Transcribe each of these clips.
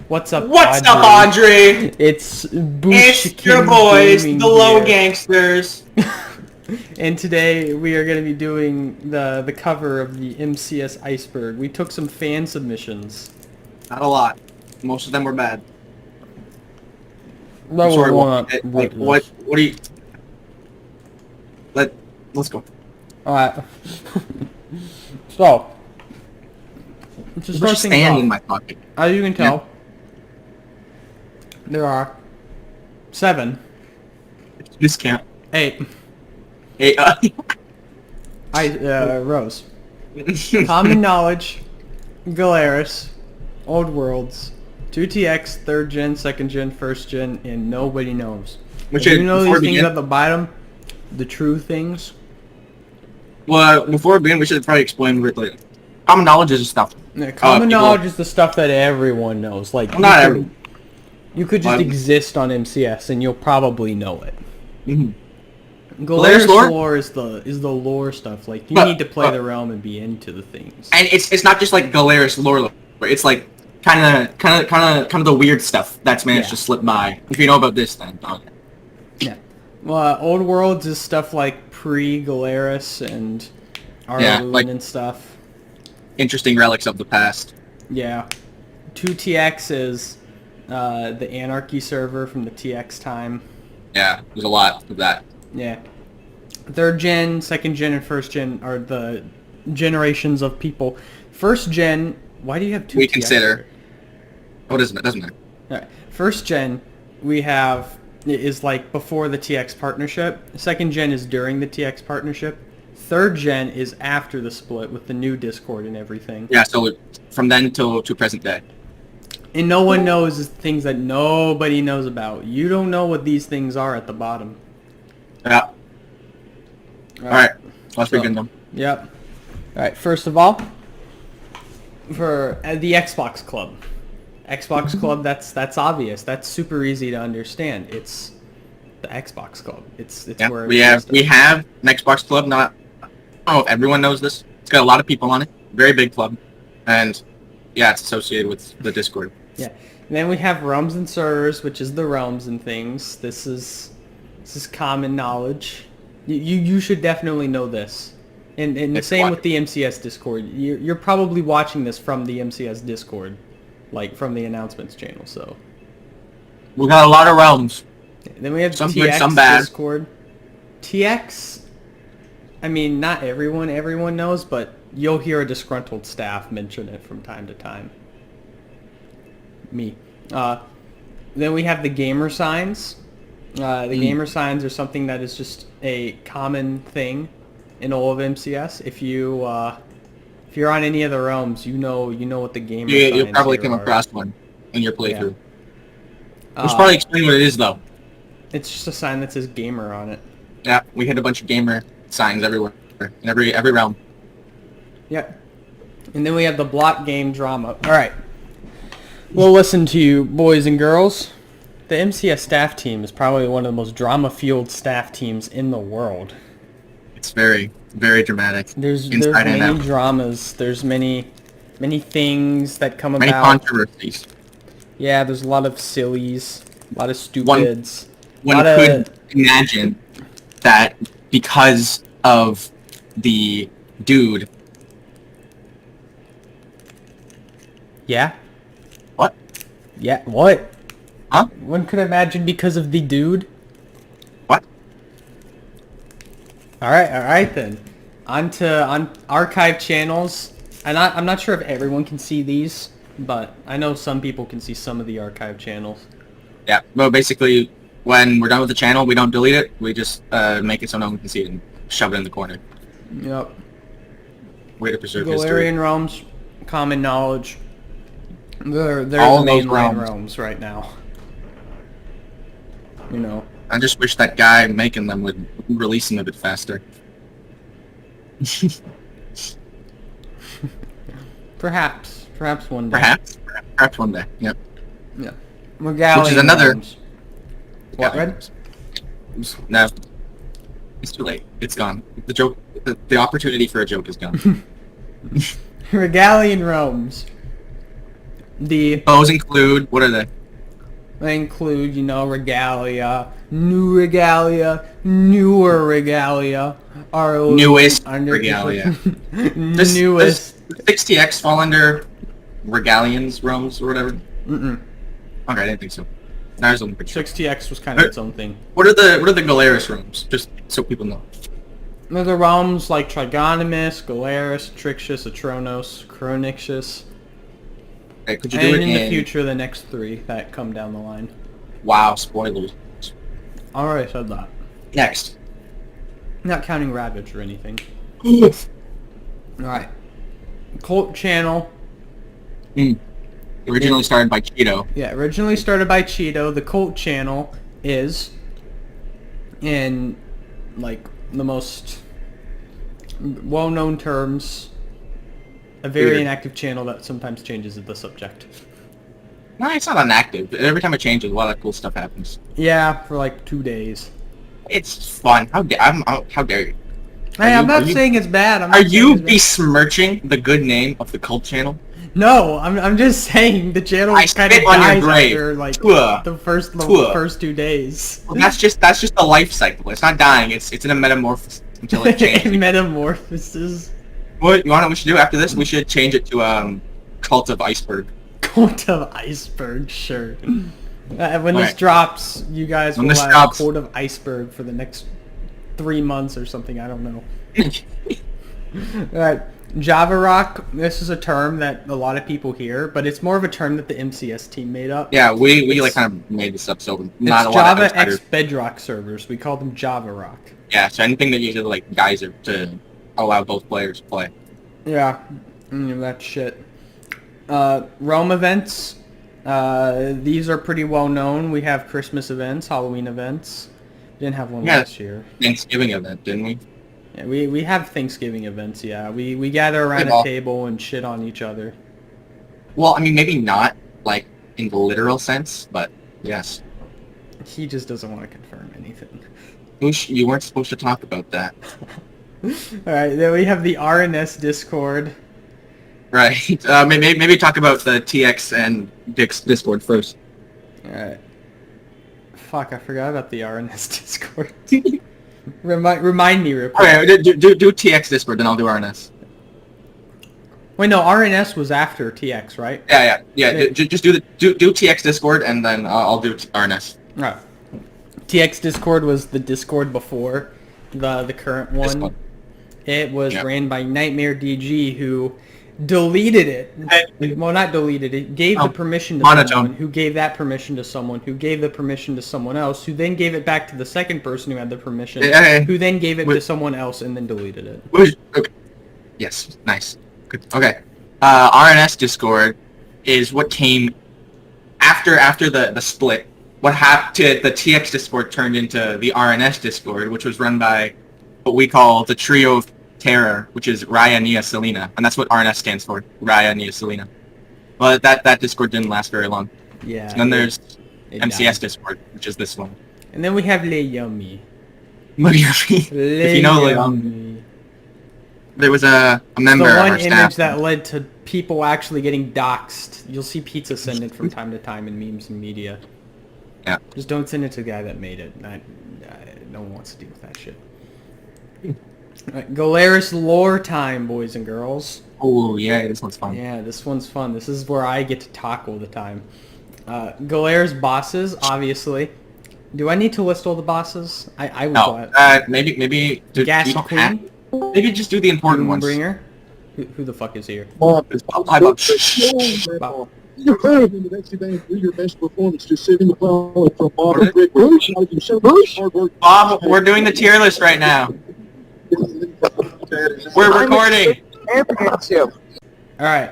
What's up, What's up, Andre? It's It's booshican your boys, gaming the low here. gangsters. And today we are going to be doing the cover of the MCS Iceberg. We took some fan submissions. Not a lot. Most of them were bad. Well, I'm sorry, what? what do you... Let's go. Alright. So, to There's start just things sand off, in my pocket. as you can tell, there are 7, Discount. 8 Hey, rows. Common Knowledge, Galeris, Old Worlds, 2TX, 3rd gen, 2nd gen, 1st gen, and nobody knows. Which You know before these we things begin, at the bottom? The true things? well, before we begin, we should probably explain what like, common knowledge is stuff. Yeah, common people- knowledge is the stuff that everyone knows. Like, Well, not everyone. you could just Um, exist on MCS and you'll probably know it. Mhm. Galeris lore? lore is the lore stuff. Like, you But- need to play but- the realm and be into the things. And it's not just like Galeris lore, it's like kind of the weird stuff that's managed Yeah. to slip by. If you know about this, then Yeah. Well, Old Worlds is stuff like pre-Galeris and Arloon like- and stuff. interesting relics of the past. Yeah. 2TX is the Anarchy server from the TX time. Yeah, there's a lot of that. Yeah. 3rd gen, 2nd gen, and 1st gen are the generations of people. 1st gen, why do you have 2TX? We consider. Oh, it doesn't matter. Alright. 1st gen, we have, is like before the TX partnership. 2nd gen is during the TX partnership. 3rd gen is after the split with the new Discord and everything. Yeah, so from then to present day. And no one knows is things that nobody knows about. You don't know what these things are at the bottom. Yeah. Alright, let's begin them. Yep. Alright, first of all, for the Xbox Club. Xbox Club, that's obvious. That's super easy to understand. It's the Xbox Club. It's Yeah, where we have an Xbox club. I don't know if everyone knows this. It's got a lot of people on it. Very big club, and yeah, it's associated with the Discord. Yeah. And then we have realms and servers, which is the realms and things. This is common knowledge. You should definitely know this. And the It's same what? with the MCS Discord. You're probably watching this from the MCS Discord, like from the announcements channel. So We got a lot of realms. then we have Some TX good, some bad. Discord. TX. I mean, not everyone knows, but you'll hear a disgruntled staff mention it from time to time. Me. Then we have the gamer signs. The gamer signs are something that is just a common thing in all of MCS. If you're on any of the realms, you know what the gamer signs You'll probably here come are. across one in your playthrough. Yeah. We should probably explain what it is, though. It's just a sign that says gamer on it. Yeah, we hit a bunch of gamer signs everywhere, in every realm. Yep. And then we have the block game drama. All right. Well, listen to you, boys and girls. The MCS staff team is probably one of the most drama-fueled staff teams in the world. It's very, very dramatic. There's inside and many out. dramas. There's many things that come Many about. controversies. Yeah, there's a lot of sillies, a lot of stupids. One lot of- could imagine that because of the dude. Yeah? What? Yeah, what? Huh? One could imagine because of the dude. What? Alright then. On archive channels. And I'm not sure if everyone can see these, but I know some people can see some of the archive channels. Yeah, well, basically, when we're done with the channel, we don't delete it. We just make it so no one can see it and shove it in the corner. Yep. Way to preserve history. Galarian realms, common knowledge. They're All the those mainline realms. realms right now. You know. I just wish that guy making them would release them a bit faster. Perhaps one day. Perhaps one day. Yep. Yeah. Regalian Which is another- realms. What, Yeah. Red? No. It's too late. It's gone. The joke, the opportunity for a joke is gone. Regalian realms. Those include, what are they? They include, you know, regalia, new regalia, newer regalia, our Newest under regalia. newest. Does 60X fall under regalians, realms, or whatever? Mm-mm. Okay, I didn't think so. Now there's only picture. 60X was kind of its own thing. What are the Galeris realms? Just so people know. There's the realms like Trigonomus, Galeris, Trixus, Atronos, Chronixus. Okay, could you do And it in the future, the next 3 that come down the line. Wow, spoilers. I already said that. Next. Not counting Ravage or anything. Oof. Alright. Cult channel. Originally started by Cheeto. Yeah, originally started by Cheeto. The cult channel is, in, like, the most well-known terms, a very Weird. inactive channel that sometimes changes the subject. No, it's not inactive. Every time it changes, a lot of cool stuff happens. Yeah, for like 2 days. It's fun. How dare you? Hey, I'm not saying it's bad. Are you besmirching the good name of the cult channel? No, I'm just saying the channel I kind of spit on your dies grave. after like Tua. the first Tua. 2 days. Well, that's just the life cycle. It's not dying. It's in a metamorphosis until it changes. Metamorphosis. What you want? We should do after this. We should change it to Cult of Iceberg. Cult of Iceberg, sure. When this Right. drops, you guys When will this have drops- Cult of Iceberg for the next 3 months or something. I don't know. Alright, Java Rock. This is a term that a lot of people hear, but it's more of a term that the MCS team made up. Yeah, we like kind of made this up, so not a It's lot of Java outsiders. X Bedrock servers. We call them Java Rock. Yeah, so anything that uses like Geyser to allow both players to play. Yeah, that shit. Realm events. These are pretty well known. We have Christmas events, Halloween events. Didn't have one Yeah. last year. Thanksgiving event, didn't we? Yeah, we have Thanksgiving events. Yeah, we gather around a table and shit on each other. Well, I mean, maybe not like in the literal sense, but yes. He just doesn't want to confirm anything. You weren't supposed to talk about that. Alright, then we have the RNS Discord. Right. Maybe talk about the TX and Dick's Discord first. Alright. Fuck, I forgot about the RNS Discord. Remind me real quick. Okay, do TX Discord, then I'll do RNS. Wait, no, RNS was after TX, right? Yeah. Just do TX Discord, and then I'll do RNS. Right. TX Discord was the Discord before the current one. Discord. It was ran by Nightmare DG, who deleted it. Well, not deleted it. Gave the permission to someone, who gave that permission to someone, who gave the permission to someone else, who then gave it back to the second person who had the permission, who then gave it to someone else and then deleted it. Okay. Yes, nice. Good. Okay. RNS Discord is what came after the split. What happened to the TX Discord turned into the RNS Discord, which was run by what we call the Trio of Terror, which is Raya, Nia, Selena, and that's what RNS stands for, Raya, Nia, Selena. But that Discord didn't last very long. Yeah. And then there's MCS died. Discord, which is this one. And then we have Le Yummy. If you know Leon, there was a member The of one our image staff. that led to people actually getting doxxed. You'll see pizza send it from time to time in memes and media. Yeah. Just don't send it to the guy that made it. No one wants to deal with that shit. Alright, Galeris lore time, boys and girls. Oh yeah, this one's fun. Yeah, this one's fun. This is where I get to talk all the time. Galeris bosses, obviously. Do I need to list all the bosses? I would No, maybe Gas you don't Queen? have- maybe just do the important ones. Bringer. Who the fuck is here? Bob. Bob. You heard him the next event, do your best performance to sit in the power from Bob and Rick. Bob, we're doing the tier list right now. We're recording. All right,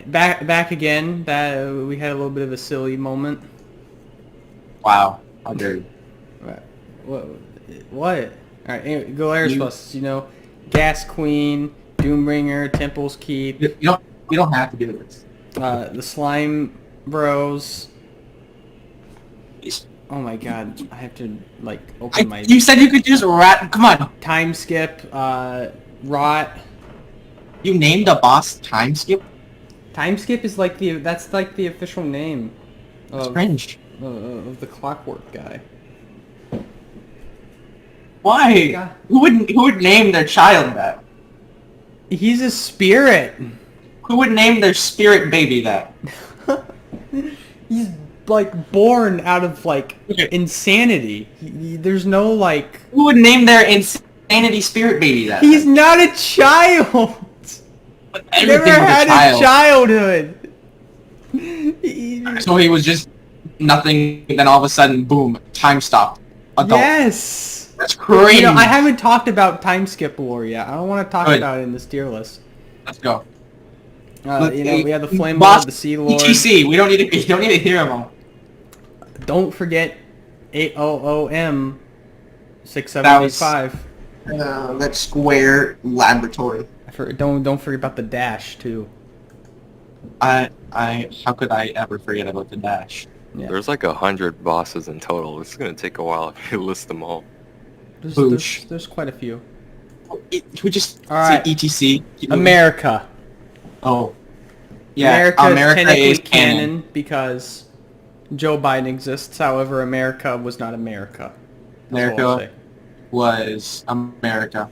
back again. That we had a little bit of a silly moment. Wow, how dare you? What? All right, anyway, Galeris bosses. You know, Gas Queen, Doombringer, Temple's Keep. You don't have to do this. The Slime Bros. Oh my god, I have to like open my You said you could just rat. Come on. time skip. Rot. You named a boss time skip? Time skip is like that's like the official name It's of cringe. Of the clockwork guy. Why? Yeah. Who would name their child that? He's a spirit. Who would name their spirit baby that? He's like born out of like Okay. insanity. There's no like. Who would name their insanity spirit baby that? He's not a child. Everything Never was had a childhood. So he was just nothing, and then all of a sudden, boom, time stopped. Adult. Yes. That's crazy. You know, I haven't talked about time skip lore yet. I don't want to talk Good. about it in this tier list. Let's go. You know, we have the Flame Boss, Lord, the Sea Lord. ETC. We don't need to hear them all. Don't forget 800M 6785. That square laboratory. Don't forget about the dash too. How could I ever forget about the dash? Yeah. There's like 100 bosses in total. It's gonna take a while if you list them all. There's quite a few. We just All right. say ETC. America. Oh. Yeah, America technically is canon because Joe Biden exists. However, America was not America. That's all I'll America was America.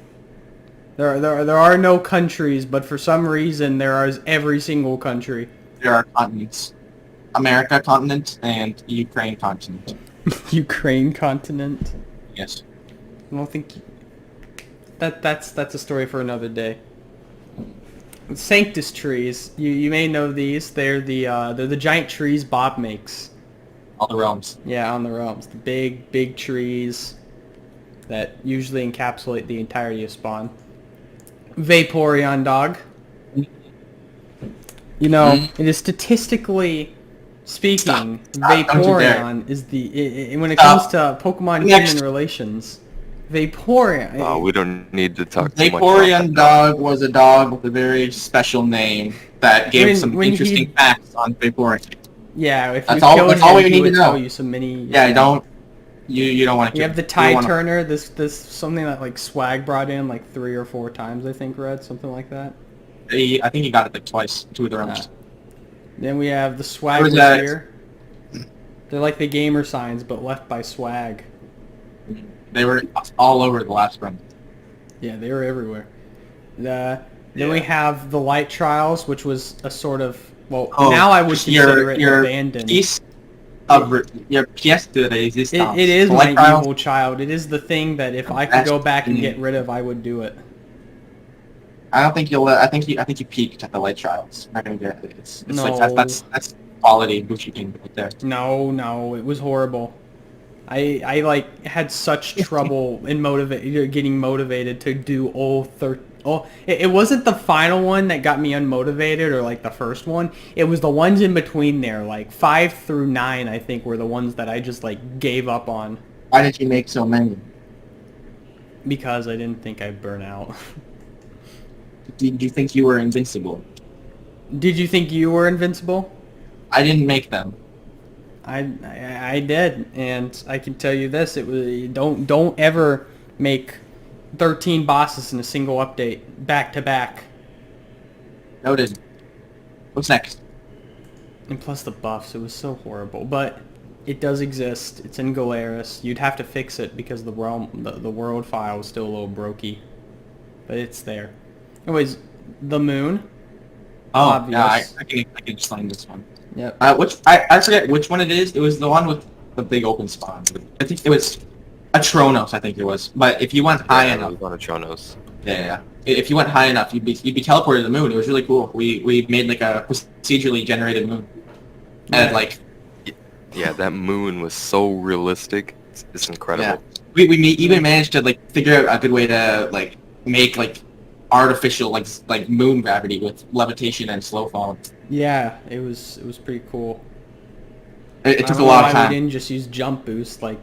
There are no countries, but for some reason there is every single country. There are continents. America continent and Ukraine continent. Ukraine continent. Yes. I don't think that's a story for another day. Sanctus trees. You may know these. They're the giant trees Bob makes. All the realms. Yeah, on the realms. The big trees that usually encapsulate the entirety of Spawn. Vaporeon dog. You know, it is statistically speaking, Don't you dare. Vaporeon is when it Stop. comes to Pokemon Next. human relations. Vaporeon. Oh, we don't need to talk too much about Vaporeon that. dog was a dog with a very special name that gave some when interesting facts on Vaporeon. Yeah, if That's you all- killed that's him, all we he need to would know. tell you so many. Yeah, don't. You don't want to. You have the Tide Turner. This something that like Swag brought in like 3 or 4 times. I think Red, something like that. I think he got it like twice, 2 of the realms. Then we have the Swag Where's that? here. They're like the gamer signs, but left by Swag. They were all over the last run. Yeah, they were everywhere. Then Yeah. we have the Light Trials, which was a sort of Oh, now I would consider it your abandoned. Piece of your pièce de résistance. It is The my Light Trials- evil child. It is the thing that if I could Best go back and thing. get rid of, I would do it. I don't think you'll. I think you peaked at the light trials. I'm not gonna get it. It's No. like that's quality booshican right there. No, it was horrible. I like had such trouble in getting motivated to do it wasn't the final one that got me unmotivated or like the first one. It was the ones in between there, like 5 through 9. I think were the ones that I just like gave up on Why did you make so many? because I didn't think I'd burn out. Did you think you were invincible? Did you think you were invincible? I didn't make them. I did, and I can tell you this: it was don't ever make 13 bosses in a single update back to back. Noted. What's next? And plus the buffs, it was so horrible. But it does exist. It's in Galeris. You'd have to fix it because the world file is still a little brokey, but it's there. Anyways, the moon. Oh, Obvious. yeah, I can just find this one. Yep. I forget which one it is. It was the one with the big open spawn. I think it was a Tronos. I think it was. But if you went high Yeah, enough, it was on a Tronos. yeah. If you went high enough, you'd be teleported to the moon. It was really cool. We made like a procedurally generated moon, and like Yeah, that moon was so realistic. It's incredible. we even managed to like figure out a good way to like make like artificial like moon gravity with levitation and slow fall. Yeah, it was pretty cool. It I took a don't lot know of why time. We didn't just use jump boost like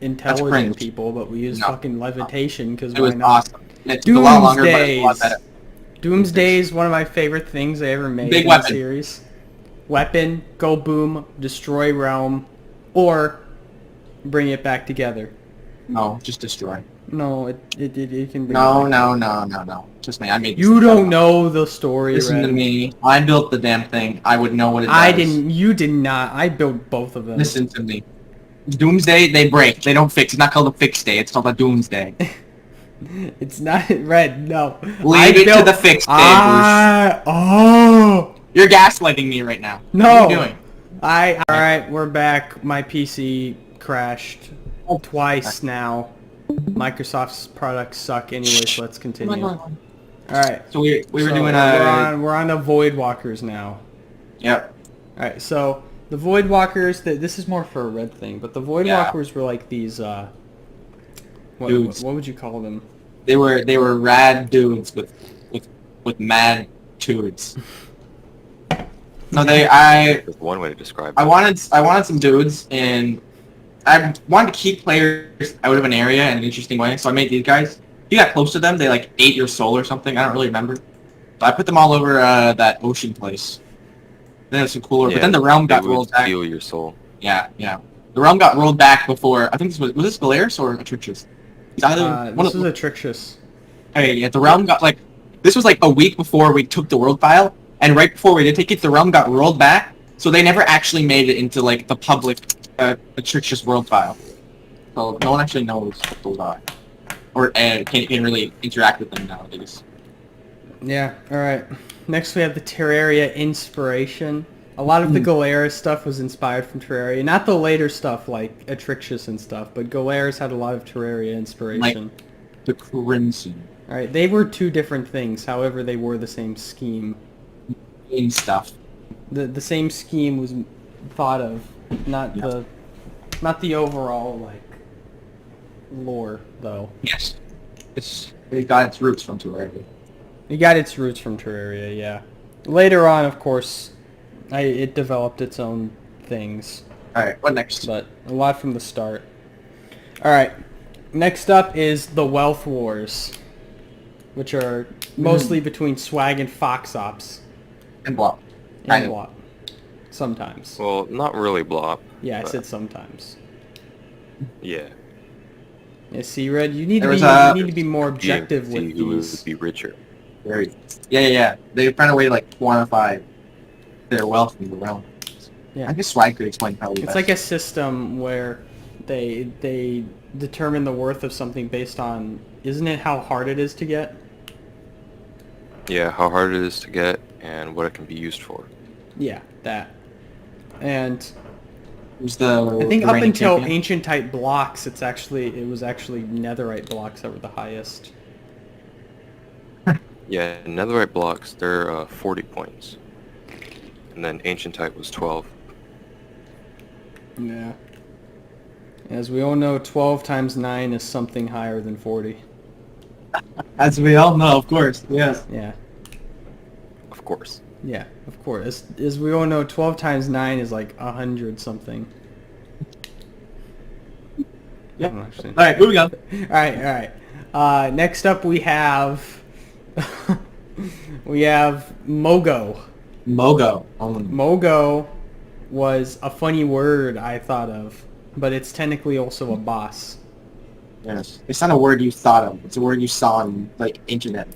intelligent cringe. people, but we used No. fucking levitation because It why was not? awesome. It took a lot longer, but it was a lot Doomsdays. better. Doomsday is one of my favorite things they ever made Big in weapon. the series. Weapon, go boom, destroy realm, or bring it back together. No, just destroy. No, it can be. No. Trust me, I made this You thing don't up. know the story, Listen to Red. me. I built the damn thing. I would know what it does. I didn't. You did not. I built both of them. Listen to me. Doomsday, they break. They don't fix. It's not called a fix day. It's called a doomsday. It's not Red. No. Leave it to the fix day, Bruce. Oh. You're gaslighting me right now. No. What are you doing? Alright, we're back. My PC crashed twice now. Microsoft's products suck anyway, so let's continue. Alright. So we were doing we're on the Void Walkers now. Yep. Alright, so the Void Walkers, this is more for a Red thing, but the Void Walkers were like these Dudes. what would you call them? They were rad dudes with mad tudes. No, That's one way to describe it. I wanted some dudes, and I wanted to keep players out of an area in an interesting way, so I made these guys. You got close to them, they like ate your soul or something. I don't really remember. But I put them all over that ocean place. Then it was some cooler. But then the realm got rolled back. Steal your soul. Yeah. The realm got rolled back before. I think was this Galeris or Atricious? This was Atricious. Okay, yeah, the realm got this was like a week before we took the world file. And right before we did take it, the realm got rolled back, so they never actually made it into like the public Atricious world file. So no one actually knows what those are, or can really interact with them nowadays. Yeah. All right. Next we have the Terraria inspiration. A lot of the Galeris stuff was inspired from Terraria, not the later stuff like Atricious and stuff, but Galeris had a lot of Terraria inspiration. Like the Crimson. All right. They were two different things. However, they were the same scheme. In stuff. The same scheme was thought of, not the overall like lore though. Yes. It got its roots from Terraria. It got its roots from Terraria, yeah. Later on, of course, it developed its own things. All right, what next? But a lot from the start. All right. Next up is the Wealth Wars, which are mostly between Swag and Fox Ops. And Blop. And Blop. Sometimes. Well, not really Blop. Yeah, I but said sometimes. Yeah. Yeah, see, Red, you need to be more objective See with who would these. be richer. Very. Yeah. They found a way to like quantify their wealth in the realm. Yeah. I guess Swag could explain probably It's best. like a system where they determine the worth of something based on, isn't it how hard it is to get? Yeah, how hard it is to get and what it can be used for. Yeah, that. And Who's the I think the up reigning until champion? ancient type blocks, it was actually netherite blocks that were the highest. Yeah, netherite blocks, they're 40 points. And then ancient type was 12. Yeah. As we all know, 12 times 9 is something higher than 40. As we all know, of course. Yes. Yeah. Of course. Yeah, of course. As we all know, 12 times 9 is like 100 something. Yeah. Oh, actually. All right, moving on. Alright. Next up we have... we have Mogo. Mogo. Mogo was a funny word I thought of, but it's technically also a boss. Yes. It's not a word you thought of. It's a word you saw on like internet.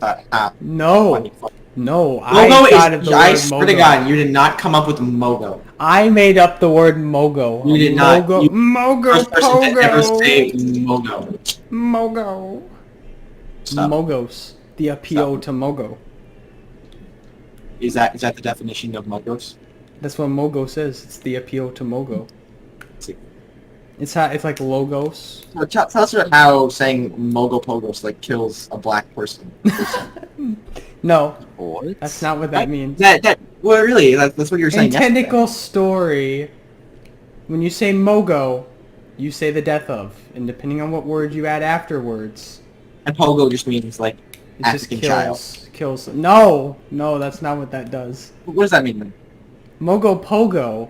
No. Funny. No, Mogo I thought of the word I swear to Mogo. God, you did not come up with Mogo. I made up the word Mogo. You did not. Mogo, You Mogo, First person to ever Pogo. say Mogo. Mogo. Stop. Mogos. The appeal Stop. to Mogo. Is that the definition of Mogos? That's what Mogo says. It's the appeal to Mogo. See. It's like logos. Well, tell us how saying Mogo Pogos like kills a black person. No, What? that's not what that means. Well, really, that's what you were saying. In technical story, when you say Mogo, you say the death of, and depending on what word you add afterwards, And Pogo just means like it just African child. kills. No, that's not what that does. What does that mean then? Mogo Pogo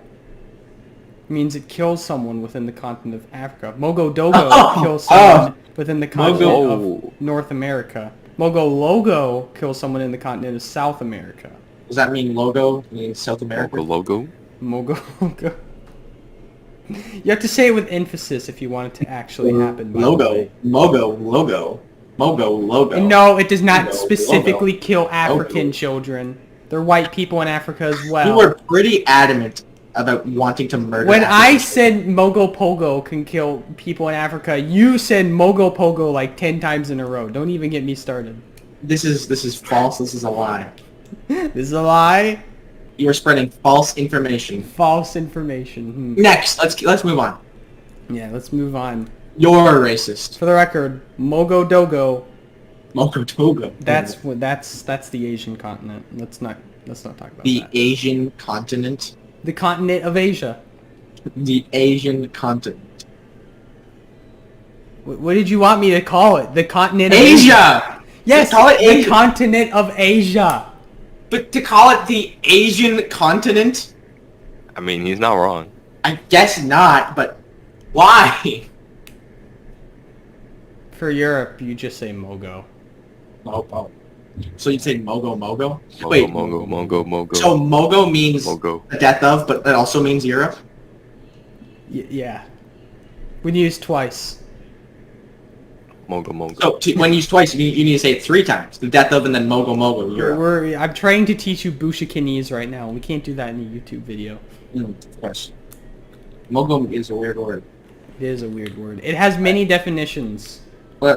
means it kills someone within the continent of Africa. Mogo Dogo kills someone within the continent of North America. Mogo Logo kills someone in the continent of South America. Does that mean logo means South America? Logo? Mogo Logo. You have to say it with emphasis if you want it to actually happen. By the Logo, way. logo. And no, it does not Logo, specifically logo, kill African logo. children. There are white people in Africa as well. You were pretty adamant about wanting to murder. When I Africans. said Mogo Pogo can kill people in Africa, you said Mogo Pogo like 10 times in a row. Don't even get me started. This is false. This is a lie. This is a lie. You are spreading false information. False information. Next, let's move on. Yeah, let's move on. You're a racist. For the record, Mogo Dogo. Moko Togo. That's the Asian continent. Let's not talk about The that. Asian continent. The continent of Asia. The Asian continent. What did you want me to call it? The continent of Asia. Asia. Yes, Call it the Asia. continent of Asia. But to call it the Asian continent, I mean, he's not wrong. I guess not. But why? For Europe, you just say Mogo. Oh. So you'd say Mogo? Mogo, Wait. Mogo. So Mogo means Mogo. the death of, but that also means Europe. Yeah. When used twice. Mogo. So when used twice, you need to say it 3 times. The death of and then Mogo, Europe. I'm trying to teach you booshicanese right now. We can't do that in a YouTube video. Of course. Mogo is a weird word. It is a weird word. It has many definitions. We've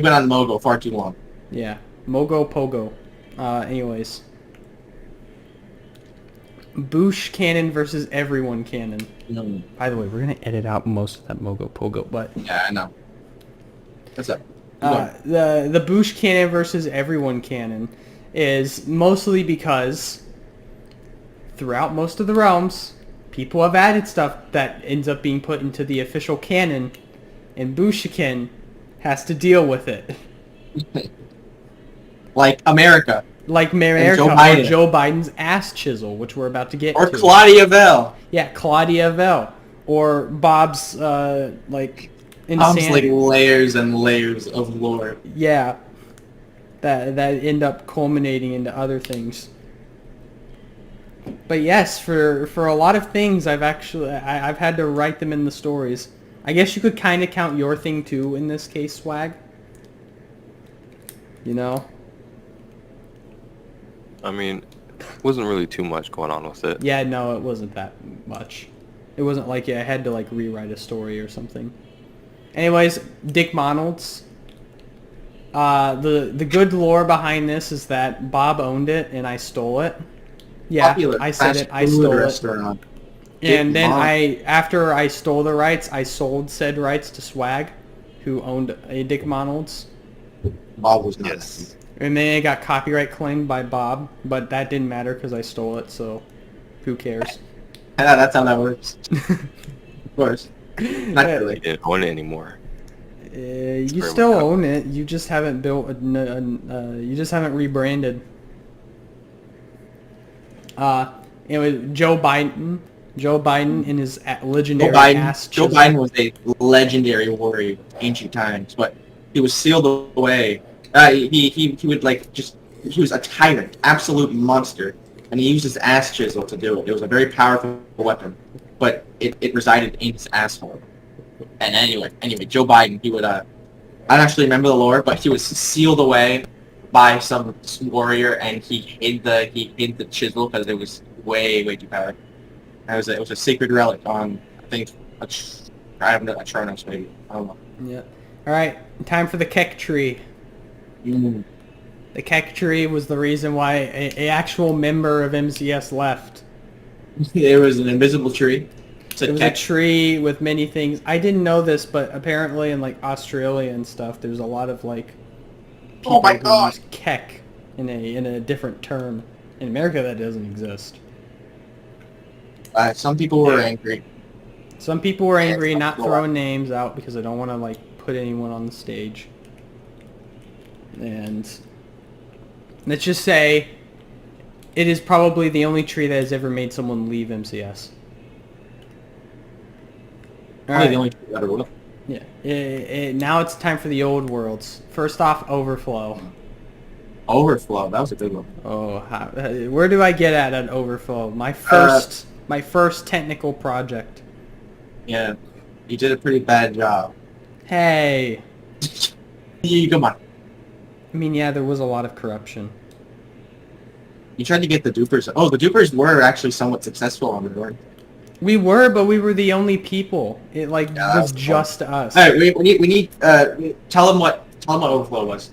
been on Mogo far too long. Yeah. Mogo Pogo. Anyways. Boosh cannon versus everyone cannon. By the way, we're going to edit out most of that Mogo Pogo, but... Yeah, I know. What's up? The Boosh cannon versus everyone cannon is mostly because throughout most of the realms, people have added stuff that ends up being put into the official canon, and booshican has to deal with it. Like America. Like America Joe or Biden. Joe Biden's ass chisel, which we're about to get Or to. Claudia Bell. Yeah, Claudia Bell. Or Bob's, like, insanity. Like layers and layers of lore. Yeah. That end up culminating into other things. But yes, for a lot of things, I've had to write them in the stories. I guess you could kind of count your thing too in this case, Swag. You know? I mean, wasn't really too much going on with it. Yeah, no, it wasn't that much. It wasn't like I had to like rewrite a story or something. Anyways, Dick Monalds. The good lore behind this is that Bob owned it and I stole it. Yeah, Popular I said fast it. I food stole it. restaurant. And Dick then Monalds. after I stole the rights, I sold said rights to Swag, who owned a Dick Monalds. Bob was not. Yes. And then it got copyright claimed by Bob, but that didn't matter because I stole it, so who cares? Yeah, that's how that works. Of course. Not He really. didn't own it anymore. You very still much own it. You just haven't built. You just haven't rebranded. Anyway, Joe Biden. Joe Biden in his legendary ass Joe chisel. Biden was a legendary warrior of ancient times, but he was sealed away. He would like just he was a tyrant, absolute monster, and he used his ass chisel to do it. It was a very powerful weapon, but it resided in his asshole. And anyway, Joe Biden, he would I don't actually remember the lore, but he was sealed away by some warrior, and he hid the chisel because it was way too powerful. It was a sacred relic on, I think, a Tronos maybe. I don't know. Yeah. All right. Time for the Keck tree. Mm. The Keck tree was the reason why a actual member of MCS left. There was an invisible tree. It was a tree with many things. I didn't know this, but apparently in like Australia and stuff, there's a lot of like people Oh my who God. use Keck in a different term. In America, that doesn't exist. Some people were angry. Some people were angry, Yeah, not it's throwing names out because I don't want to like put anyone on the stage. And let's just say it is probably the only tree that has ever made someone leave MCS. Probably the only tree that ever will. Yeah. Now it's time for the old worlds. First off, Overflow. Overflow. That was a good one. Oh, where do I get at Overflow? My first technical project. Yeah, you did a pretty bad job. Hey. Come on. I mean, yeah, there was a lot of corruption. You tried to get the dupers. Oh, the dupers were actually somewhat successful on the board. We were, but we were the only people. It like Yeah, that was was fun. just us. All right, we need tell them what overflow was.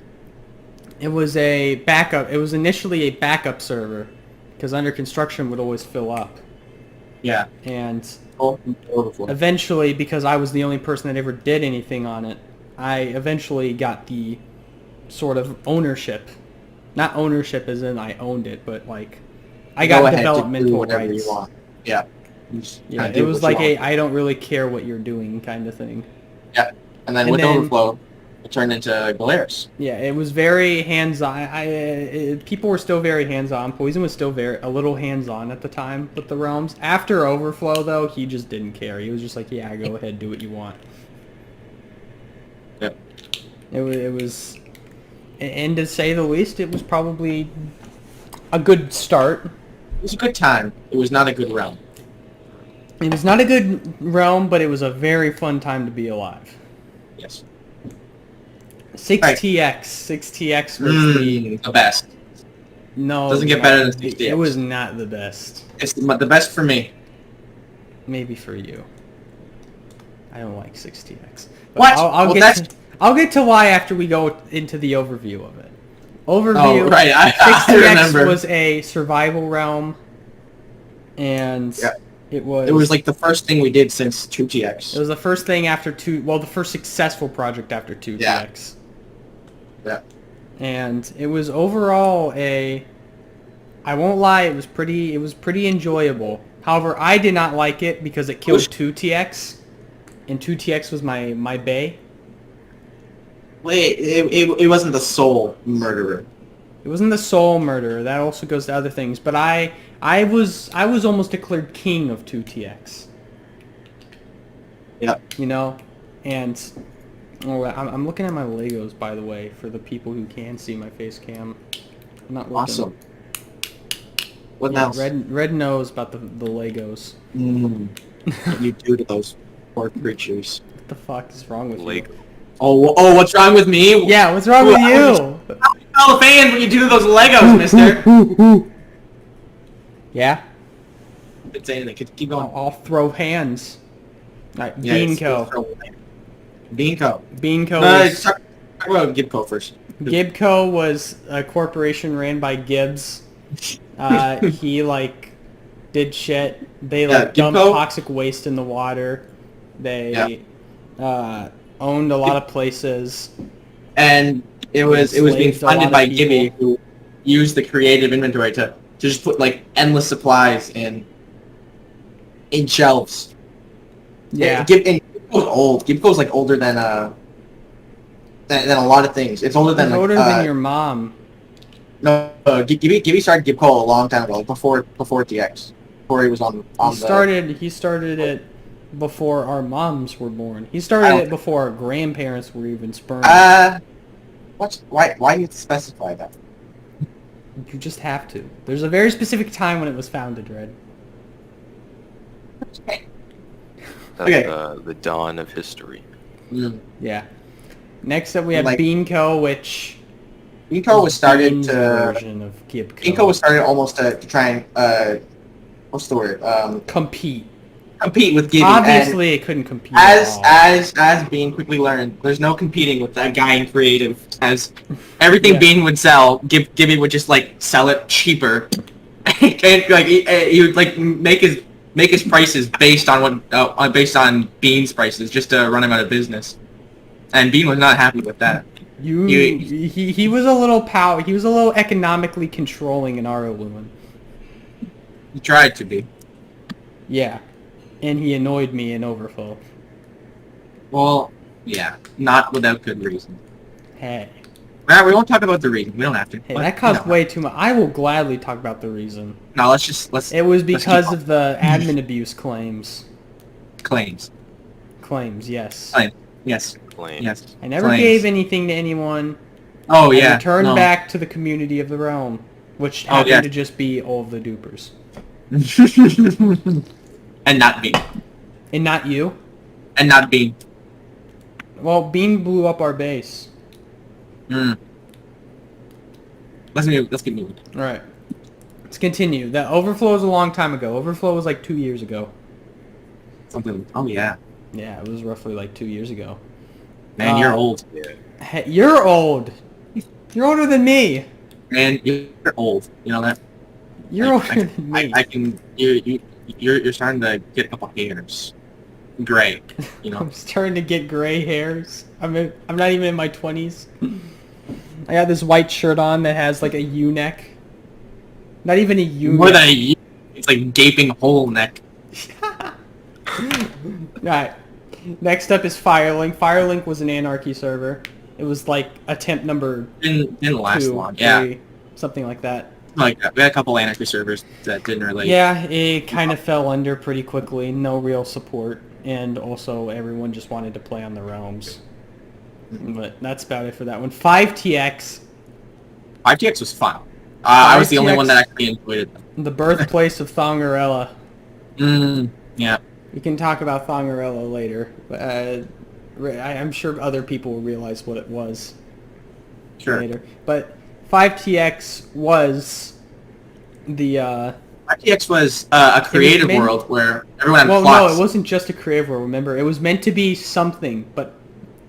It was a backup. It was initially a backup server, because under construction would always fill up. Yeah. And Overflow. eventually, because I was the only person that ever did anything on it, I eventually got the sort of ownership. Not ownership as in I owned it, but like I Go got ahead to do developmental whatever rights. you want. Yeah. Yeah, Kinda it do was what like you a want. I don't really care what you're doing kind of thing. Yeah. And then And with then- overflow, it turned into Galeris. Yeah, it was very hands-on. People were still very hands-on. Poison was still a little hands-on at the time with the realms. After Overflow, though, he just didn't care. He was just like, yeah, go ahead, do what you want. Yep. It was, and to say the least, it was probably a good start. It was a good time. It was not a good realm. It was not a good realm, but it was a very fun time to be alive. Yes. 6TX. 6TX was The best. no. Doesn't get better than 6TX. It was not the best. It's the best for me. Maybe for you. I don't like 6TX. But What? I'll Well, I'll get to why after we go into the overview of it. Overview. Oh, right. I 6TX remember. was a survival realm, and Yeah. it was. It was like the first thing we did since 2TX. It was the first thing after the first successful project after 2TX. Yeah. And it was overall I won't lie, it was pretty enjoyable. However, I did not like it because it killed 2TX, and 2TX was my bae. Wait, it wasn't the soul murderer. It wasn't the soul murderer. That also goes to other things. But I was almost declared king of 2TX. Yeah. You know, and I'm looking at my Legos, by the way, for the people who can see my face cam. I'm not looking. Awesome. What Yeah, else? Red knows about the Legos. What you do to those poor creatures. What the fuck is wrong with Lego. you? Oh, what's wrong with me? Yeah, what's wrong with you? All the fans what you do to those Legos, mister. Yeah, It's saying they could keep going. I'll throw hands. Alright, Yeah, it's- Beanco. Beanco. Beanco Talk about Gibco first. Gibco was a corporation ran by Gibbs. He like did shit. They like dumped Gibco- toxic waste in the water. They owned a lot of places. And it was being Enslaved a lot funded of by people. Gibby, who used the creative inventory to just put like endless supplies in shelves. Yeah. And Gibco's old. Gibco's like older than a lot of things. It's older than He's like, older than your mom. No, Gibby started Gibco a long time ago, before TX, before he was on He started it before our moms were born. He started it before our grandparents were even sperm. Why do you have to specify that? You just have to. There's a very specific time when it was founded, Red. That's Okay. the dawn of history. Yeah. Next up, we have Like- Beanco, which Gibco was started Bean's to version of Gibco. Gibco was started almost to try and what's the word? Compete. Compete with Gibby. Obviously, it couldn't compete. at all. As Bean quickly learned, there's no competing with that guy in creative. As everything Yeah. Bean would sell, Gibby would just like sell it cheaper, and like he would like make his prices based on based on Bean's prices, just to run him out of business. And Bean was not happy with that. He was a little He was a little economically controlling in Aroluan. He tried to be. Yeah, and he annoyed me in Overflow. Well, yeah, not without good reason. Hey, We won't talk about the reason. We don't have to. hey, But, that caused you know. way too much. I will gladly talk about the reason. No, let's. It was let's keep because on. of the admin abuse claims. Claims. Claims, yes. Claims. Yes. Plain. Yes. I never Claims. gave anything to anyone. Oh I yeah. returned no. back to the community of the realm, which Oh, happened yeah. to just be all of the dupers. And not me. And not you? And not Bean. Well, Bean blew up our base. Let's keep moving. All right. Let's continue. That Overflow was a long time ago. Overflow was like 2 years ago. Something. Oh yeah. Yeah, it was roughly like 2 years ago. Man, you're old. Hey, you're old. You're older than me. Man, you're old. You know that. You're older than me. I can. You're starting to get a couple hairs. Gray. You know. I'm starting to get gray hairs. I'm not even in my 20s. I got this white shirt on that has like a U-neck. Not even a U-neck. More than a U. It's like gaping hole neck. Alright. Next up is Firelink. Firelink was an Anarchy server. It was like attempt number Didn't last 2, long. 3, Yeah. something like that. Like we had a couple Anarchy servers that didn't really. Yeah, it kind of fell under pretty quickly. No real support, and also everyone just wanted to play on the realms. But that's about it for that one. 5TX. 5TX was fun. I was the only one that actually enjoyed it. The birthplace of Thongarella. Yeah. We can talk about Thongarella later. But, I'm sure other people will realize what it was later. But 5TX was the... 5TX was a creative world where everyone had plots. Well, no, it wasn't just a creative world, remember? It was meant to be something, but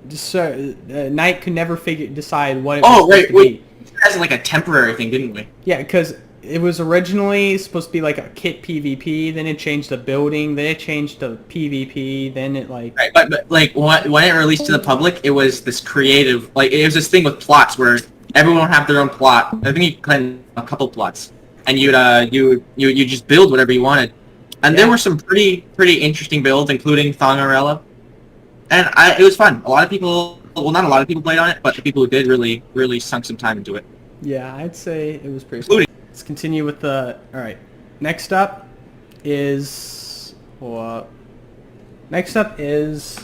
Knight could never decide what it was supposed to be. As like a temporary thing, didn't we? Yeah, because it was originally supposed to be like a kit PvP, then it changed to building, then it changed to PvP, then it like... Right, but like when it released to the public, it was this creative, like it was this thing with plots where everyone would have their own plot. I think you had a couple plots, and you just build whatever you wanted. And there were some pretty interesting builds, including Thongarella. And it was fun. A lot of people, well, not a lot of people played on it, but the people who did really sunk some time into it. Yeah, I'd say it was pretty fun. Let's continue with the... Alright. Next up is... next up is...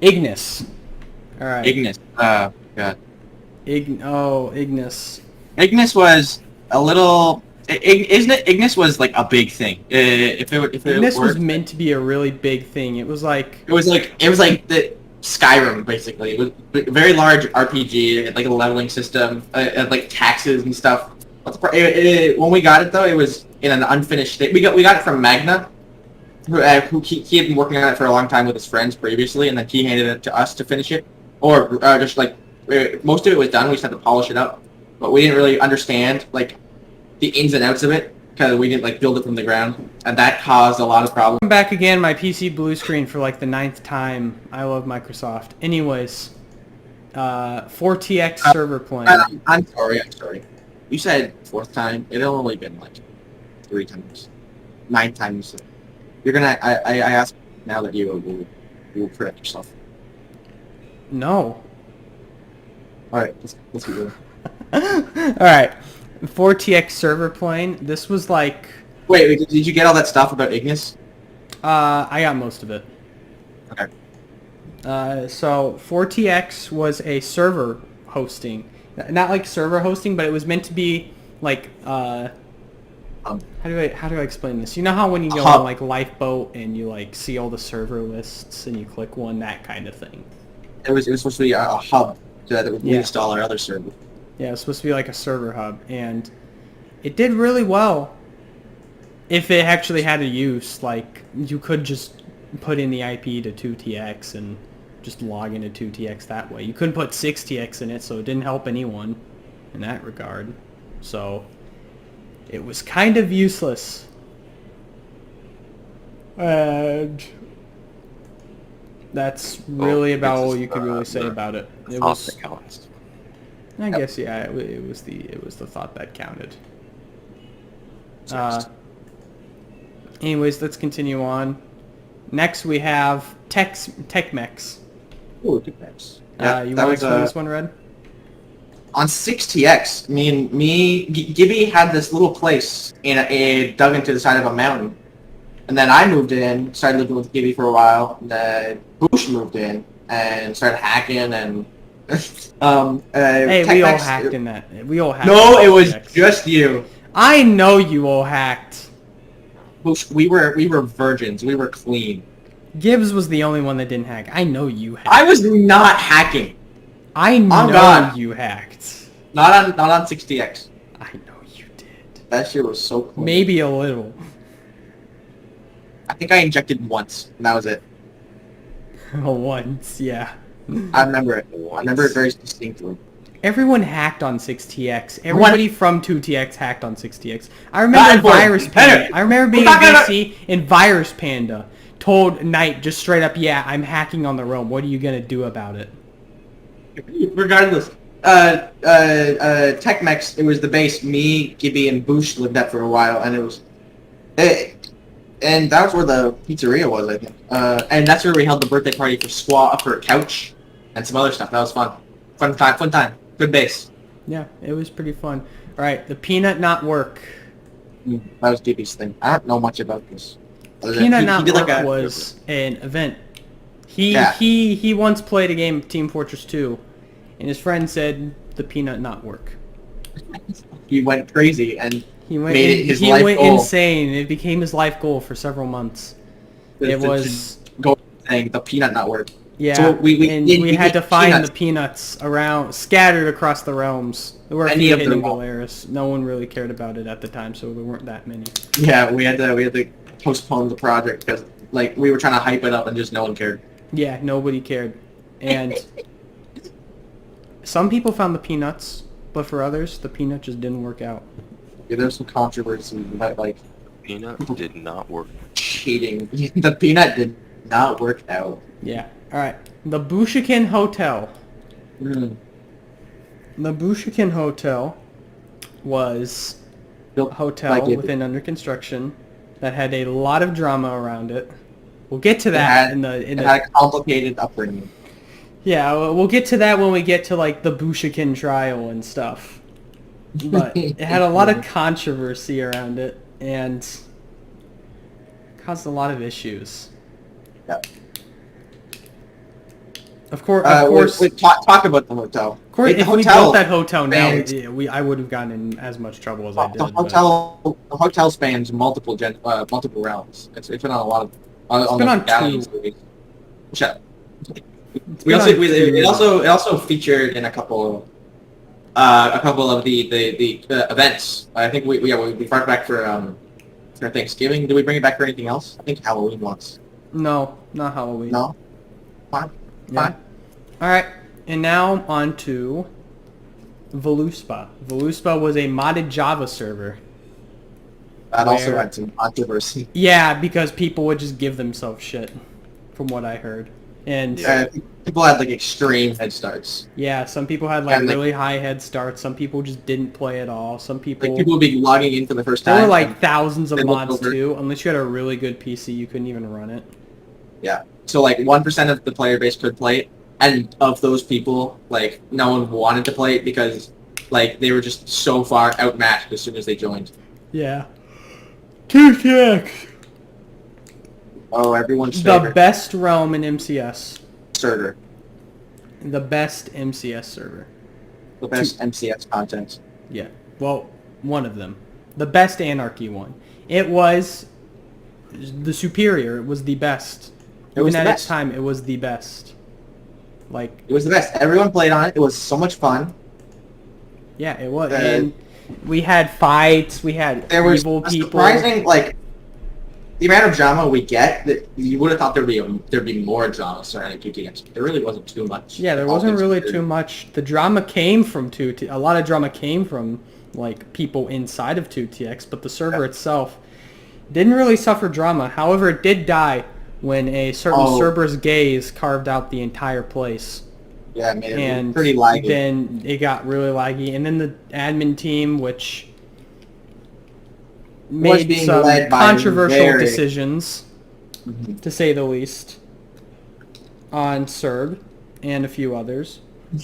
Ignis. Alright. Ignis. God. Ignis. Ignis was a little... Ignis was like a big thing. Ignis was meant to be a really big thing. It was like the Skyrim basically. It was a very large RPG, like a leveling system, like taxes and stuff. When we got it though, it was in an unfinished state. We got it from Magna, who he had been working on it for a long time with his friends previously, and then he handed it to us to finish it, or just like most of it was done. We just had to polish it up, but we didn't really understand like the ins and outs of it because we didn't like build it from the ground, and that caused a lot of problems. I'm back again, my PC blue screen for like the 9th time. I love Microsoft. Anyways, 4TX server plane. I'm sorry. You said 4th time. It had only been like 3 times, 9 times. You're gonna. I ask now that you will correct yourself. No. All right, let's keep going. All right. 4TX server plane. This was like... Wait, did you get all that stuff about Ignis? I got most of it. Okay. So 4TX was a server hosting. Not like server hosting, but it was meant to be like... how do I explain this? You know how when you go on like Lifeboat and you like see all the server lists and you click one, that kind of thing? It was supposed to be a hub that would install our other server. Yeah, it was supposed to be like a server hub, and it did really well. If it actually had a use, like, you could just put in the IP to 2TX and just log into 2TX that way. You couldn't put 6TX in it, so it didn't help anyone in that regard. So, it was kind of useless. And that's really about all you could really say about it. It was... I guess yeah, it was the thought that counted. Anyways, let's continue on. Next we have TechMex. Ooh, TechMex. You want to explain this one, Red? On 6TX, Gibby had this little place dug into the side of a mountain, and then I moved in, started living with Gibby for a while. And then Boosh moved in and started hacking and. Hey, we all hacked in that. We all hacked. No, it was just you. I know you all hacked. We were virgins. We were clean. Gibbs was the only one that didn't hack. I know you hacked. I was not hacking. I know God. you hacked. Not on 60x. I know you did. That shit was so cool. Maybe a little. I think I injected once, and that was it. Once, yeah. I remember it. I remember it very distinctly. Everyone hacked on 6TX. Everybody from 2TX hacked on 6TX. I remember Virus Panda. I remember being in DC and Virus Panda told Knight just straight up, yeah, I'm hacking on the roam. What are you going to do about it? Regardless, Tech-Mex, it was the base. Me, Gibby, and Boosh lived at for a while, and it was... and that was where the pizzeria was, I think. And that's where we held the birthday party for Couch and some other stuff. That was fun. Fun time. Good base. Yeah, it was pretty fun. All right, the peanut not work. That was Gibby's thing. I don't know much about this. Peanut not work was an event. He once played a game of Team Fortress 2, and his friend said the peanut not work. He went crazy and he went made it his life goal. Insane. It became his life goal for several months. It was saying the peanut not work. Yeah, so we had to find the peanuts around, scattered across the realms. There were a few hidden Galeras. No one really cared about it at the time, so there weren't that many. Yeah, we had to postpone the project because like we were trying to hype it up and just no one cared. Yeah, nobody cared, and some people found the peanuts, but for others, the peanut just didn't work out. Yeah, there's some controversy about like peanut did not work. Cheating. The peanut did not work out. Yeah. All right. The Booshican Hotel. Mm. The Booshican Hotel was a hotel within under construction that had a lot of drama around it. We'll get to that it had a complicated upbringing. Yeah, we'll get to that when we get to like the Booshican trial and stuff. But it had a lot of controversy around it and caused a lot of issues. Yeah. Of course. Talk about the hotel. Of course, if we built that hotel now, I would have gotten in as much trouble as I did. The hotel spans multiple realms. It's been on a lot of. It's been on 2. Shut up. It also featured in a couple of the events. I think we brought it back for Thanksgiving. Did we bring it back for anything else? I think Halloween once. No, not Halloween. No. Fine. All right, and now on to Voluspa. Voluspa was a modded Java server. That also had some controversy. Yeah, because people would just give themselves shit, from what I heard. And people had like extreme head starts. Yeah, some people had like really high head starts. Some people just didn't play at all. Some people would be logging in for the first time. There were like thousands of mods too. Unless you had a really good PC, you couldn't even run it. Yeah. So like 1% of the player base could play it, and of those people, like no one wanted to play it because like they were just so far outmatched as soon as they joined. Yeah. 2TX. Oh, everyone's favorite. The best realm in MCS. Server. The best MCS server. The best MCS content. Yeah. Well, one of them. The best Anarchy one. It was the superior. It was the best. Even at its time, it was the best. Like it was the best. Everyone played on it. It was so much fun. Yeah, it was. And we had fights. We had evil people. Surprising, like the amount of drama we get. That you would have thought there'd be more drama surrounding 2TX. There really wasn't too much. Yeah, there wasn't really too much. The drama came from 2TX. A lot of drama came from like people inside of 2TX, but the server itself didn't really suffer drama. However, it did die when a certain Cerberus gaze carved out the entire place. Yeah, it made it pretty laggy. Then it got really laggy. And then the admin team, which made some controversial decisions, to say the least, on Serb and a few others.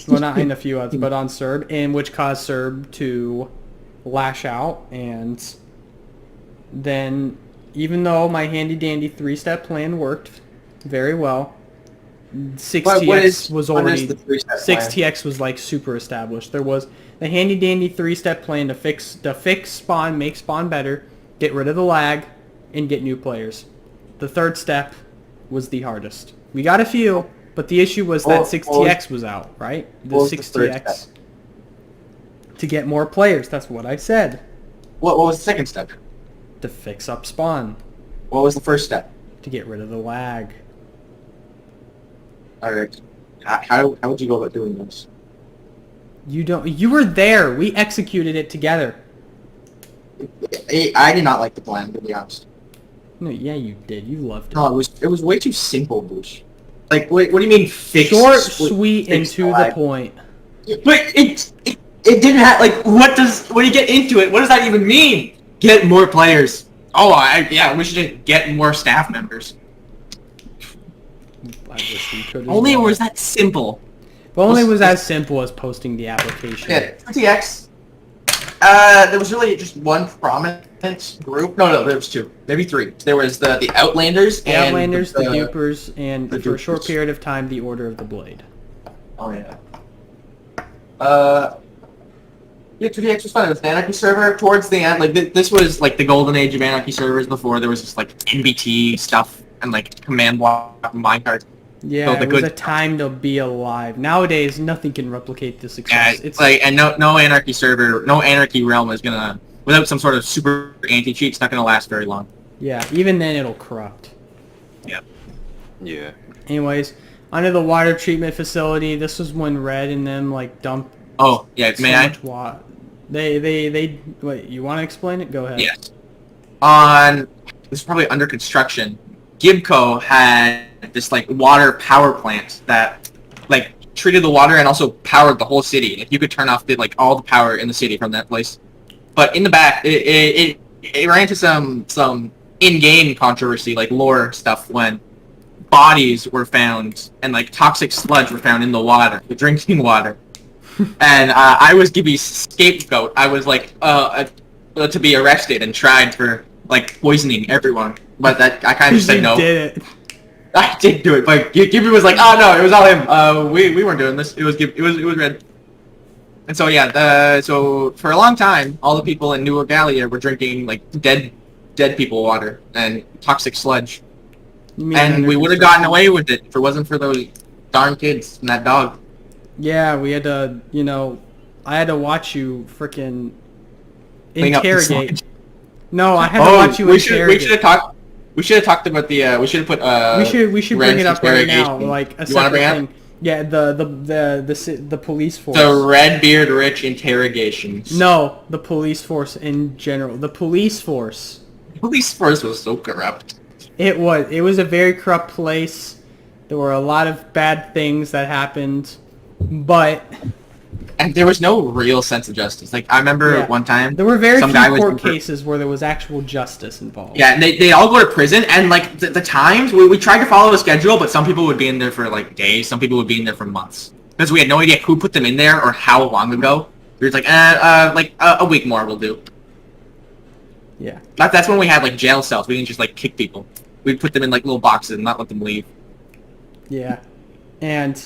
Well, not in a few others, but on Serb, and which caused Serb to lash out. And then, even though my handy-dandy 3-step plan worked very well, 6TX was already 6TX was like super established. There was the handy-dandy 3-step plan to fix spawn, make spawn better, get rid of the lag, and get new players. The third step was the hardest. We got a few, but the issue was that 6TX was out, right? The what was the third 6TX. To get more players, that's what I said. What was the second step? To fix up spawn. What was the first step? To get rid of the lag. All right. How would you go about doing this? You were there. We executed it together. I did not like the plan, to be honest. No, yeah, you did. You loved it. No, it was way too simple, Bush. Like, what do you mean fix? Short, sweet, and fix to the lag? point. But it didn't have like when you get into it, what does that even mean? Get more players. Oh, yeah, we should get more staff members. I wish we could. Only was that simple. If only it was as simple as posting the application. Yeah, TX. There was really just one prominent group. No, there was two, maybe three. There was the Outlanders, The and Outlanders, the Dupers, and the for a short Dupers. period of time, the Order of the Blade. Oh yeah. Yeah, 2DX was fun. It was an Anarchy server towards the end. Like this was like the golden age of Anarchy servers. Before there was just like NBT stuff and like command block minecart. Yeah, So the it was good- a time to be alive. Nowadays, nothing can replicate the Yeah, success. it's like and no Anarchy server, no Anarchy realm is gonna without some sort of super anti cheat. It's not gonna last very long. Yeah, even then it'll corrupt. Yeah. Anyways, under the water treatment facility, this was when Red and them like dumped Oh yeah, so may I? much water. They wait. You want to explain it? Go ahead. Yes. On this is probably under construction. Gibco had this like water power plant that like treated the water and also powered the whole city. Like you could turn off like all the power in the city from that place. But in the back, it ran into some in-game controversy, like lore stuff, when bodies were found and like toxic sludge were found in the water, the drinking water. And I was Gibby's scapegoat. I was like to be arrested and tried for like poisoning everyone. But that I kind of said no. You did it. I did do it, but Gibby was like, "Oh no, it was all him. We weren't doing this. It was Gibby. It was Red." And so yeah, so for a long time, all the people in New Regalia were drinking like dead people water and toxic sludge, You mean and under we would have construction? gotten away with it if it wasn't for those darn kids and that dog. Yeah, we had to. You know, I had to watch you frickin' Clean up the interrogate. sludge. No, I had to watch you we should interrogate. have talked about the we should have put we should bring it up right now, interrogation. like a You wanna separate bring it up? thing. Yeah, the police force. The Redbeard Rich interrogations. No, the police force in general. The police force. Police force was so corrupt. It was a very corrupt place. There were a lot of bad things that happened, but And there was no real sense of justice. Like I remember Yeah. one time there were very some guy few was court in prison. cases where there was actual justice involved. Yeah, and they all go to prison, and like the times we tried to follow the schedule, but some people would be in there for like days, some people would be in there for months because we had no idea who put them in there or how long ago. We were like, a week more will do. Yeah. That's when we had like jail cells. We didn't just like kick people. We'd put them in like little boxes and not let them leave. Yeah. And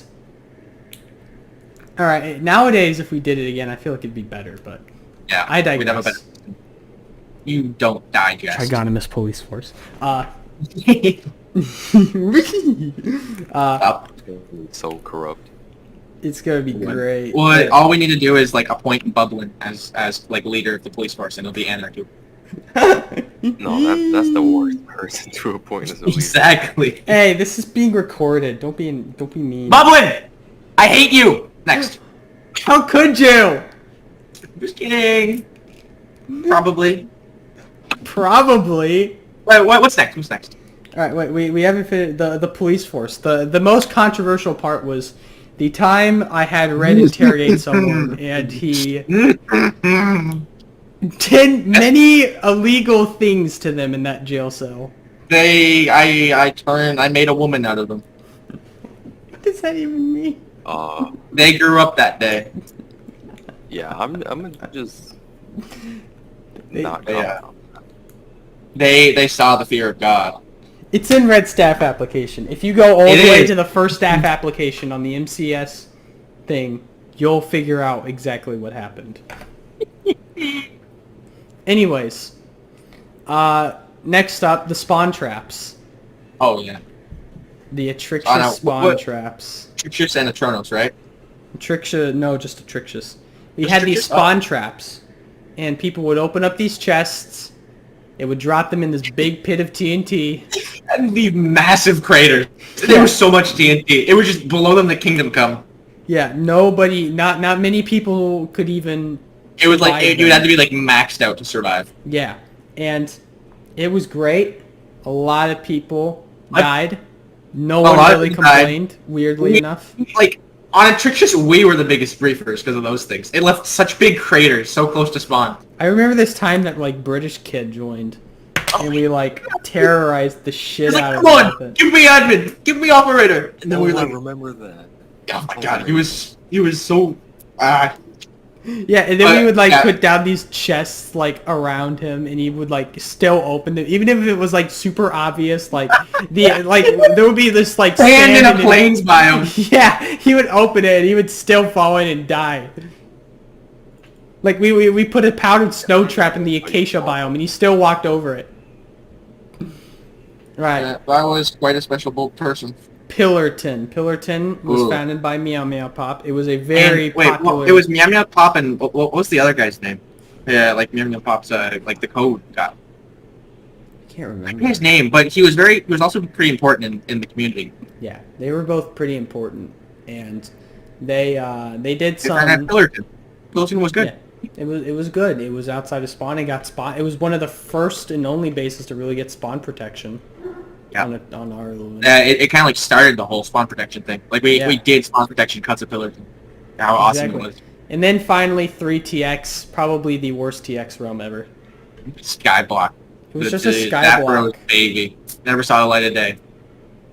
all right, nowadays if we did it again, I feel like it'd be better, but Yeah, I we'd have a digress. better. You don't digest. Trigonymous police force. Up. So corrupt. It's gonna be great. Well, all we need to do is like appoint Bublin as like leader of the police force, and it'll be anarchy. No, that's the worst person to appoint as a leader. Exactly. Hey, this is being recorded. Don't be mean. Bublin, I hate you. Next. How could you? Just kidding. Probably. Probably. Wait, what's next? What's next? All right, wait. We haven't finished the police force. The most controversial part was the time I had Red interrogate someone, and he did many illegal things to them in that jail cell. I made a woman out of them. What does that even mean? They grew up that day. Yeah, I'm gonna just They- not comment Yeah. on that. They saw the fear of God. It's in Red staff application. If you go all It the way is. to the first staff application on the MCS thing, you'll figure out exactly what happened. Anyways, next up, the spawn traps. Oh yeah. The Atricious Oh, no. spawn traps. Trictus and Atronos, right? Atricious, no, just Atricious. We Just had these Atricious? spawn traps, and people would open up these chests. It would drop them in this big pit of TNT. And leave massive craters. There was so much TNT. It would just blow them the kingdom come. Yeah, nobody, not many people could even. It would like survive you would them. have to be like maxed out to survive. Yeah, and it was great. A lot of people died. No one lot of really people died. complained, weirdly enough. Like on Atricious, we were the biggest briefers because of those things. It left such big craters so close to spawn. I remember this time that like British kid joined, and we like terrorized the shit He's out like, of come him. on, give me admin, give me operator, and then we were I like, remember that. oh my god, he was so. Yeah, and then we would like yeah. put down these chests like around him, and he would like still open them, even if it was like super obvious. Like the like there would be this like Stand in sand a plains biome. Yeah, he would open it, and he would still fall in and die. Like we put a powdered snow trap in the acacia biome, and he still walked over it. Right. Yeah, that was quite a special person. Pillarton. Pillarton was Ooh. founded by Meow Meow Pop. It was a very And, wait, popular. it was Meow Meow Pop and what was the other guy's name? Yeah, like Meow Meow Pop's like the code guy. I can't I remember. forget his name, but he was also pretty important in the community. Yeah, they were both pretty important, and they did And some. Pillarton. Pillarton was good. Yeah, it was good. It was outside of spawn. It got spawn. It was one of the first and only bases to really get spawn protection. Yeah. On our little. It kind of like started the whole spawn protection thing. Like we did spawn protection cuts of Pillarton. How awesome it was. And then finally 3TX, probably the worst TX realm ever. Skyblock. It was just a That skyblock. rose baby. Never saw the light of day.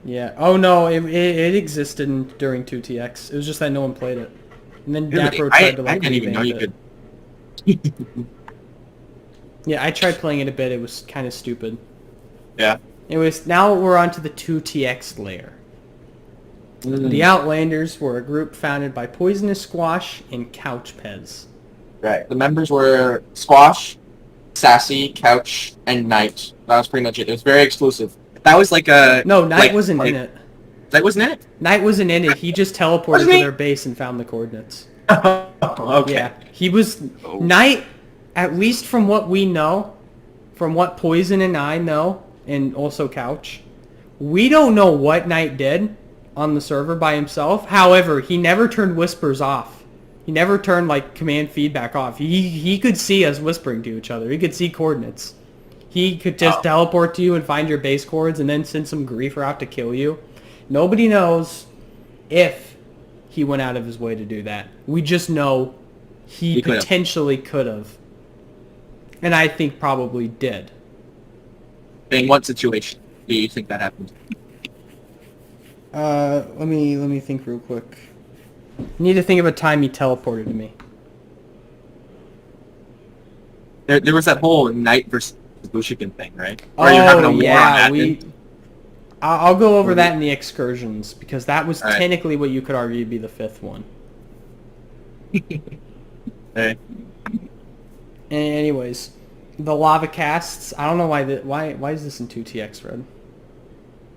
Yeah. Oh no, it existed during 2TX. It was just that no one played it. And then Dapro tried to like I didn't even know you revamp could. it. Yeah, I tried playing it a bit. It was kind of stupid. Yeah. Anyways, now we're on to the 2TX layer. The Outlanders were a group founded by Poisonous Squash and Couch Pez. Right. The members were Squash, Sassy, Couch, and Knight. That was pretty much it. It was very exclusive. That was like a... No, Knight like- wasn't in like- it. That wasn't it? Knight wasn't in it. He just teleported Wasn't to he? their base and found the coordinates. Okay. Yeah, he was... Oh. Knight, at least from what we know, from what Poison and I know, and also Couch, we don't know what Knight did on the server by himself. However, he never turned whispers off. He never turned like command feedback off. He could see us whispering to each other. He could see coordinates. He could just teleport to you and find your base coords and then send some griefer out to kill you. Nobody knows if he went out of his way to do that. We just know he could've. potentially could have. And I think probably did. In what situation do you think that happened? Let me think real quick. I need to think of a time he teleported to me. There was that whole Knight versus booshican thing, right? Where you're having a war on admin. I'll go over that in the excursions because that was Alright. technically what you could argue would be the fifth one. Hey. Anyways, the lava casts. I don't know why is this in 2TX red?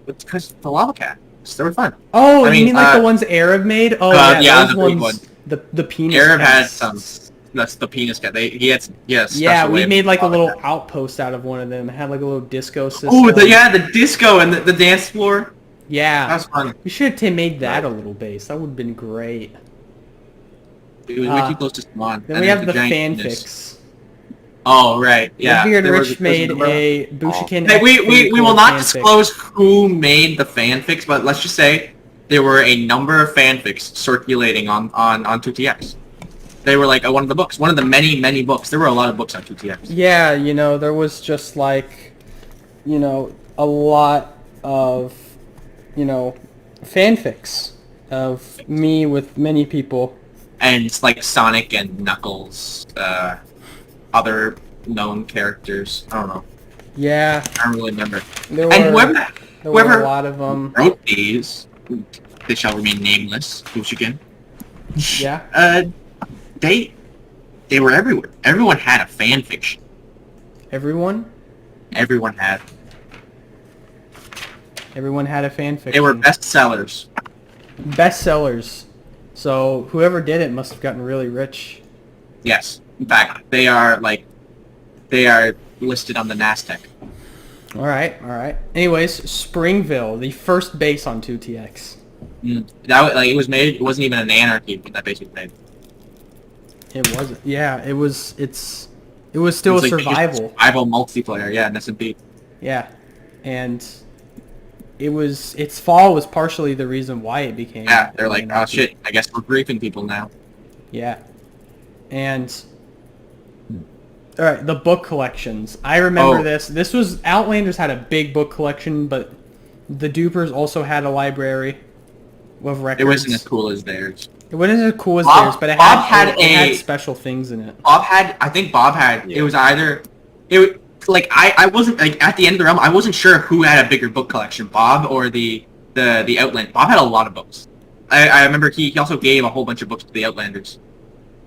It's because the lava cat. They were fun. Oh, I you mean, mean like the ones Arab made? Oh yeah, those the big ones. one. The penis. Arab had casts. some. That's the penis cat. He had Yeah, special we way made of like a lava little cat. outpost out of one of them. It had like a little disco system. Oh, the disco and the dance floor. Yeah. That was fun. We should have made that a little base. That would have been great. It was way too close to spawn. Then And we have the giant penis. fanfics. Oh right, yeah. Beard There Rich was made number- a booshican. Hey, we XP will core not fanfic. disclose who made the fanfics, but let's just say there were a number of fanfics circulating on 2TX. They were like one of the books, one of the many books. There were a lot of books on 2TX. Yeah, there was just like, a lot of, fanfics of me with many people. And it's like Sonic and Knuckles, other known characters. I don't know. Yeah, I don't really remember. there And were a whoever lot of them. wrote these, they shall remain nameless. Booshican. Yeah, They were everywhere. Everyone had a fanfiction. everyone. Everyone had. Everyone had a fan fiction. They were bestsellers. Bestsellers. So whoever did it must have gotten really rich. Yes. In fact, they are listed on the NASDAQ. All right. Anyways, Springville, the first base on 2TX. It was made. It wasn't even an anarchy when that base was made. It wasn't. Yeah, it was. It was still a survival. Survival multiplayer. Yeah, an SMP. Yeah, and its fall was partially the reason why it became. Yeah, they're like, oh anarchy. shit, I guess we're griefing people now. Yeah, and all right, the book collections. I remember this. This was Outlanders had a big book collection, but the Dupers also had a library of records. It wasn't as cool as theirs. It wasn't as cool as Bob- theirs, but it Bob had had it had a- special things in it. I think Bob had. Yeah. It was either. I wasn't like at the end of the realm. I wasn't sure who had a bigger book collection, Bob or the Outland. Bob had a lot of books. I remember he also gave a whole bunch of books to the Outlanders,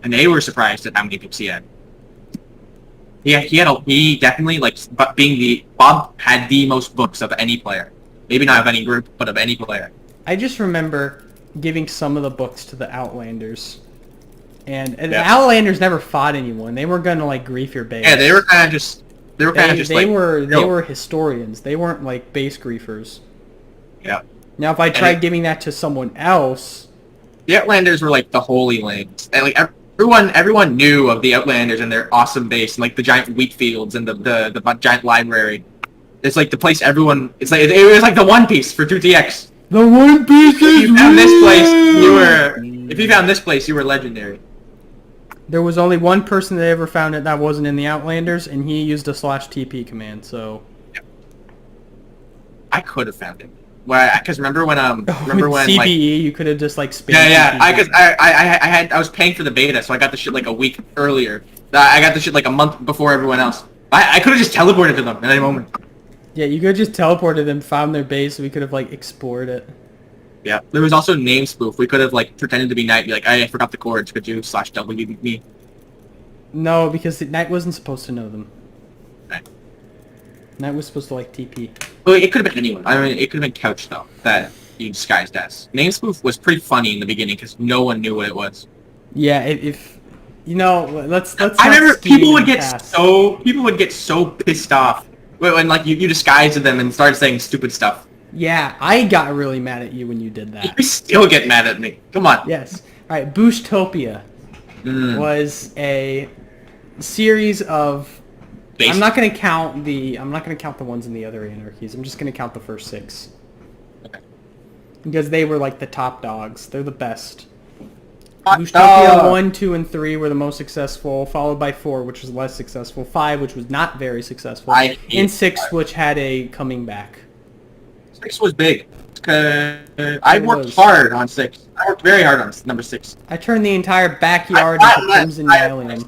and they were surprised at how many books he had. Yeah, he definitely Bob had the most books of any player. Maybe not of any group, but of any player. I just remember giving some of the books to the Outlanders. And the Yeah. Outlanders never fought anyone. They were gonna like grief your base. Yeah, they were kind of just. They They were historians. They weren't like base griefers. Yeah. Now if I tried giving that to someone else, The Outlanders were like the Holy Lands, and like everyone knew of the Outlanders and their awesome base, and like the giant wheat fields and the giant library. It's like the place everyone. It's like it was like the One Piece for 2TX. the One Piece If you found this place, If you found this place, you were legendary. There was only one person that ever found it that wasn't in the Outlanders, and he used a /TP command. So I could have found it. Because remember when with CBE, like you could have just like spammed yeah TP. because I was paying for the beta, so I got the shit like a week earlier. I got the shit like a month before everyone else. I could have just teleported to them at any moment. Yeah, you could have just teleported them, found their base, and we could have like explored it. Yeah, there was also name spoof. We could have like pretended to be Knight, be like, I forgot the chords. Could you /W me? No, because the Knight wasn't supposed to know them. Right. Knight was supposed to like TP. Well, it could have been anyone. I mean, it could have been Couch though that you disguised as. Name spoof was pretty funny in the beginning because no one knew what it was. Yeah, if you know, let's. I remember people would get so pissed off when like you disguised them and started saying stupid stuff. Yeah, I got really mad at you when you did that. You still get mad at me. Come on. Yes. All right, Booshtopia was a series of. Basic. I'm not gonna count the ones in the other anarchies. I'm just gonna count the first 6. Okay. Because they were like the top dogs. They're the best. Hot Booshtopia dog. 1, 2, and 3 were the most successful, followed by 4, which was less successful, 5, which was not very successful, and 6, which had a coming back. 6 was big. I worked hard on 6. I worked very hard on number 6. I turned the entire backyard I- into I- Crimson I- Nylium.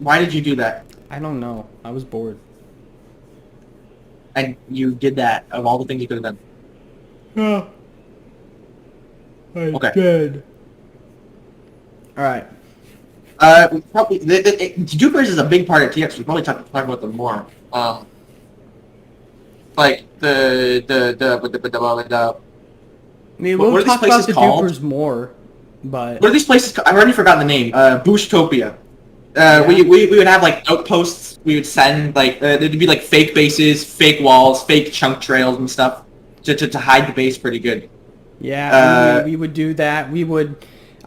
Why did you do that? I don't know. I was bored. And you did that of all the things you could have done. Yeah. I Okay. did. Alright. Probably Dupers is a big part of TX. We probably talk about them more. Like the I mean, What we'll are these talk about places the called? Dupers more, but... what are these places called? I've already forgotten the name. Booshtopia. We would have like outposts. We would send like there'd be like fake bases, fake walls, fake chunk trails and stuff to hide the base pretty good. Yeah, we would do that.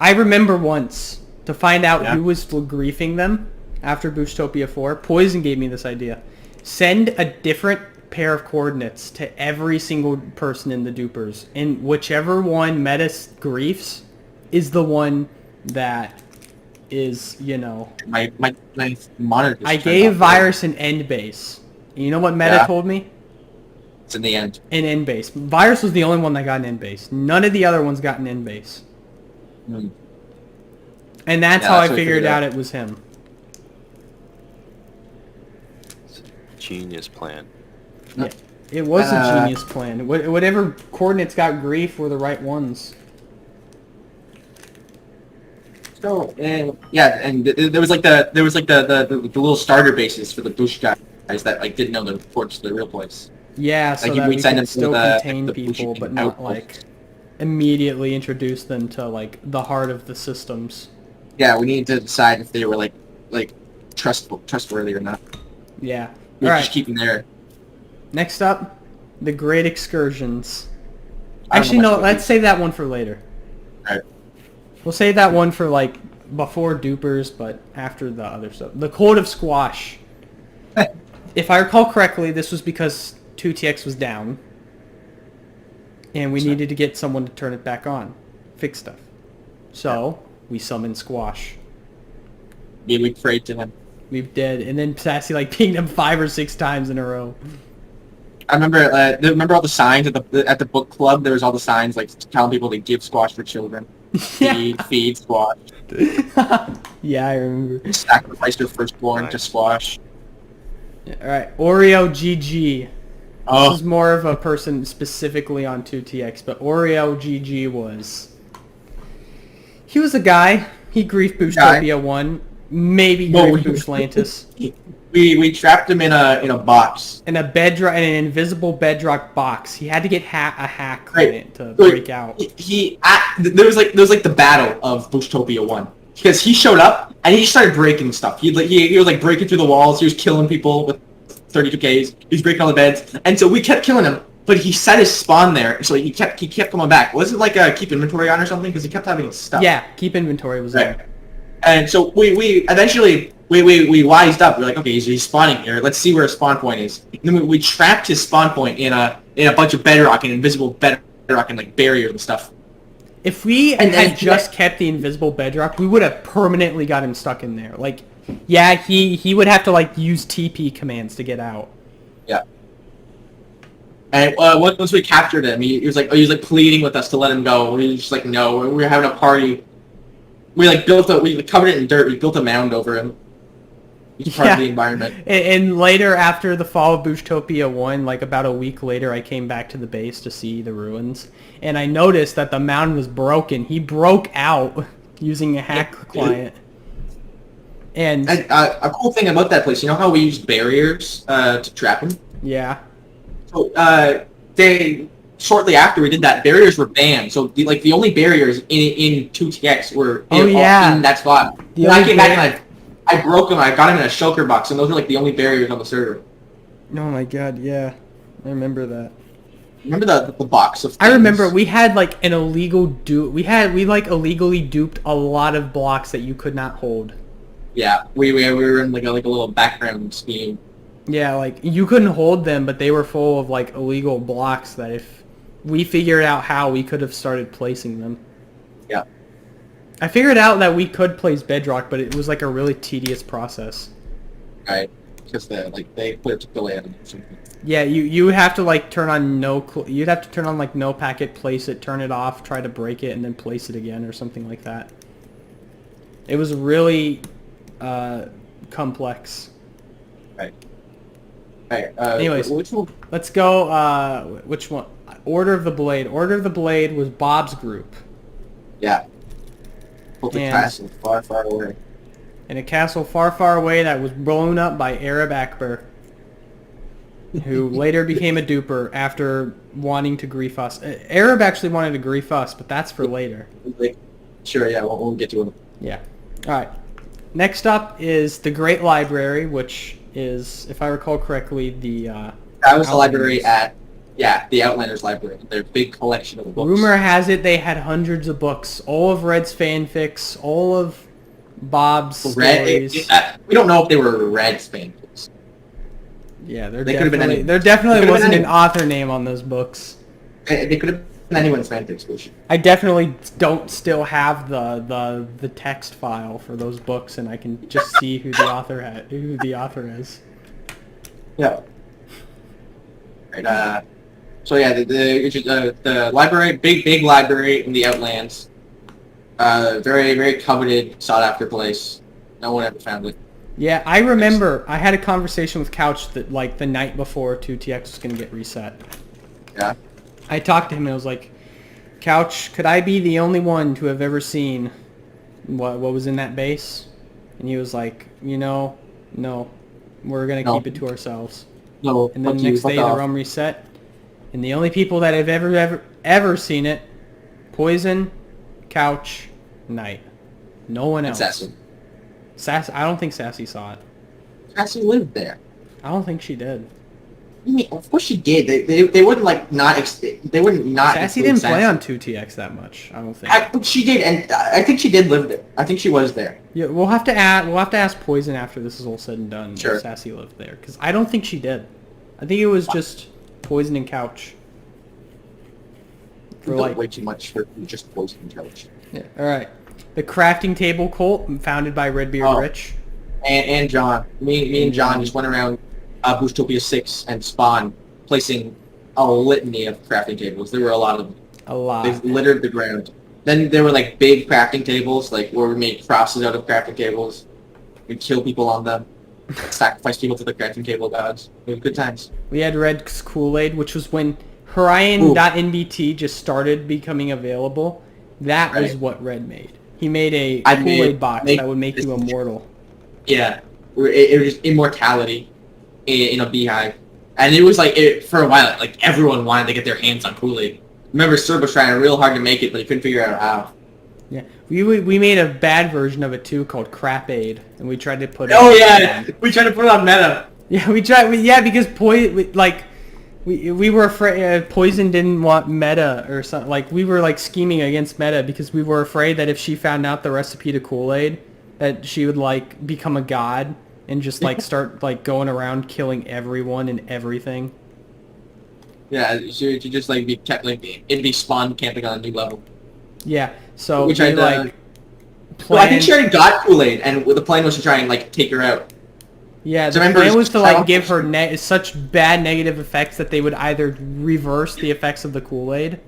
I remember once, to find out Yeah. who was griefing them after Booshtopia 4, Poison gave me this idea. Send a different pair of coordinates to every single person in the Dupers, and whichever one meta griefs is the one that is, you know... My monitor. I gave Virus an end base. And you know what meta Yeah. told me? It's in the end. An end base. Virus was the only one that got an end base. None of the other ones got an end base. Hmm. And that's Yeah, how I that's what I figured figured out out. it was him. Genius plan. Yeah. It was a Uh, genius plan. Whatever coordinates got grief were the right ones. So yeah, and there was like the little starter bases for the Bush guys that like didn't know the ports to the real place. Yeah, so Like, that we'd we send could them to still the- contain the people, booshican but not outpost. like immediately introduce them to like the heart of the systems. Yeah, we need to decide if they were like trustworthy or not. Yeah. We All just right. keep them there. Next up, the Great Excursions. I don't know Actually, much no. about Let's these. save that one for later. Alright. We'll save that one for like before Dupers, but after the other stuff. The Code of Squash. If I recall correctly, this was because 2TX was down, and we needed to get someone to turn it back on, fix stuff. So we summoned Squash. Yeah, we prayed to him. We did, and then Sassy like pinged him 5 or 6 times in a row. I remember all the signs at the book club. There was all the signs like telling people to give squash for children, feed squash, Yeah, I remember. sacrifice their firstborn to Nice. squash. All right, Oreo GG. This Oh, is more of a person specifically on 2TX, but Oreo GG was... He was a guy. He grief Boostopia 1. Maybe No, grief we- Boostlantis. we trapped him in a box. In a bedrock, in an invisible bedrock box. He had to get a hack Right. client to Like, break out. There was like the battle of Boostopia 1 because he showed up and he just started breaking stuff. He was like breaking through the walls. He was killing people with 32Ks. He was breaking all the beds, and so we kept killing him. But he set his spawn there, so he kept coming back. Was it like a keep inventory on or something? Because he kept having stuff. Yeah, keep inventory was Right. there. And so we eventually we wised up. We're like, okay, he's spawning here. Let's see where his spawn point is. And then we trapped his spawn point in a bunch of bedrock and invisible bedrock and like barriers and stuff. If we And then- had just kept the invisible bedrock, we would have permanently got him stuck in there. Like, yeah, he would have to like use TP commands to get out. Yeah. And once we captured him, he was like pleading with us to let him go. We were just like, no, we were having a party. We covered it in dirt. We built a mound over him. He's part of the environment. And later, after the fall of Boostopia 1, like about a week later, I came back to the base to see the ruins. And I noticed that the mound was broken. He broke out using a hack client. And, A cool thing about that place, you know how we use barriers to trap him? yeah. So shortly after we did that, barriers were banned. So the only barriers in 2TX were in that spot. The And I only came back and I broke them. I got them in a shulker box, and those were like the only barriers on the server. Oh my god, yeah. I remember that. Remember the box of things? I remember we had like an illegal dupe. We like illegally duped a lot of blocks that you could not hold. Yeah, we were in like a little background scheme. Yeah, like you couldn't hold them, but they were full of like illegal blocks that if we figured out how, we could have started placing them. Yeah. I figured out that we could place bedrock, but it was like a really tedious process. Right. Because they put it to land or something. Yeah, you have to like turn on you'd have to turn on like no packet, place it, turn it off, try to break it, and then place it again or something like that. It was really complex. Right. Right. Anyways. which one? Let's go, which one? Order of the Blade. Order of the Blade was Bob's group. Yeah. Built a And- castle far, far away. In a castle far, far away that was blown up by Arab Akbar, who later became a duper after wanting to grief us. Arab actually wanted to grief us, but that's for later. Sure, yeah, we'll get to it. Yeah. Alright. Next up is the Great Library, which is, if I recall correctly, the... That was the library Outlanders. the Outlanders library. Their big collection of books. Rumor has it they had hundreds of books. All of Red's fanfics, all of Bob's stories. We don't know if they were Red fan books. Yeah, They could have been any- there definitely they could have wasn't been an author name on those books. They could have been anyone's fanfics. Which, I definitely don't still have the text file for those books, and I can just see who the author is. yeah. Right. So yeah, the library, big library in the Outlands. Very, very coveted, sought after place. No one ever found it. Yeah, I remember I had a conversation with Couch that like the night before 2TX was going to get reset. Yeah. I talked to him and I was like, Couch, could I be the only one to have ever seen what was in that base? And he was like, no, we're going to No. keep it to ourselves. No, And then fuck the you, next fuck day the off. realm reset. And the only people that have ever seen it, Poison, Couch, Knight. No one else. Sassy. I don't think Sassy saw it. Sassy lived there. I don't think she did. I mean, of course she did. They wouldn't like not. They wouldn't not. Sassy include didn't play Sassy. on 2TX that much. I don't think. But she did, and I think she did live there. I think she was there. Yeah, we'll have to ask Poison after this is all said and done. Sure. If Sassy lived there, because I don't think she did. I think it was just Poison and Couch. For Like like, way too much for just Poison and Couch. yeah. All right. The crafting table cult founded by Redbeard Oh. Rich. And John, me and John John. just went around Boostopia 6 and Spawn, placing a litany of crafting tables. There were a lot of them. A lot. They littered the ground. Then there were like big crafting tables, like where we made crosses out of crafting tables. We'd kill people on them, sacrifice people to the crafting table gods. It was good times. We had Red's Kool-Aid, which was when Horion.nbt just started becoming available. That was Right. what Red made. He made a I Kool-Aid made- box made- that would make you immortal. Yeah, it was immortality in a beehive, and it was like for a while. Like everyone wanted to get their hands on Kool-Aid. Remember, Sir was trying real hard to make it, but he couldn't figure out how. Yeah, we made a bad version of it too called Crap Aid, and we tried to put it. Oh yeah, we tried to put it on meta. Yeah, we tried. Because we were afraid Poison didn't want meta or something. Like we were like scheming against meta because we were afraid that if she found out the recipe to Kool-Aid, that she would like become a god and just like start like going around killing everyone and everything. Yeah, she just like be kept like it'd be Spawn camping on a new level. Yeah, so Which we I like Well, I think planned. she already got Kool-Aid, and the plan was to try and like take her out. Yeah, So the remember plan his was to like talent- give her such bad negative effects that they would either reverse the effects of the Kool-Aid.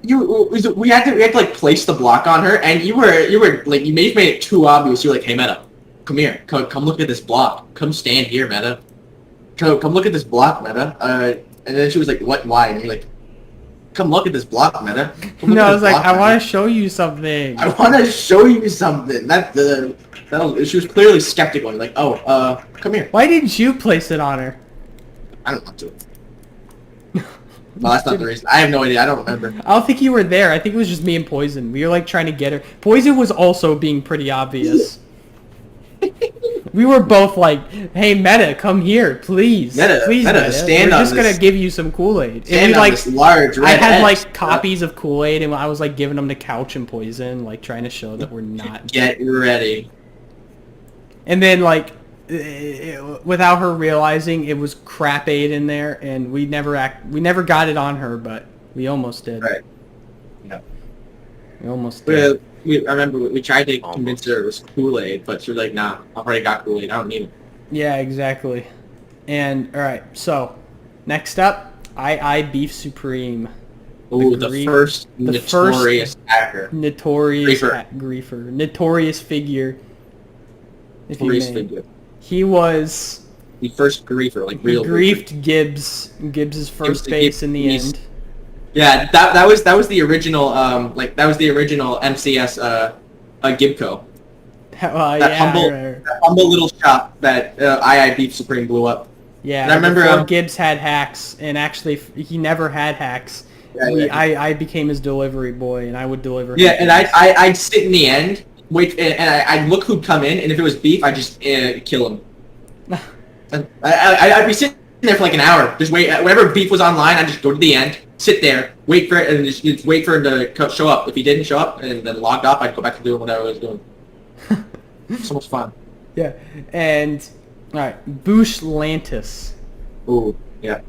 We had to like place the block on her, and you were like you made it too obvious. You were like, "Hey, Meta, come here, come look at this block. Come stand here, Meta. Come look at this block, Meta." And then she was like, "What? Why?" And you're like, "Come look at this block, Meta." Come look No, at I this was like, block, I Meta." want to show you something. I want to show you something. She was clearly skeptical. Like, "Oh, come here." Why didn't you place it on her? I don't want to. No, that's not the reason. I have no idea. I don't remember. I don't think you were there. I think it was just me and Poison. We were like trying to get her. Poison was also being pretty obvious. We were both like, "Hey, Meta, come here, please, Meta, please, Meta, Meta. stand We're on just this- gonna give you some Kool-Aid." Stand And we on like, this large red I had X. like copies of Kool-Aid, and I was like giving them to Couch and Poison, like trying to show that we're not. Get ready. And then like, without her realizing, it was Crap Aid in there, and we never got it on her, but we almost did. Right. Yeah. We almost did. I remember we tried to convince her it was Kool-Aid, but she was like, "Nah, I've already got Kool-Aid. I don't need it." Yeah, exactly. And all right, so next up, I Beef Supreme. Ooh, the grief- first the notorious hacker. Notorious Griefer. griefer, notorious figure. If you Notorious may. figure. He was The first griefer, like real griefer. griefed Gibbs's first Gibbs- base in the Gibbs- end. Yeah, that was the original that was the original MCS Gibco. Well, That yeah, humble little shop that II Beef Supreme blew up. yeah. And I remember, before Gibbs had hacks, and actually he never had hacks. Yeah. I became his delivery boy, and I would deliver. Yeah, him and things. I'd sit in the end, wait, and I'd look who'd come in, and if it was Beef, I'd just kill him. And I'd be sitting there for like an hour, just wait. Whenever Beef was online, I'd just go to the end, sit there, wait for it, and just wait for him to show up. If he didn't show up and then logged off, I'd go back to doing whatever I was doing. So much fun. Yeah, and all right, Booslantis. Ooh, yeah.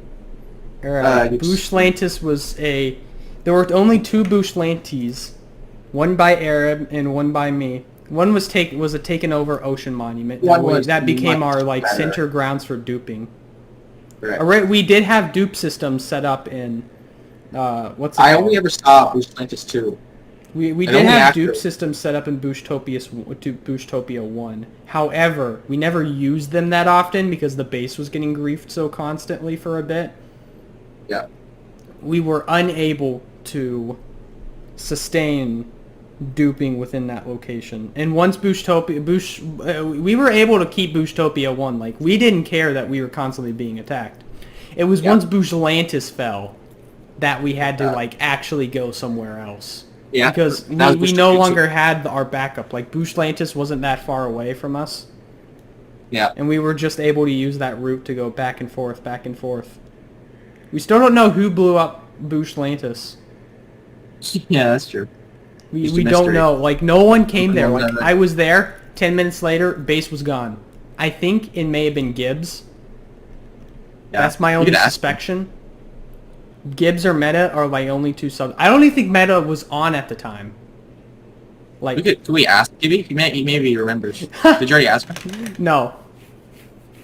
All right, Yes. Booslantis was a. There were only two Booslantes, one by Arab and one by me. One was a taken over ocean monument. That became our like better. center grounds for duping. Correct. All right, we did have dupe systems set up in. What's it I called? only ever saw Boostlantis 2. We and did only have after- dupe systems set up in Booshtopia 1. However, we never used them that often because the base was getting griefed so constantly for a bit. Yeah. We were unable to sustain duping within that location. And once we were able to keep Booshtopia 1. Like, we didn't care that we were constantly being attacked. It was Yeah. once Bushlantis fell that we had to like actually go somewhere else. Yeah, Because that was we Bush no Jutsu. longer had our backup. Like Bushlantis wasn't that far away from us, Yeah. and we were just able to use that route to go back and forth, back and forth. We still don't know who blew up Bushlantis. Yeah, that's true. We Just a don't mystery. know. Like no one came there. No, Like no, no. I was there. 10 minutes later, base was gone. I think it may have been Gibbs. Yeah. That's my You only could ask him. suspicion. Gibbs or Meta are my only two subs. I don't even think Meta was on at the time. Like Could we ask Gibby? He maybe remembers. Did you already ask him? no.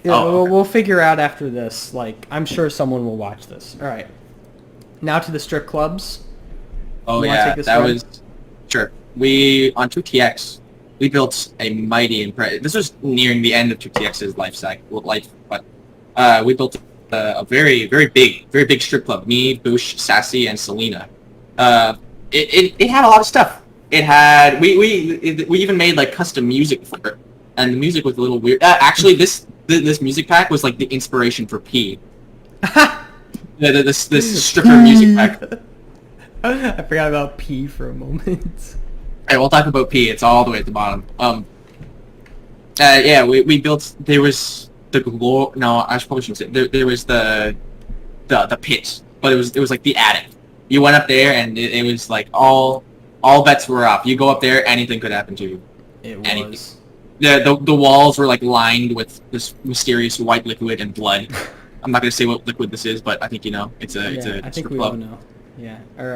Yeah, Oh, okay. we'll figure out after this. Like I'm sure someone will watch this. All right. Now to the strip clubs. Oh You wanna yeah, take this that one? was sure. We on 2TX, we built a mighty impressive. This was nearing the end of 2TX's life, but we built a very big strip club. Me, Boosh, Sassy, and Selena. It had a lot of stuff. It had we even made like custom music for it, and the music was a little weird. Actually, this music pack was like the inspiration for P. This stripper music pack. I forgot about P for a moment. Hey, we'll talk about P. It's all the way at the bottom. Yeah, we built. There was the glow. No, I probably shouldn't say. There was the pit, but it was like the attic. You went up there, and it was like all bets were off. You go up there, anything could happen to you. It Anything. was. The walls were like lined with this mysterious white liquid and blood. I'm not gonna say what liquid this is, but I think you know. It's a I think strip we club. all know. Yeah. All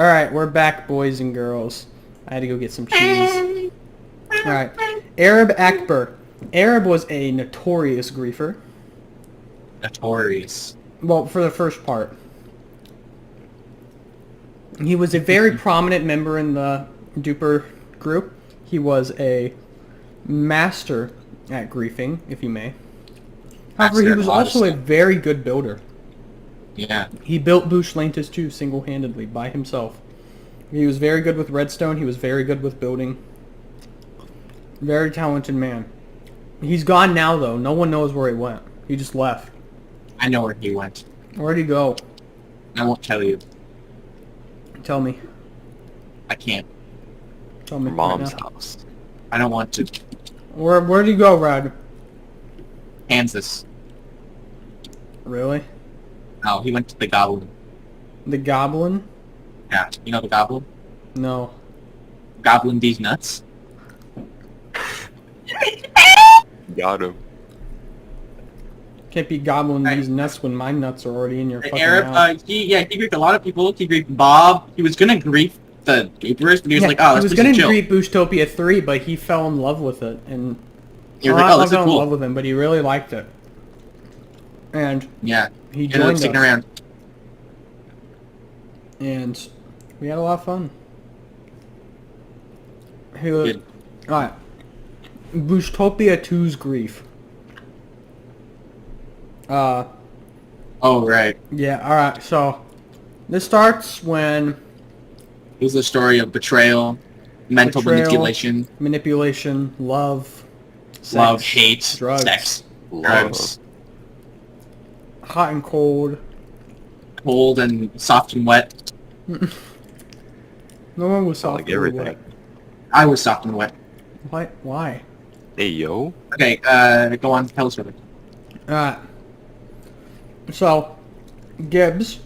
right, we're back, boys and girls. I had to go get some cheese. All right. Arab Akbar. Arab was a notorious griefer. Notorious. Well, for the first part. He was a very prominent member in the Duper group. He was a master at griefing, if you may. However, Master he at was a lot of also a stuff. very good builder. Yeah. He built Bushlantis too, single-handedly, by himself. He was very good with redstone. He was very good with building. Very talented man. He's gone now, though. No one knows where he went. He just left. I know where he went. Where'd he go? I won't tell you. Tell me. I can't. Tell me. Her mom's right now. house. I don't want to. Where'd he go, Rad? Kansas. Really? No, he went to the Goblin. The Goblin? Yeah, you know the Goblin? No. Goblin these nuts? Got him. Can't be gobbling Right. these nuts when my nuts are already in your The fucking Arab, mouth. he griefed a lot of people. He griefed Bob. He was gonna grief the Duperers, but he was like, oh, he let's was do gonna some chill. greet Boostopia 3, but he fell in love with it, and He was well, like, oh, not this is fell in love cool. with him, but he really liked it, and Yeah, he ended up joined sticking us, around. and we had a lot of fun. He was, Good. all right. Boostopia 2's grief. Oh, right. Yeah. All right. So this starts when It was the story of betrayal, mental Betrayal. manipulation, manipulation, love, sex, love, hate, drugs, sex, Love. drugs, hot and cold. cold and soft and wet. No one was Sound soft like or everything. wet. I was soft and wet. What? Why? Hey, yo. Okay, go on, tell us about it. Alright. So, Gibbs,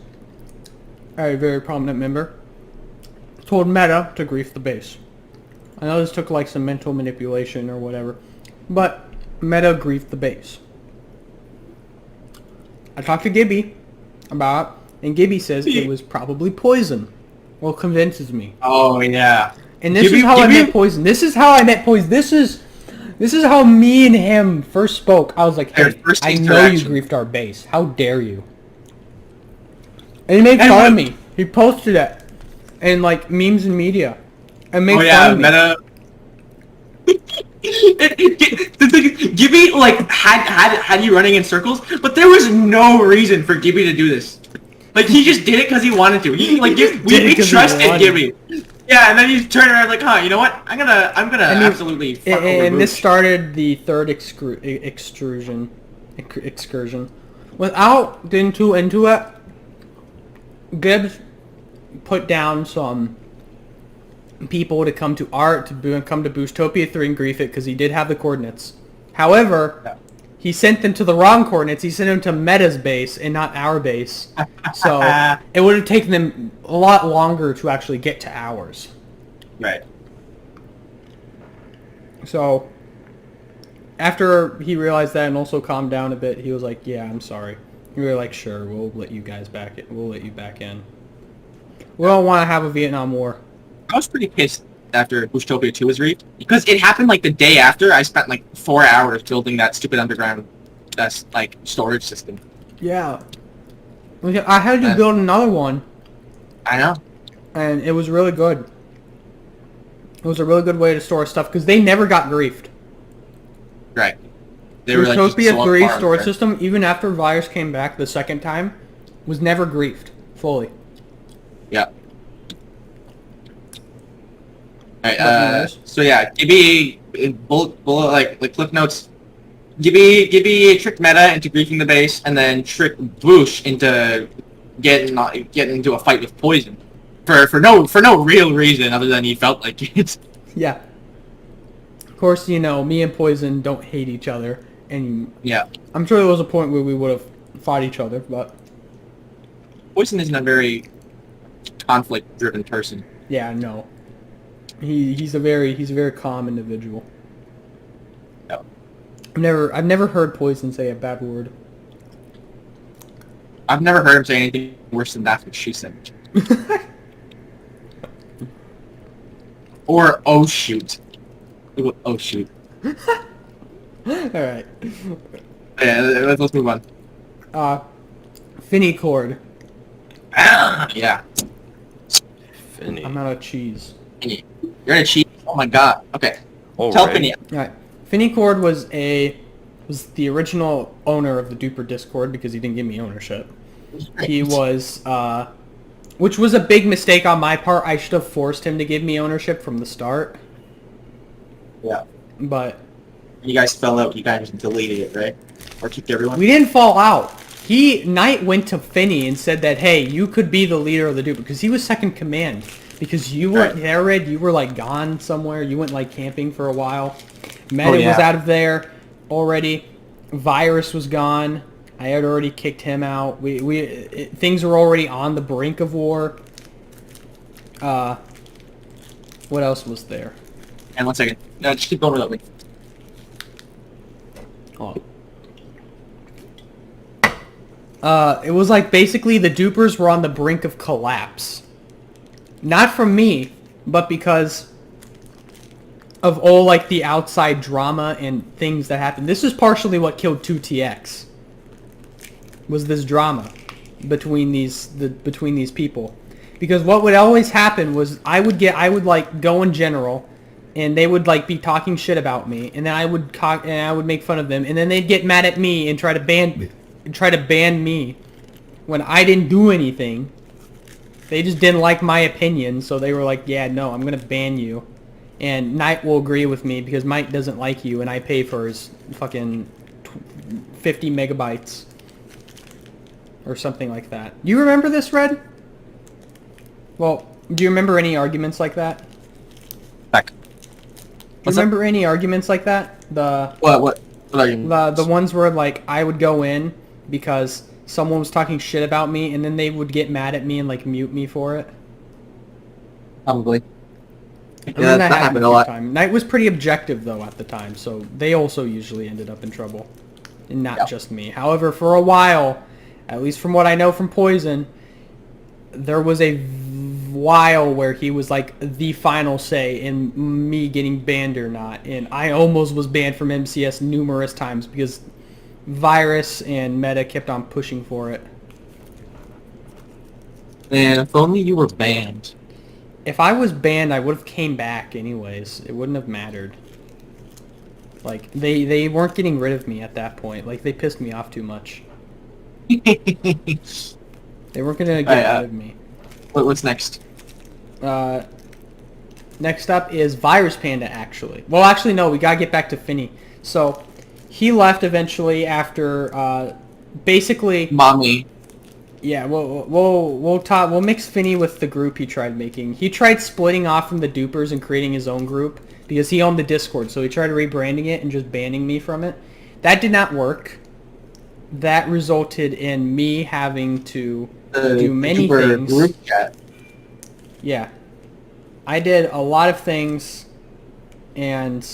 a very prominent member, told Meta to grief the base. I know this took like some mental manipulation or whatever, but Meta griefed the base. I talked to Gibby about it, and Gibby says it was probably poison. Well, convinces me. Oh, yeah. And this Gibby- is how I Gibby- met Poison. This is how I met Poison. This is how me and him first spoke. I was like, Their hey, first I know you interaction. griefed our base. How dare you? And he made And fun what- of me. He posted it. And like memes and media. And made Oh, fun yeah, of me. Meta. The thing is, Gibby like had you running in circles, but there was no reason for Gibby to do this. Like he just did it because he wanted to. He like Did it we 'cause he trusted wanted. Gibby. Yeah, and then you turn around like, huh? You know what? I'm gonna And he- absolutely fuck over and this Boosh. started the third excursion. Without getting too into it, Gibbs put down some people to come to come to Boostopia 3 and grief it because he did have the coordinates. However, he sent them to the wrong coordinates. He sent them to Meta's base and not our base. So it would have taken them a lot longer to actually get to ours. Right. So after he realized that and also calmed down a bit, he was like, "Yeah, I'm sorry." We were like, "Sure, we'll let you guys back in. We'll let you back in. We don't want to have a Vietnam War." I was pretty pissed after Boostopia 2 was reaped because it happened like the day after. I spent like 4 hours building that stupid underground like storage system. Yeah. I had to build another one, I know. and it was really good. It was a really good way to store stuff because they never got griefed. Right. They were like just Boostopia so 3 far storage there. system, even after Virus came back the second time, was never griefed fully. Yeah. Alright, Anyways. so yeah, give me bullet like clip notes. Give me trick Meta into griefing the base, and then trick Boosh into getting into a fight with Poison for no real reason other than he felt like it. Yeah. Of course, you know, me and Poison don't hate each other, and Yeah, I'm sure there was a point where we would have fought each other, but Poison isn't a very conflict-driven person. yeah, no. He's a very calm individual. No. I've never heard Poison say a bad word. I've never heard him say anything worse than that's what she said. Or oh shoot. Oh shoot. Alright. Yeah, let's move on. Finny cord. Yeah. Finny. I'm out of cheese. Finny. You're in a cheat. Oh my god. Okay. All Tell right. Finny. Alright. Finny cord was the original owner of the Duper Discord because he didn't give me ownership. He was, which was a big mistake on my part. I should have forced him to give me ownership from the start. Yeah. But You guys fell out. You guys deleted it, right? Or kicked everyone? we didn't fall out. Knight went to Finny and said that, hey, you could be the leader of the Duper, because he was second command. Because you weren't there, Red. You were, like, gone somewhere. You went, like, camping for a while. Meta was out of there already. Virus was gone. I had already kicked him out. Things were already on the brink of war. What else was there? And 1 second. No, just keep going without me. It was like basically the Dupers were on the brink of collapse. Not from me, but because of all like the outside drama and things that happened. This is partially what killed 2TX. Was this drama between these people. Because what would always happen was I would like go in general, and they would like be talking shit about me, and then I would make fun of them, and then they'd get mad at me and try to ban me when I didn't do anything. They just didn't like my opinion, so they were like, yeah, no, I'm gonna ban you. And Knight will agree with me because Mike doesn't like you, and I pay for his fucking 50 megabytes or something like that. Do you remember this, Red? Well, do you remember any arguments like that? Back. Do you What's up? remember any arguments like that? What are you? The ones where like I would go in because someone was talking shit about me, and then they would get mad at me and like mute me for it. Probably. I Yeah, mean, that happened a few lot. times. Knight was pretty objective though at the time, so they also usually ended up in trouble, and not just me. However, for a while, at least from what I know from Poison, there was a while where he was like the final say in me getting banned or not, and I almost was banned from MCS numerous times because Virus and Meta kept on pushing for it. Man, if only you were banned. If I was banned, I would have came back anyways. It wouldn't have mattered. Like, they weren't getting rid of me at that point. Like, they pissed me off too much. They weren't gonna get rid of me. What's next? Next up is Virus Panda, actually. Well, actually, no, we gotta get back to Finny. So, he left eventually after basically, Mommy. yeah, we'll mix Finney with the group he tried making. He tried splitting off from the dupers and creating his own group because he owned the Discord, so he tried rebranding it and just banning me from it. That did not work. That resulted in me having to do many things. Group chat. Yeah. I did a lot of things, and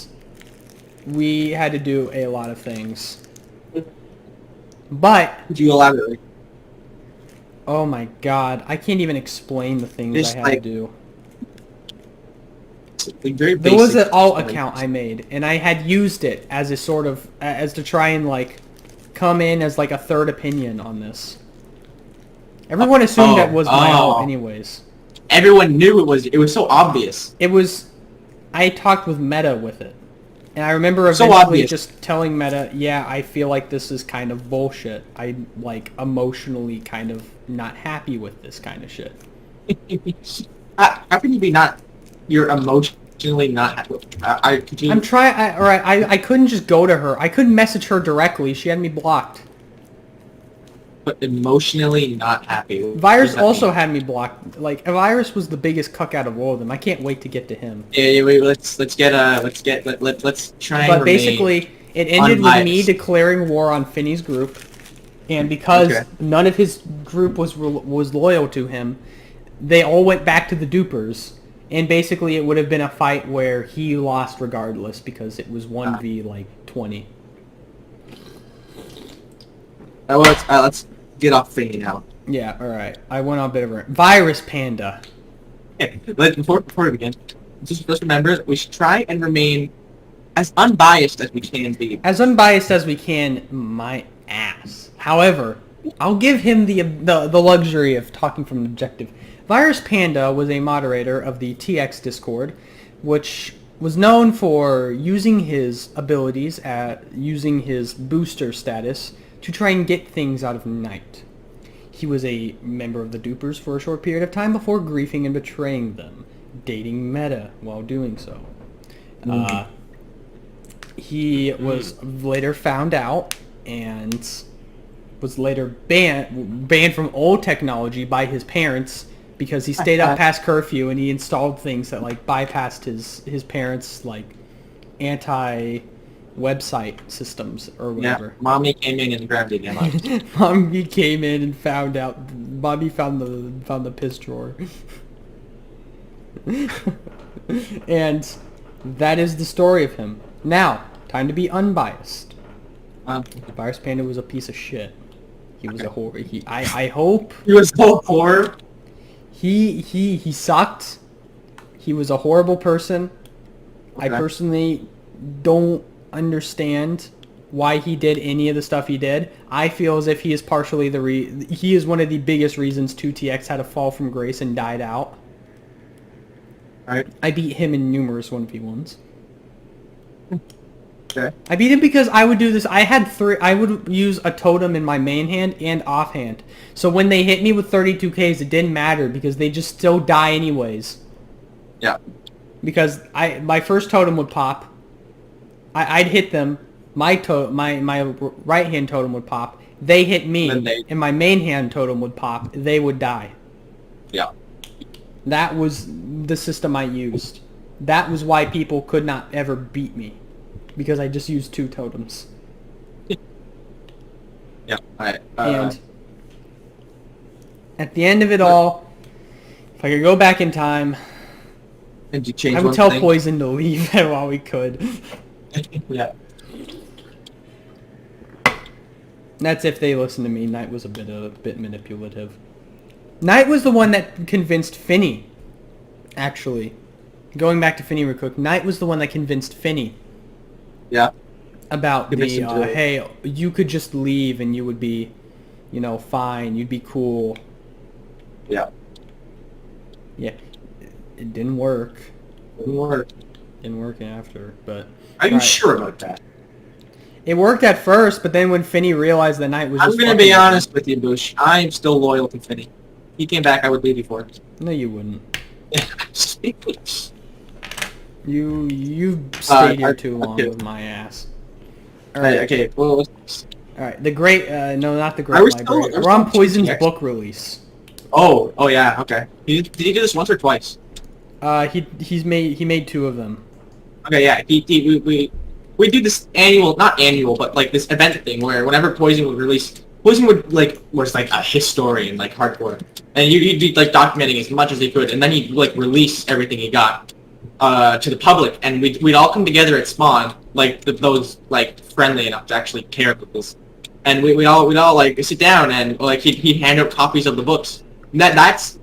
we had to do a lot of things. But Could you elaborate? oh my god, I can't even explain the things Just I had like- to do. Like very There was basic an alt stuff. account I made, and I had used it as a sort of, as to try and like, come in as like a third opinion on this. Everyone assumed that was my alt anyways. Everyone knew it was so obvious. It was, I talked with Meta with it. And I remember So eventually obvious. just telling Meta, yeah, I feel like this is kind of bullshit. I'm like emotionally kind of not happy with this kind of shit. How can you be not? You're emotionally not happy. Could you? I'm trying, I couldn't just go to her. I couldn't message her directly. She had me blocked. But emotionally not happy. What Virus does that also mean? had me blocked. Like, Virus was the biggest cuck out of all of them. I can't wait to get to him. Yeah, wait, let's try and But remain basically, it ended with me unbiased. declaring war on Finney's group, and because Okay. none of his group was loyal to him, they all went back to the dupers, and basically it would have been a fight where he lost regardless because it was 1v like 20. Let's get off thinking now. Yeah, all right. I went on a bit of a Virus Panda. Okay, before we begin, just remember we should try and remain as unbiased as we can be. As unbiased as we can, my ass. However, I'll give him the luxury of talking from an objective. Virus Panda was a moderator of the TX Discord, which was known for using his abilities using his booster status to try and get things out of Knight. He was a member of the dupers for a short period of time before griefing and betraying them, dating Meta while doing so. He was later found out and was later banned from old technology by his parents because he stayed up past curfew and he installed things that like bypassed his parents' like anti-website systems or whatever. Yeah, mommy came in and grabbed it again. Mommy came in and found out. Mommy found the piss drawer. And that is the story of him. Now, time to be unbiased. Virus Panda was a piece of shit. He was a whore. I hope He was so poor. he sucked. He was a horrible person. I Okay. personally don't understand why he did any of the stuff he did. I feel as if he is partially he is one of the biggest reasons 2TX had a fall from grace and died out. Right. I beat him in numerous 1v1s. Okay. I beat him because I would do this. I would use a totem in my main hand and offhand. So when they hit me with 32Ks, it didn't matter because they just still die anyways. Yeah. Because my first totem would pop. I'd hit them. My right hand totem would pop. They hit me, and my main hand totem would pop. They would die. Yeah. That was the system I used. That was why people could not ever beat me. Because I just used 2 totems. Yeah. And at the end of it all, if I could go back in time, Did you change I would one tell thing? Poison to leave while we could. Yeah. That's if they listen to me. Knight was a bit manipulative. Knight was the one that convinced Finney, actually. Going back to Finney real quick, Knight was the one that convinced Finney Yeah. about Convinced him to- hey, you could just leave and you would be, fine. You'd be cool. Yeah. Yeah. It didn't work. Didn't work. Didn't work after, but... Are you Right. sure about that? It worked at first, but then when Finney realized that Knight was I'm just gonna fucking be with him- honest with you, Bush. I am still loyal to Finney. He came back, I would leave before. No, you wouldn't. Okay. You stayed here too long okay. with my ass. Alright. Okay, well, All right, the great, no, not the Are great we still- library. are we We're on still Poison's TX? book release. Oh, yeah, okay. Did he do this once or twice? He made 2 of them. Okay, yeah. We do this annual, not annual, but like this event thing where whenever Poison would release, Poison would was like a historian, like hardcore, and he'd be like documenting as much as he could, and then he'd like release everything he got to the public, and we'd all come together at Spawn, like those like friendly enough to actually care about this, and we'd all like sit down and like he'd hand out copies of the books. And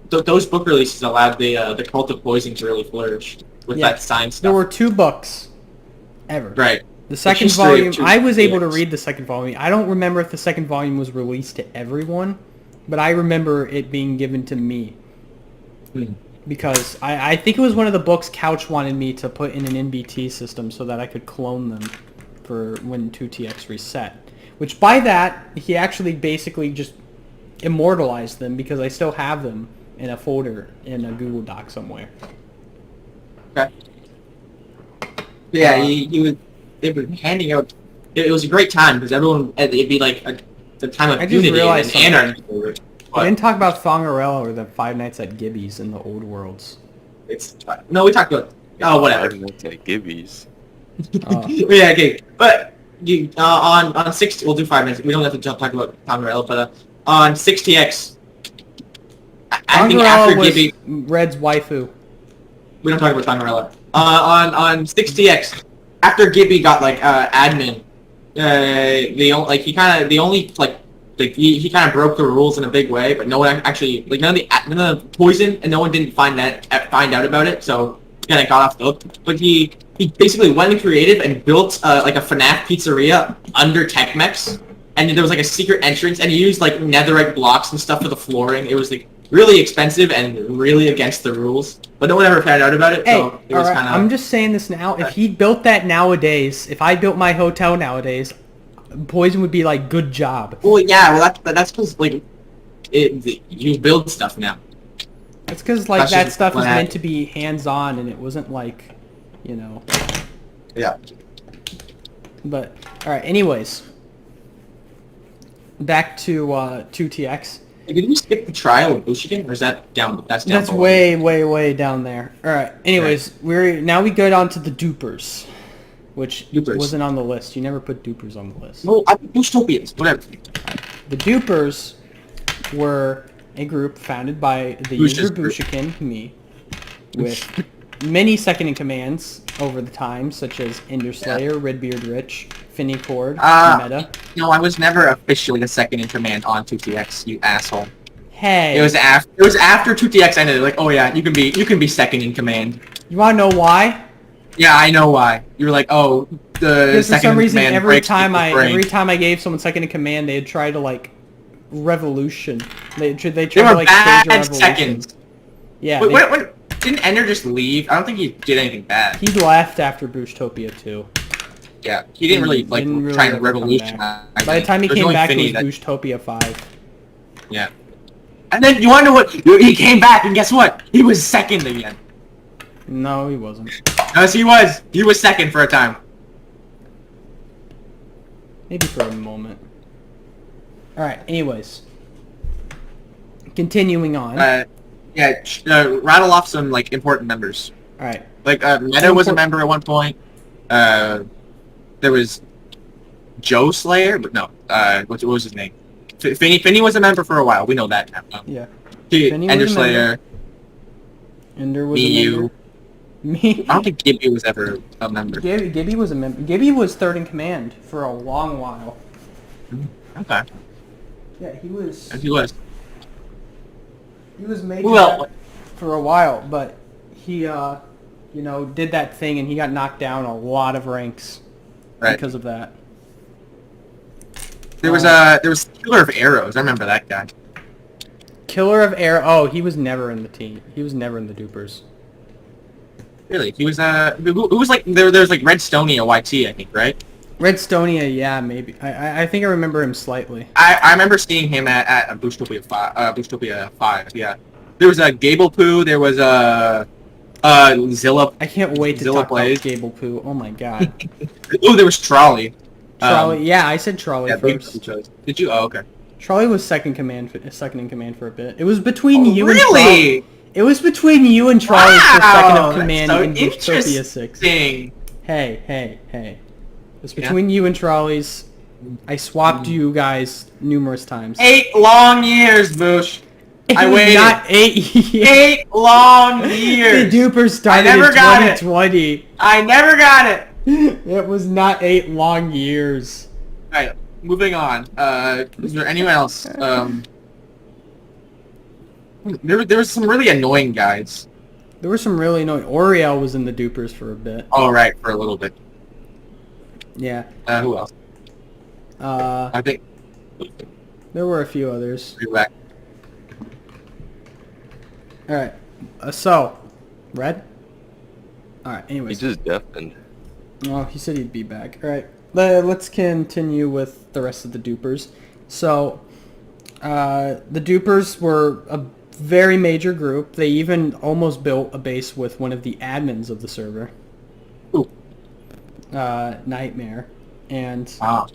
those book releases allowed the cult of Poison to really flourish with that science There stuff. were 2 books ever. Right. The second history volume, of 2 I was able to TX. read the second volume. I don't remember if the second volume was released to everyone, but I remember it being given to me. Because I think it was one of the books Couch wanted me to put in an NBT system so that I could clone them for when 2TX reset. Which by that, he actually basically just immortalized them because I still have them in a folder in a Google Doc somewhere. Okay. Yeah, they were handing out. It was a great time because everyone, it'd be like the time of I just unity realized and something. anarchy. We didn't talk about Thongarella or the Five Nights at Gibby's in the old worlds. No, we talked about whatever. I looked at Gibby's. Yeah, okay, but on 60, we'll do 5 minutes. We don't have to talk about Tongarella, but on 60X, I think after Thongarella was Gibby, Red's waifu. we don't talk about Tongarella. On 60X, after Gibby got like admin, he kind of broke the rules in a big way, but no one actually like none of the Poison and no one didn't find out about it, so he kind of got off the hook. But he basically went creative and built like a FNAF pizzeria under Tech-Mex, and there was like a secret entrance, and he used like netherite blocks and stuff for the flooring. It was like really expensive and really against the rules, but no one ever found out about it. Hey, So it was kind of. I'm just saying this now. If he built that nowadays, if I built my hotel nowadays, Poison would be like, good job. Well, yeah, well that's because like you build stuff now. It's because like That's that just stuff what is meant happened. to be hands-on, and it wasn't like, you know. Yeah. But all right. Anyways, back to 2TX. Did we skip the trial of Booshican, or is that down? That's down. That's below? way down there. All right. Anyways, we go down to the dupers, which Dupers. wasn't on the list. You never put dupers on the list. No, Boostopians, whatever. The dupers were a group founded by the Who's user this group? booshican, me, with many second-in-commands over the time, such as Enderslayer, Redbeard Rich, Finny Cord, Meta. No, I was never officially the second in command on 2TX, you asshole. Hey, It was after 2TX ended. Like, oh yeah, you can be second in command. you want to know why? Yeah, I know why. You were like, oh, the Because for second some in reason, command every breaks time people's brain. I gave someone second-in-command, they'd try to like revolution. They tried They to were like stage a bad revolution. seconds. Yeah, Wait, they- didn't Ender just leave? I don't think he did anything bad. he left after Boostopia 2. Yeah, he didn't really like Didn't really try to ever come revolutionize. back. By the time he There's came only back, Finny it was Boostopia 5. Yeah. And then you wonder what? He came back, and guess what? He was second again. No, he wasn't. Yes, he was. He was second for a time. Maybe for a moment. Alright, anyways. Continuing on. Rattle off some like important members. Alright. Like Meta was a member at one point. There was Joe Slayer, but no. What was his name? Finny was a member for a while. We know that now. Yeah. Finny was Ender a Slayer, Ender was me, a member. you. Me. I don't think Gibby was ever a member. Gibby was a member. Gibby was third in command for a long while. Okay. Yeah, he was. And he was. He was major Well, for a while, but he, did that thing and he got knocked down a lot of ranks right. because of that. There was Killer of Arrows. I remember that guy. Killer of Air. Oh, he was never in the team. He was never in the dupers. Really? He was who was like there's like Redstonia YT, I think, right? Redstonia, yeah, maybe. I think I remember him slightly. I remember seeing him at Boostopia 5, yeah. There was a Gable Poo, there was a Zilla. I can't wait to Zilla talk plays. about Gable Poo. Oh my god. Oh, there was Trolley. Trolley. Yeah, I said Trolley Yeah, first. Did you? Oh, okay. Trolley was second in command for a bit. It was between you and really? It was between you and Trolley for second of command so in Boostopia 6. interesting. Hey. It was between you and Trolley's. I swapped you guys numerous times. 8 long years, Boosh. It I was waited. not 8 years. 8 long years. The Duper started I never in got it. 2020. I never got it. It was not 8 long years. Alright, moving on. Is there anyone else? There was some really annoying guys. There were some really annoying. Oriel was in the Dupers for a bit. Oh, right, for a little bit. Yeah. Who else? I think... There were a few others. Back. Alright. So, Red? Alright, He anyways. just deafened. Oh, he said he'd be back. Alright. Let's continue with the rest of the Dupers. So, the Dupers were a very major group. They even almost built a base with one of the admins of the server. Ooh. Nightmare. And Ah.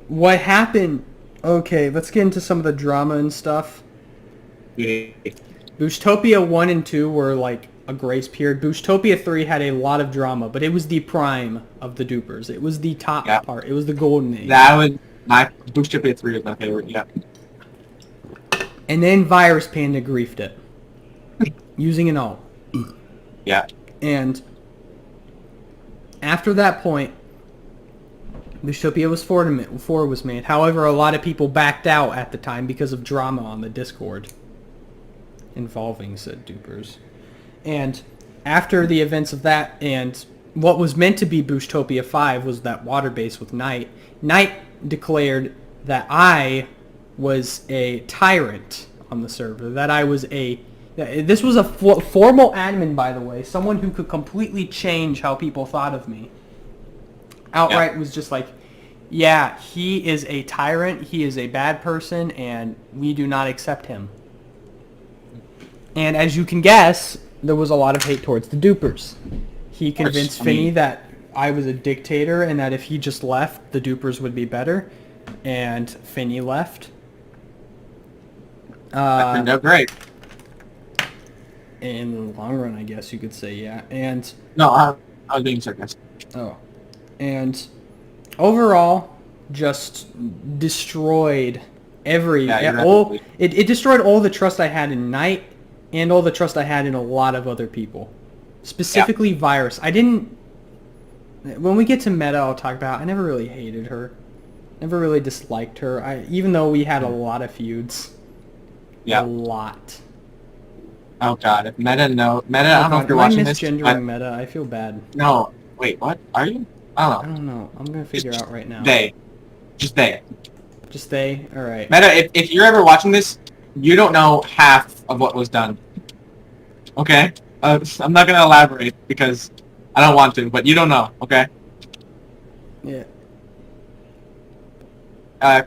what happened... Okay, let's get into some of the drama and stuff. Yeah. Boostopia 1 and 2 were like a grace period. Boostopia 3 had a lot of drama, but it was the prime of the Dupers. It was the top part. It was the golden age. That was... My Boostopia 3 is my favorite, yeah. And then Virus Panda griefed it. Using an ult. Yeah. And after that point, Boostopia was 4 was made. However, a lot of people backed out at the time because of drama on the Discord involving said Dupers. And after the events of that, and what was meant to be Boostopia 5 was that water base with Knight. Knight declared that I was a tyrant on the server. That I was a... This was a formal admin, by the way. Someone who could completely change how people thought of me. Outright was just like, yeah, he is a tyrant, he is a bad person, and we do not accept him. And as you can guess, there was a lot of hate towards the Dupers. He convinced Finny that I was a dictator and that if he just left, the Dupers would be better. And Finny left. That turned out great. In the long run, I guess you could say, yeah. And No, I was being sarcastic. oh, and overall, just destroyed every... It destroyed all the trust I had in Knight and all the trust I had in a lot of other people. Specifically Virus. I didn't... When we get to Meta, I'll talk about... I never really hated her. Never really disliked her. Even though we had a lot of feuds. Yeah. A lot. Oh god, if Meta, I don't know if you're watching this. Am I misgendering Meta? I feel bad. No, wait, what? Are you? I I don't know. don't know. I'm gonna figure out right now. Just they. Just they? Alright. Meta, if you're ever watching this, you don't know half of what was done. Okay? I'm not gonna elaborate because I don't want to, but you don't know, okay? Yeah.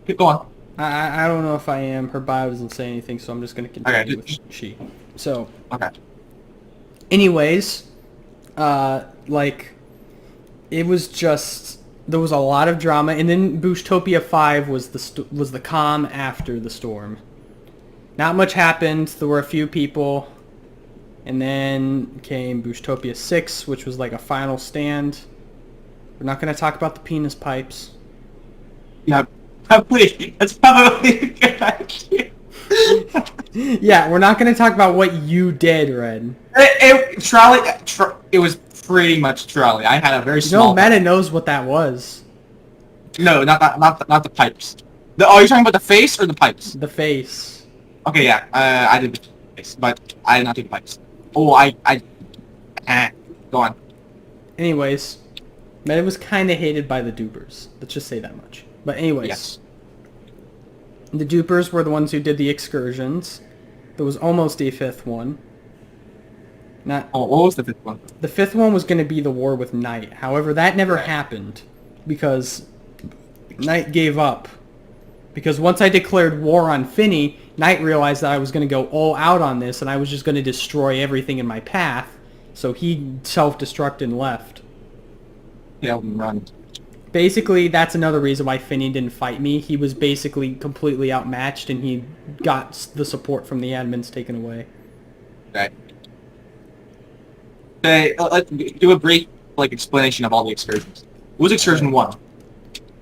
Keep going. I don't know if I am. Her bio doesn't say anything, so I'm just going to continue with she. So, Okay. anyways, like, it was just, there was a lot of drama, and then Boostopia 5 was the calm after the storm. Not much happened. There were a few people, and then came Boostopia 6, which was like a final stand. We're not going to talk about the penis pipes. Yeah. Probably. That's probably a good idea. Yeah, we're not going to talk about what you did, Red. It was pretty much trolley. I had a very small... No, Meta knows what that was. No, not the pipes. Oh, you're talking about the face or the pipes? The face. Okay, yeah. I did the face, but I did not do the pipes. Oh, go on. Anyways, Meta was kind of hated by the Dupers. Let's just say that much. But anyways, Yes. The Dupers were the ones who did the excursions. There was almost a fifth one. Not. Oh, what was the fifth one? The fifth one was going to be the war with Knight. However, that never happened because Knight gave up. Because once I declared war on Finny, Knight realized that I was going to go all out on this and I was just going to destroy everything in my path. So he self-destructed and left. Yeah, run. basically, that's another reason why Finney didn't fight me. He was basically completely outmatched, and he got the support from the admins taken away. Okay. Okay, let's do a brief explanation of all the excursions. What was excursion 1?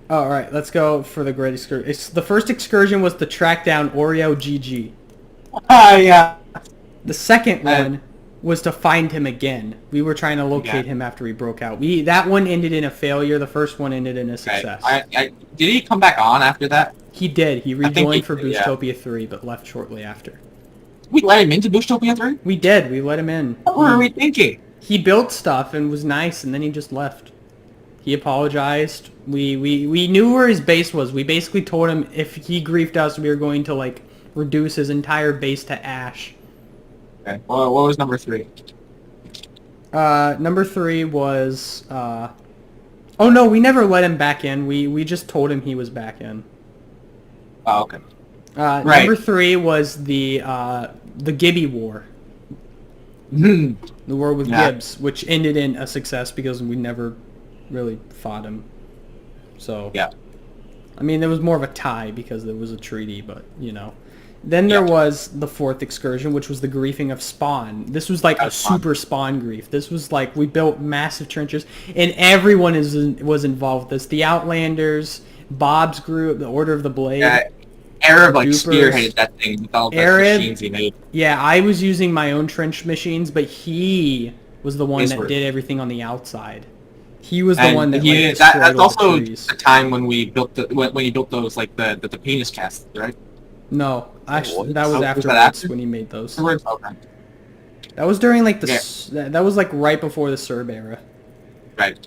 Oh, all right, let's go for the great excursion. The first excursion was to track down Oreo GG. Yeah. The second one was to find him again. We were trying to locate him after he broke out. That one ended in a failure. The first one ended in a success. Did he come back on after that? He did. He rejoined for Boostopia 3, but left shortly after. We let him into Boostopia 3? We did. We let him in. What were we thinking? He built stuff and was nice, and then he just left. He apologized. We knew where his base was. We basically told him if he griefed us, we were going to reduce his entire base to ash. Okay. Well, what was number 3? Number 3 was oh no, we never let him back in. We just told him he was back in. Oh, okay. Right. Number 3 was the Gibby War. The war with Gibbs, which ended in a success because we never really fought him. So yeah, I mean, there was more of a tie because there was a treaty, but you know. Then there was the 4th excursion, which was the griefing of Spawn. This was like a super Spawn grief. This was like we built massive trenches, and everyone was involved with this. The Outlanders, Bob's group, the Order of the Blade. Yeah, Arab spearheaded that thing with all the machines he made. Yeah, I was using my own trench machines, but he was the one that did everything on the outside. He was the one that that's also the time when we built when he built those the penis casts, right? No, actually, that was afterwards after? when he made those. Okay. That was during that was right before the Serb era. Right.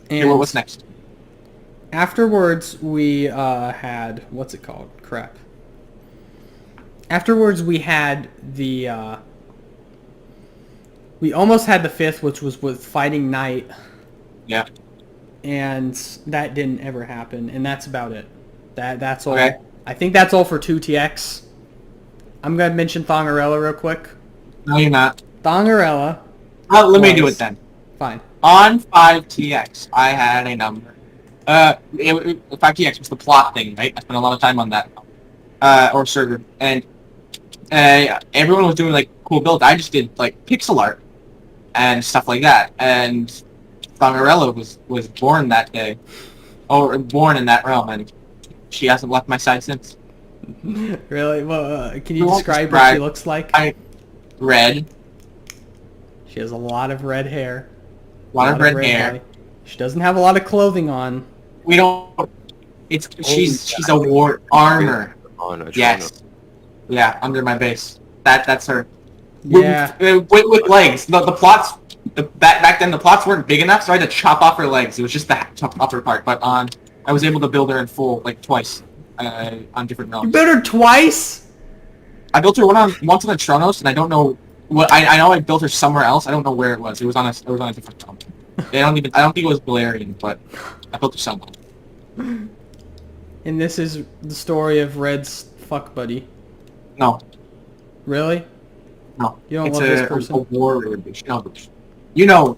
And what's next? Afterwards, we had what's it called? Crap. Afterwards, we had the we almost had the 5th, which was with Fighting Knight. Yeah. And that didn't ever happen, and that's about it. That's all. Okay. I think that's all for 2TX. I'm going to mention Thongarella real quick. No, you're not. Thongarella. Let me do it then. Fine. On 5TX, I had a number. 5TX was the plot thing, right? I spent a lot of time on that. Or server. And everyone was doing cool builds. I just did pixel art and stuff like that. And Thongarella was born that day. Or born in that realm, and she hasn't left my side since. Really? Well, can you describe what she looks like? Red. She has a lot of red hair. A lot of red hair. She doesn't have a lot of clothing on. We don't. She's a war armor. Yes. Yeah, under my base. That's her. Yeah. With legs. The plots. Back then the plots weren't big enough, so I had to chop off her legs. It was just the upper part. But I was able to build her in full twice on different realms. You built her twice? I built her once on the Tronos, and I don't know what. I know I built her somewhere else. I don't know where it was. It was on a different realm. I don't think it was Balerian, but I built her somewhere. And this is the story of Red's fuck buddy. No. Really? No. You don't love this person? A warrior bitch. No, bitch. You know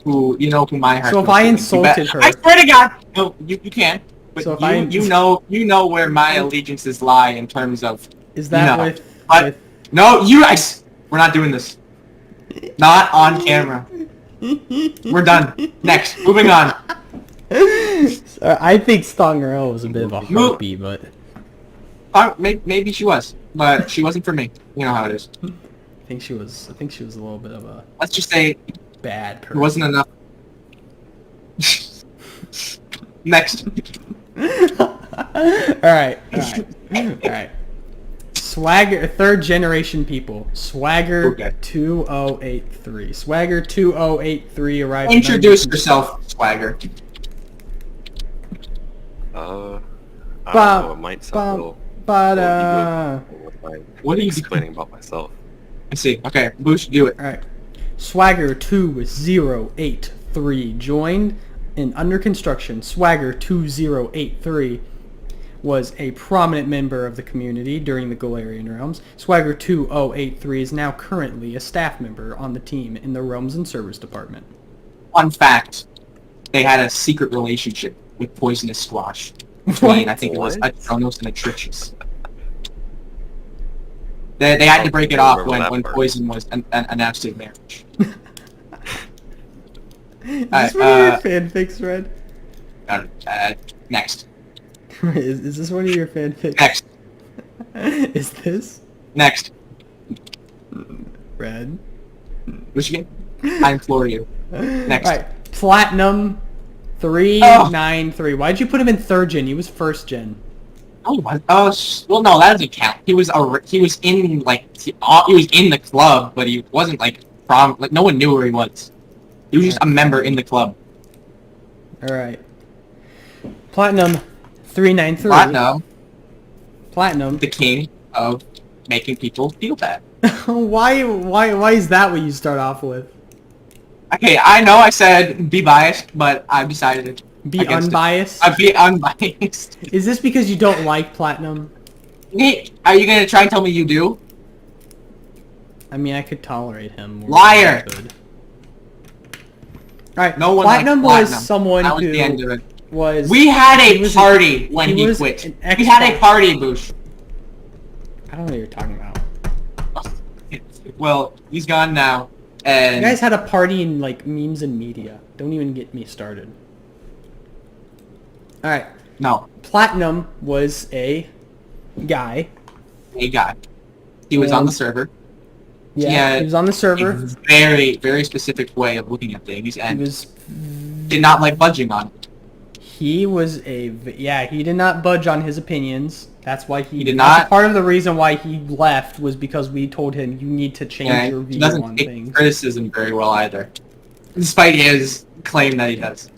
who my heart. So if I insulted her, I swear to God, no, you can. But so if you know where my allegiances lie in terms of. Is that with? No, we're not doing this. Not on camera. We're done. Next, moving on. I think Stongarella was a bit of a harpy, but. Maybe she was, but she wasn't for me. You know how it is. I think she was a little bit of a. Let's just say. Bad person. It wasn't enough. Next. Alright. Swagger, 3rd generation people. Swagger 2083. Swagger 2083 arrived. Introduce yourself, Swagger. I don't know, it might sound a little... What are you explaining about myself? I see. Okay, Boosh, do it. Alright. Swagger 2083 joined and under construction. Swagger 2083 was a prominent member of the community during the Galarian Realms. Swagger 2083 is now currently a staff member on the team in the Realms and Servers department. Fun fact. they had a secret relationship with poisonous squash. Between, I think it was a What? Tronos and a Trichus. They had to break it off remember that when part. Poison was announced his marriage. Is Alright, this one of your fanfics, Red? Next. Is this one of your fanfics? Next. Is this Next. Red? Michigan. I implore you. Next. Alright, Platinum 393. Why'd you put him in 3rd gen? He was 1st gen. Oh, what? Well, no, that doesn't count. He was in the club, but he wasn't like no one knew where he was. He was just a member in the club. Alright. Platinum 393. Platinum. The king of making people feel bad. Why is that what you start off with? Okay, I know I said be biased, but I've decided Be against it. unbiased? I'd be unbiased. Is this because you don't like Platinum? Are you gonna try and tell me you do? I mean, I could tolerate him more. Liar! than I could. Alright, No one Platinum liked was Platinum. someone That was who the end of it. was... We had he a was party when he was quit. an We had a Xbox- party, Boosh. I don't know what you're talking about. Well, he's gone now, and You guys had a party in, like, memes and media. Don't even get me started. Alright, no, Platinum was a guy. a guy. He was on the And- server. Yeah, he was on the A server. very, very specific way of looking at things, He and was... did not like budging on it. He was a... Yeah, he did not budge on his opinions. That's why he did that's not- part of the reason why he left was because we told him you need to change Yeah, your he view doesn't on take things. criticism very well either, despite his claim that he does.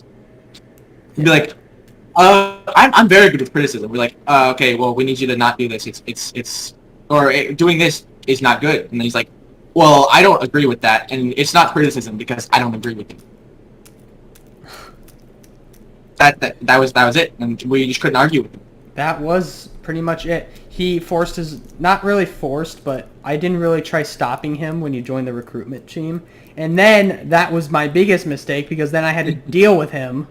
He'd be like, I'm very good with criticism. We're like, okay, well, we need you to not do this. Doing this is not good. And then he's like, well, I don't agree with that, and it's not criticism because I don't agree with it. That was it, and we just couldn't argue with him. That was pretty much it. He forced his... Not really forced, but I didn't really try stopping him when he joined the recruitment team. And then that was my biggest mistake because then I had to deal with him.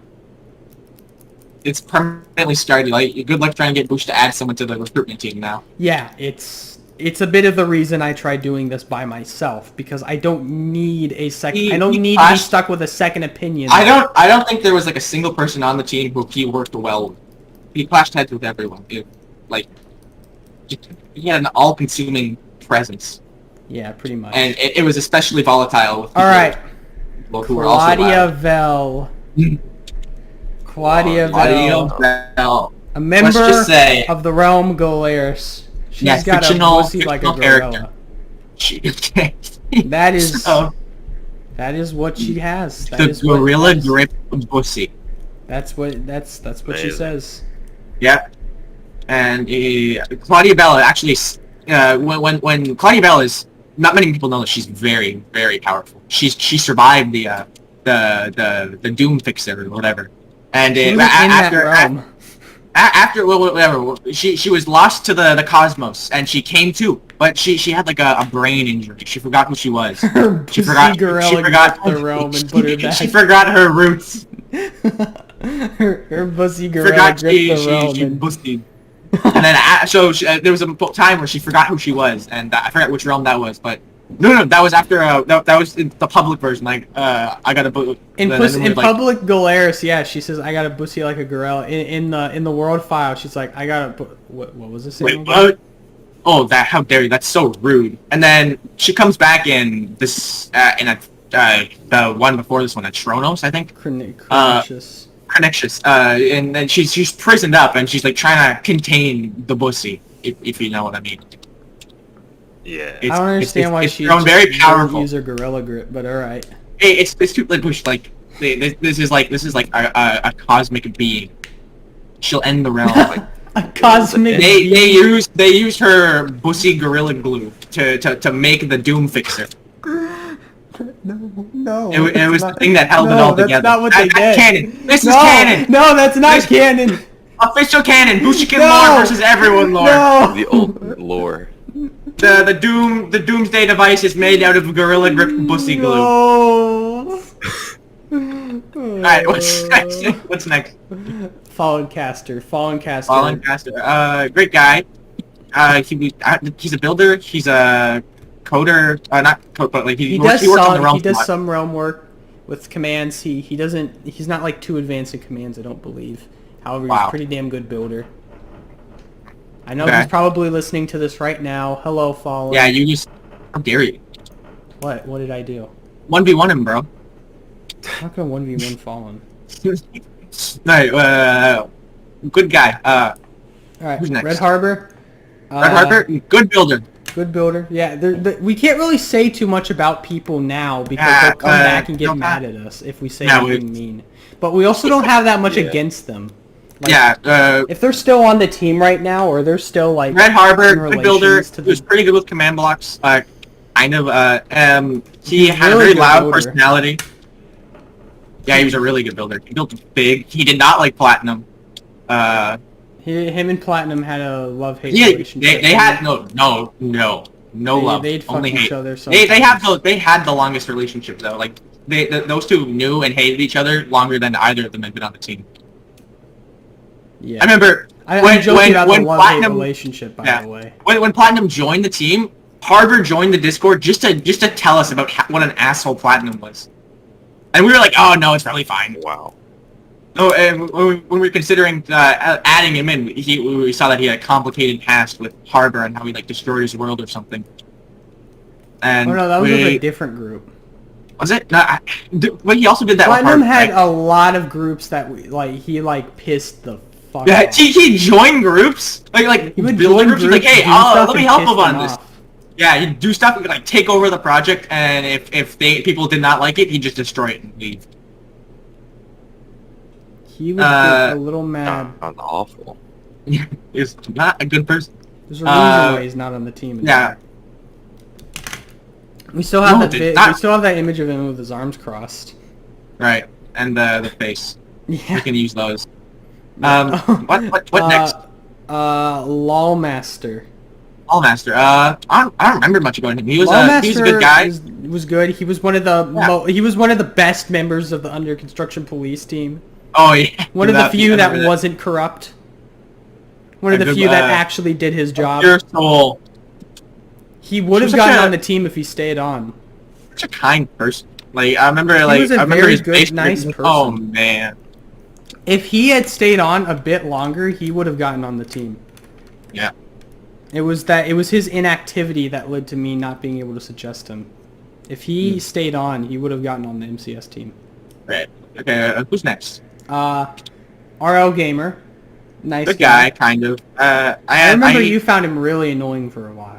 It's permanently started. Like, good luck trying to get Bush to add someone to the recruitment team now. Yeah, it's a bit of the reason I tried doing this by myself because I don't need a second. I don't need to be clashed- stuck with a second opinion. I don't think there was like a single person on the team who he worked well with. He clashed heads with everyone. He had an all-consuming presence, Yeah, pretty much. and it was especially volatile with people All right, who were also Claudia loud. Vel. Claudia Claudia Vel, Bell. a member just say- of the realm Golaris. She's Yes, got a fictional- pussy like a fictional gorilla. character. That is So, that is what she has. That the is what- gorilla grip pussy. That's what she Amazing. says. Yeah. And Claudia Bell actually, when Claudia Bell is, not many people know that she's very, very powerful. She survived the Doom Fixer or whatever. And She was in that realm. after whatever, she was lost to the cosmos, and she came to, but she had like a brain injury. She forgot who she was. Her She pussy forgot. gorilla She forgot gripped the realm and put her back. She forgot her roots. her pussy gorilla Forgot gripped the realm. she and- busted. And then there was a time where she forgot who she was, and I forgot which realm that was. But no, that was after that was in the public version. Like I got a boot. In public Golaris, yeah, she says I got a pussy like a gorilla. In the world file, she's like I got a what was this? Wait, what? Oh, how dare you? That's so rude. And then she comes back in this the one before this one, at Tronos, I think. Pernicious. Pernicious. And then she's prisoned up, and she's like trying to contain the pussy, if you know what I mean. Yeah. I don't understand why she grown very powerful. use her gorilla grip, but all right. It's too like Bush. Like this is like a cosmic being. She'll end the realm. Like, A cosmic. they use her pussy gorilla glue to make the Doom Fixer. No. It was the thing that held it all together. That's not what they did. That's canon. This is No, canon. No, that's not canon. Official canon. Booshican No. lore versus everyone lore. No. The ultimate lore. The Doomsday device is made out of gorilla grip pussy glue. No. Alright, what's next? What's next? Fallen Caster. Fallen Caster. Great guy. He's a builder. He's a coder. Not code, but like he works on the realm. He does some realm work with commands. He doesn't. He's not like too advanced in commands, I don't believe. However, he's a pretty damn good builder. I know he's probably listening to this right now. Hello, Fallen. Yeah, you just... How dare you? What? What did I do? 1v1 him, bro. How can 1v1 Fallen? No, good guy. Alright, who's next? Red Harbor. Red Harbor, good builder. Good builder. Yeah, we can't really say too much about people now because they'll come back and get mad at us if we say anything mean. But we also don't have that much against them. Like, if they're still on the team right now, or they're still like Red Harbor, good builder. He was pretty good with command blocks. Kind of. He had a very loud personality. Yeah, he was a really good builder. He built big. He did not like Platinum. Him and Platinum had a love-hate They relationship. had no love. They'd fuck only each hate. other. They had the longest relationship though. Like those two knew and hated each other longer than either of them had been on the team. Yeah. I remember I'm joking about the love-hate relationship, by the way. When Platinum joined the team, Harbor joined the Discord just to tell us about what an asshole Platinum was, and we were like, "Oh no, it's really fine." Wow. Oh, and when we were considering adding him in, we saw that he had a complicated past with Harbor and how he like destroyed his world or something. And oh no, that was with a different group. Was it? No, but he also did that. Platinum with Harbor, had a lot of groups that he pissed the fuck off. He joined groups like he would build join groups. Like, hey, let me help him on this. Yeah, he'd do stuff like take over the project, and if people did not like it, he'd just destroy it and leave. He was a little mad. Not awful. He's not a good person. There's a reason why he's not on the team. Yeah. We still have we still have that image of him with his arms crossed. Right, and the face. Yeah. We can use those. What next? Lawmaster. Lawmaster. I don't remember much about him. He was a good guy. Was good. He was one of the best members of the Under Construction Police team. Oh yeah. One of the few that wasn't corrupt. One of the few that actually did his job. Pure soul. He would have gotten on the team if he stayed on. Such a kind person. Like I remember, he was a very good, nice person. Oh man. If he had stayed on a bit longer, he would have gotten on the team. Yeah. It was his inactivity that led to me not being able to suggest him. If he stayed on, he would have gotten on the MCS team. Right. Okay. Who's next? RL Gamer. Nice good guy, kind of. I remember you found him really annoying for a while.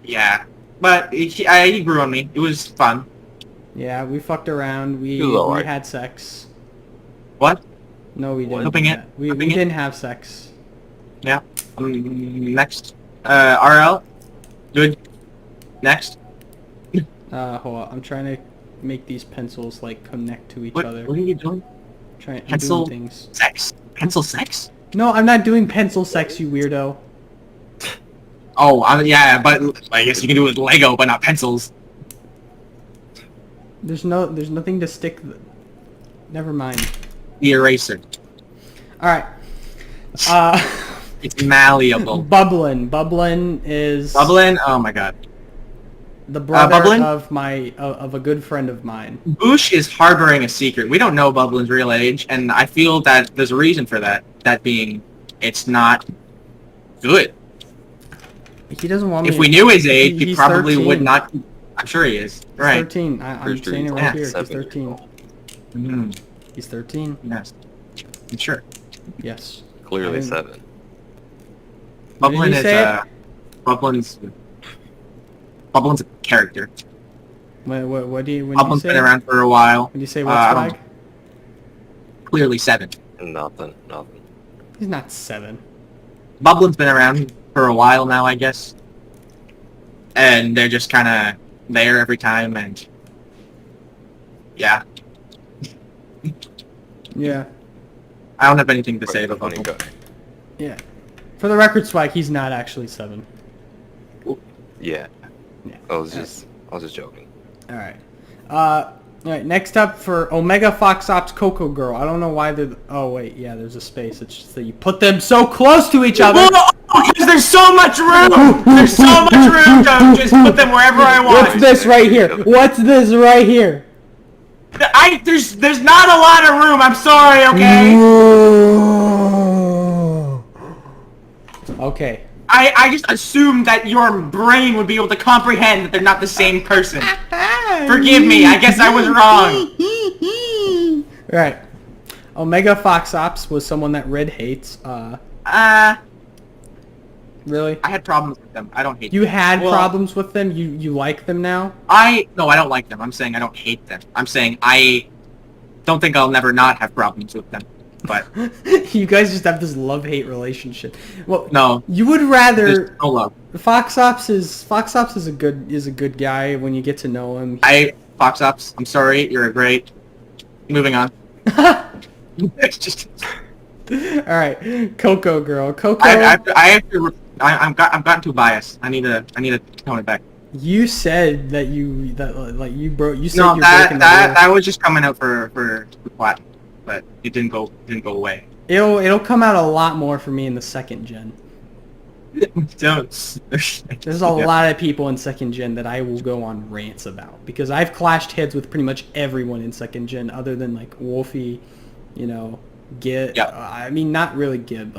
Yeah, but he grew on me. It was fun. Yeah, we fucked around. We had sex. What? No, we didn't. Hoping it. We didn't have sex. Yeah. Next. RL. Good. Next. Hold on. I'm trying to make these pencils like connect to each other. What are you doing? Pencil things. Sex. Pencil sex? No, I'm not doing pencil sex, you weirdo. Oh, yeah, but I guess you can do it with Lego, but not pencils. There's nothing to stick. Never mind. The eraser. All right. It's malleable. Bublin is. Bublin? Oh my god. The brother of a good friend of mine. Boosh is harboring a secret. We don't know Bublin's real age, and I feel that there's a reason for that. That being, it's not good. He doesn't want me. If we knew his age, he probably 13. would not. I'm sure he is. Right. 13. I'm saying it right here. He's 13. Mm-hmm. He's 13. Yes. I'm sure. Yes. Clearly 7. Bublin is Bublin's a character. What do you when Bublin's you say? Been around for a while. When you say what's flag? Clearly 7. Nothing. He's not 7. Bublin's been around for a while now, I guess. And they're just kind of there every time, and yeah. Yeah. I don't have anything to say about funny Bubble. guy. Yeah. For the record, Swag, he's not actually 7. Yeah. Yeah. I was just joking. All right. All right, next up for Omega Fox Ops Coco Girl. I don't know why they're... Oh, wait, yeah, there's a space. It's just that you put them so close to each other. Because there's so much room! There's so much room to just put them wherever I want. What's this right here? What's this right here? There's not a lot of room, I'm sorry, okay? Okay. I just assumed that your brain would be able to comprehend that they're not the same person. Forgive me, I guess I was wrong. Right. Omega Fox Ops was someone that Red hates. Really? I had problems with them. I don't hate them. You had problems with them? You like them now? No, I don't like them. I'm saying I don't hate them. I'm saying I don't think I'll never not have problems with them. But you guys just have this love-hate relationship. Well, no. You would rather There's no love. Fox Ops is a good guy when you get to know him. Fox Ops, I'm sorry, you're great. Moving on. It's just Alright, Coco Girl. Coco I've gotten too biased. I need to tone it back. You said that you said No, you're breaking the rule. that was just coming out for the plot, but it didn't go away. It'll come out a lot more for me in the second gen. Don't. There's a lot of people in second gen that I will go on rants about because I've clashed heads with pretty much everyone in second gen other than like Wolfie, Gib. Yeah. I mean, not really Gib.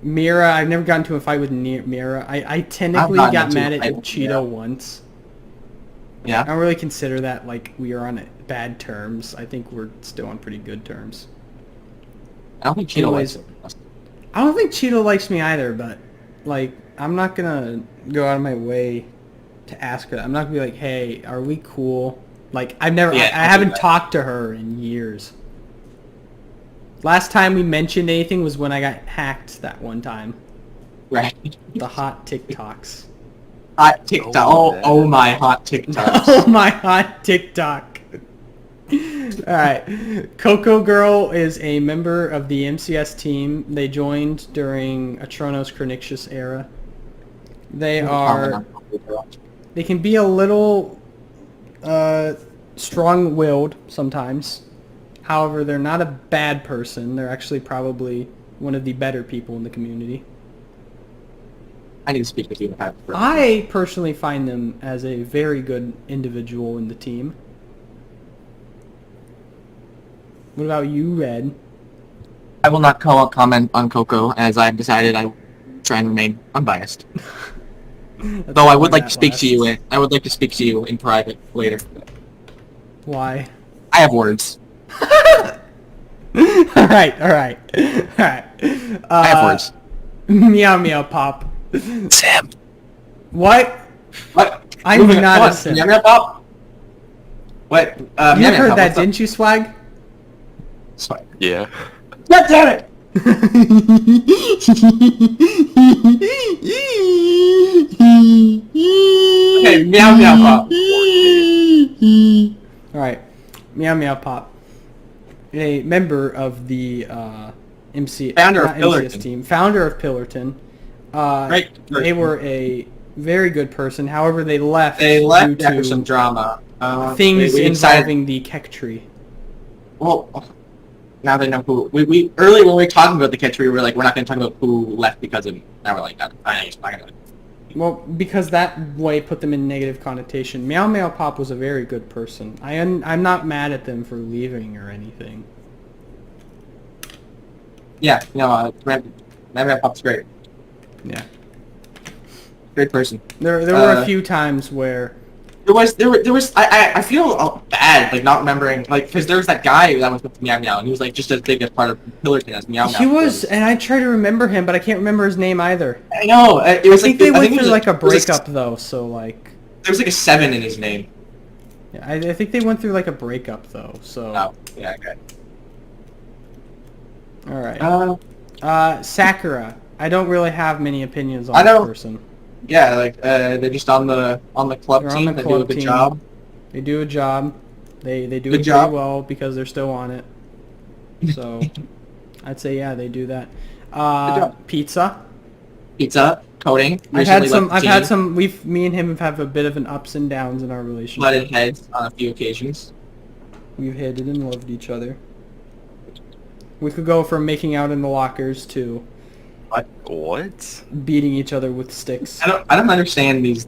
Mira, I've never gotten into a fight with Mira. I technically got mad at Cheeto once. Yeah. I don't really consider that like we are on bad terms. I think we're still on pretty good terms. I don't think Cheeto likes it. I don't think Cheeto likes me either, but like I'm not gonna go out of my way to ask her. I'm not gonna be like, hey, are we cool? Like I haven't talked to her in years. Last time we mentioned anything was when I got hacked that one time. Right. The hot TikToks. Hot TikTok. Oh my hot TikToks. Oh my hot TikTok. Alright. Coco Girl is a member of the MCS team. They joined during Atronos Chronixus era. They can be a little strong-willed sometimes. However, they're not a bad person. They're actually probably one of the better people in the community. I need to speak with you. I personally find them as a very good individual in the team. What about you, Red? I will not comment on Coco, as I've decided I will try and remain unbiased. Though I would like to speak to you. I would like to speak to you in private later. Why? I have words. Alright. I have words. Meow Meow Pop. Sam. What? What? I'm not a Sim. Meow Meow Pop? What? You heard that, didn't you, Swag? Swag. Yeah. God damn it! Okay, Meow Meow Pop. Alright. Meow Meow Pop. A member of the Founder of MCS team. Founder of Pillarton. Right. They were a very good person. However, they left They left due after to some drama. things we involving the Keck tree. Well, now they know who. We earlier when we were talking about the catch, we were like, we're not going to talk about who left because of. Now we're like, I know, not gonna. Well, because that way put them in negative connotation. Meow Meow Pop was a very good person. I'm not mad at them for leaving or anything. Yeah, no, Meow Meow Pop's great. Yeah. Great person. There were a few times where There was. I feel bad like not remembering because there was that guy that was with Meow Meow and he was like just as big as part of Pillarton as Meow Meow. he was, and I try to remember him, but I can't remember his name either. I know. It was I think they went through like a breakup though, so like. There was like a 7 in his name. Yeah, I think they went through like a breakup though, so. Oh, yeah, okay. All right. Sakura. I don't really have many opinions on that person. Yeah, like they're just on the club team. They do a good job. They do a job. They do Good it job. pretty well because they're still on it. So, I'd say yeah, they do that. Pizza. Pizza coding. I've had some. Me and him have a bit of an ups and downs in our relationship. Butted heads on a few occasions. We've hated and loved each other. We could go from making out in the lockers to What? beating each other with sticks. I don't understand these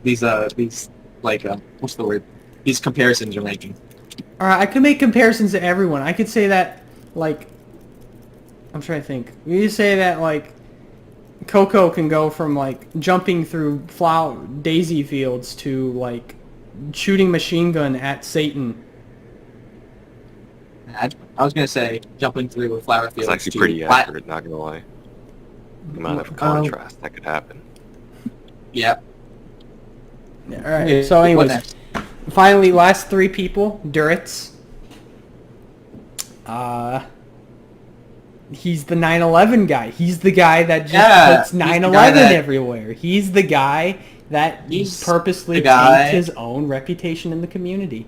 like what's the word? These comparisons you're making. Alright, I could make comparisons to everyone. I could say that, like... I'm trying to think. We could say that, like... Coco can go from, like, jumping through daisy fields to, like, shooting machine gun at Satan. I was gonna say jumping through a flower field. It's actually pretty accurate, not gonna lie. The amount of contrast that could happen. Yeah. Alright, so anyways... Finally, last three people. Duritz. He's the 9/11 guy. He's the guy that just puts 9/11 everywhere. He's the guy that purposely taints his own reputation in the community.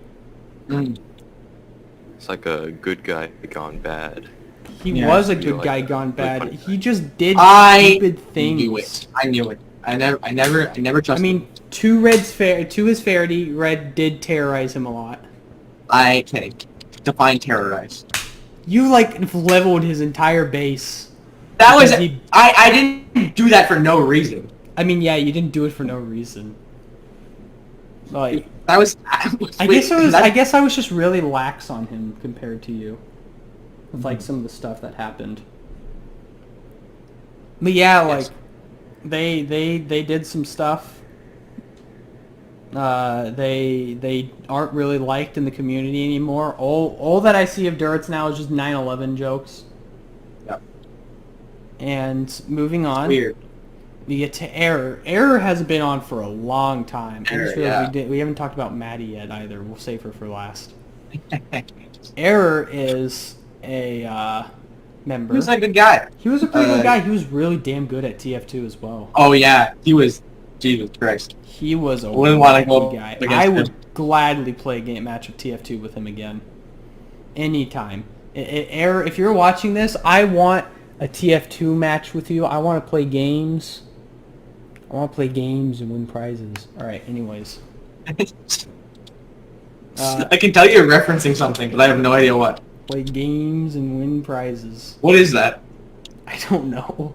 It's like a good guy gone bad. He was a good guy gone bad. He just did stupid things. I knew it. I never trusted. I mean, to his fairity, Red did terrorize him a lot. Okay. Define terrorize. You like leveled his entire base. That was I didn't do that for no reason. I mean, yeah, you didn't do it for no reason. Like that was. I guess I was just really lax on him compared to you, with like some of the stuff that happened. But yeah, like they did some stuff. They aren't really liked in the community anymore. All that I see of Duritz now is just 9/11 jokes. Yep. And moving on. Weird. We get to Error. Error hasn't been on for a long time. I just realized yeah. we haven't talked about Maddie yet either. We'll save her for last. Error is a member. He was a good guy. He was a pretty good guy. He was really damn good at TF2 as well. Oh yeah, he was. Jesus Christ. He was a Wouldn't want to good go guy. against I him. would gladly play a game match of TF2 with him again. Anytime. Error, if you're watching this, I want a TF2 match with you. I want to play games. I want to play games and win prizes. Alright, anyways. I can tell you're referencing something, but I have no idea what. Play games and win prizes. What is that? I don't know.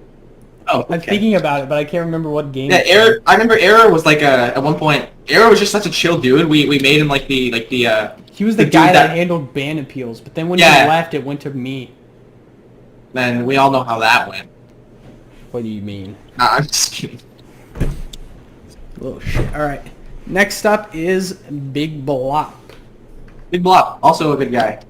Oh, okay. I'm thinking about it, but I can't remember what game. Yeah, Error. I remember Error was like at one point. Error was just such a chill dude. We made him like the. He was the guy that handled ban appeals, but then when he left, it went to me. Then we all know how that went. What do you mean? Nah, I'm just kidding. Oh shit! All right. Next up is Big Blop. Big Blop, also a good guy.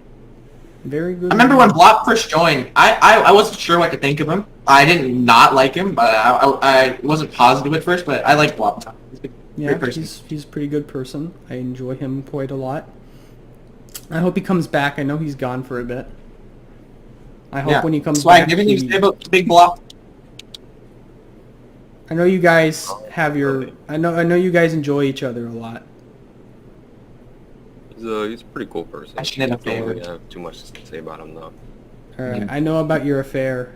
Very good. I remember when Blop first joined, I wasn't sure what to think of him. I didn't not like him, but I wasn't positive at first, but I like Blop. He's a pretty good person. I enjoy him quite a lot. I hope he comes back. I know he's gone for a bit. I hope when he comes back. Anything you say about Big Blop? I know you guys have your. I know you guys enjoy each other a lot. He's a pretty cool person. I shouldn't Don't have really have too much to say about him though. All right, I know about your affair.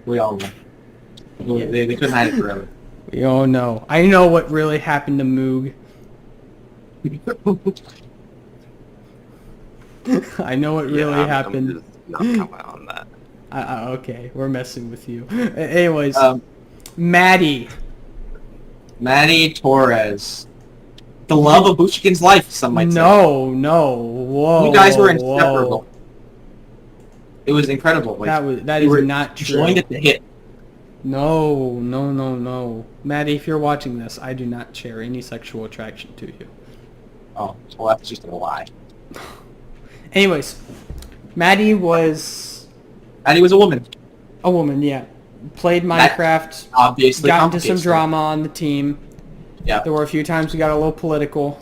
We all know. Yeah. They couldn't hide it forever. We all know. I know what really happened to Moog. I know what really happened. I'm just not comment on that. Okay, we're messing with you. Anyways, Maddie Torres. The love of booshican's life, some might say. No, whoa. You guys were inseparable. It was incredible. Like, that is not true. Joined at the hit. No. Maddie, if you're watching this, I do not share any sexual attraction to you. Oh, well, that's just a lie. Anyways, Maddie was a woman. A woman, yeah. Played Minecraft. Obviously, got into some drama on the team. Yeah. There were a few times we got a little political.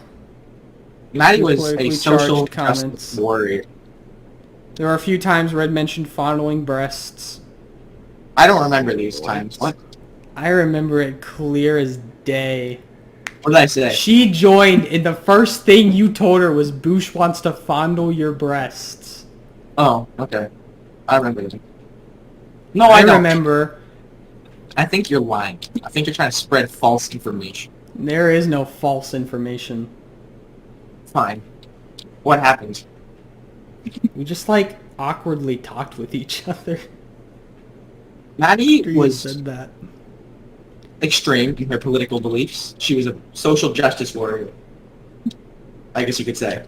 Maddie was a social justice warrior. There were a few times Red mentioned fondling breasts. I don't remember these times. What? I remember it clear as day. What did I say? She joined, and the first thing you told her was, Boosh wants to fondle your breasts. Oh, okay. I remember that. No, I don't. remember. I think you're lying. I think you're trying to spread false information. There is no false information. Fine. What happened? We just like awkwardly talked with each other. Maddie After you was said that. extreme in her political beliefs. She was a social justice warrior, I guess you could say.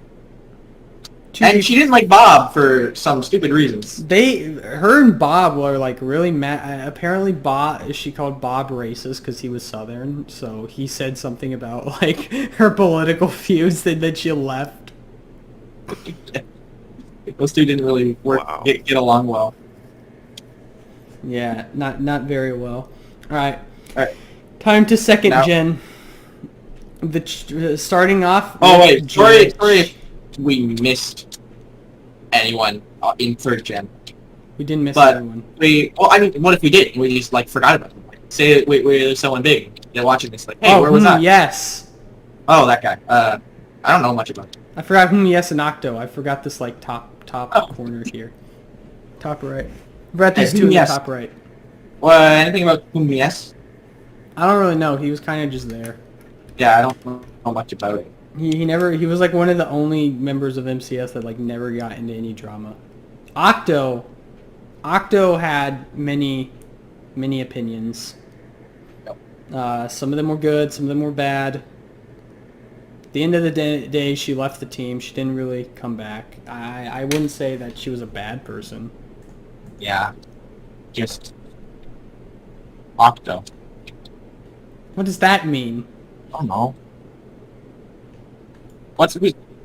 And she didn't like Bob for some stupid reasons. Her and Bob were like really mad. Apparently, she called Bob racist because he was Southern. So he said something about like her political views, and then she left. Those two didn't really get along well. Yeah, not very well. All right. All right. Time to second Now, gen. Starting off. Oh with wait, sorry Dredge. if we missed anyone in third gen. We didn't miss But anyone. well, I mean, what if we did? We just like forgot about them. Like, say there's someone big. They're watching this. Like, hey, where was I? Yes. Oh, that guy. I don't know much about him. I forgot yes and Octo. I forgot this like top Oh. corner here. Top right. I forgot these Hey, two in the yes. top right. Well, anything about whom? Yes. I don't really know. He was kind of just there. Yeah, I don't know much about it. He was like one of the only members of MCS that like never got into any drama. Octo had many opinions. Some of them were good, some of them were bad. At the end of the day, she left the team. She didn't really come back. I wouldn't say that she was a bad person. Yeah, just Octo. What does that mean? I don't know.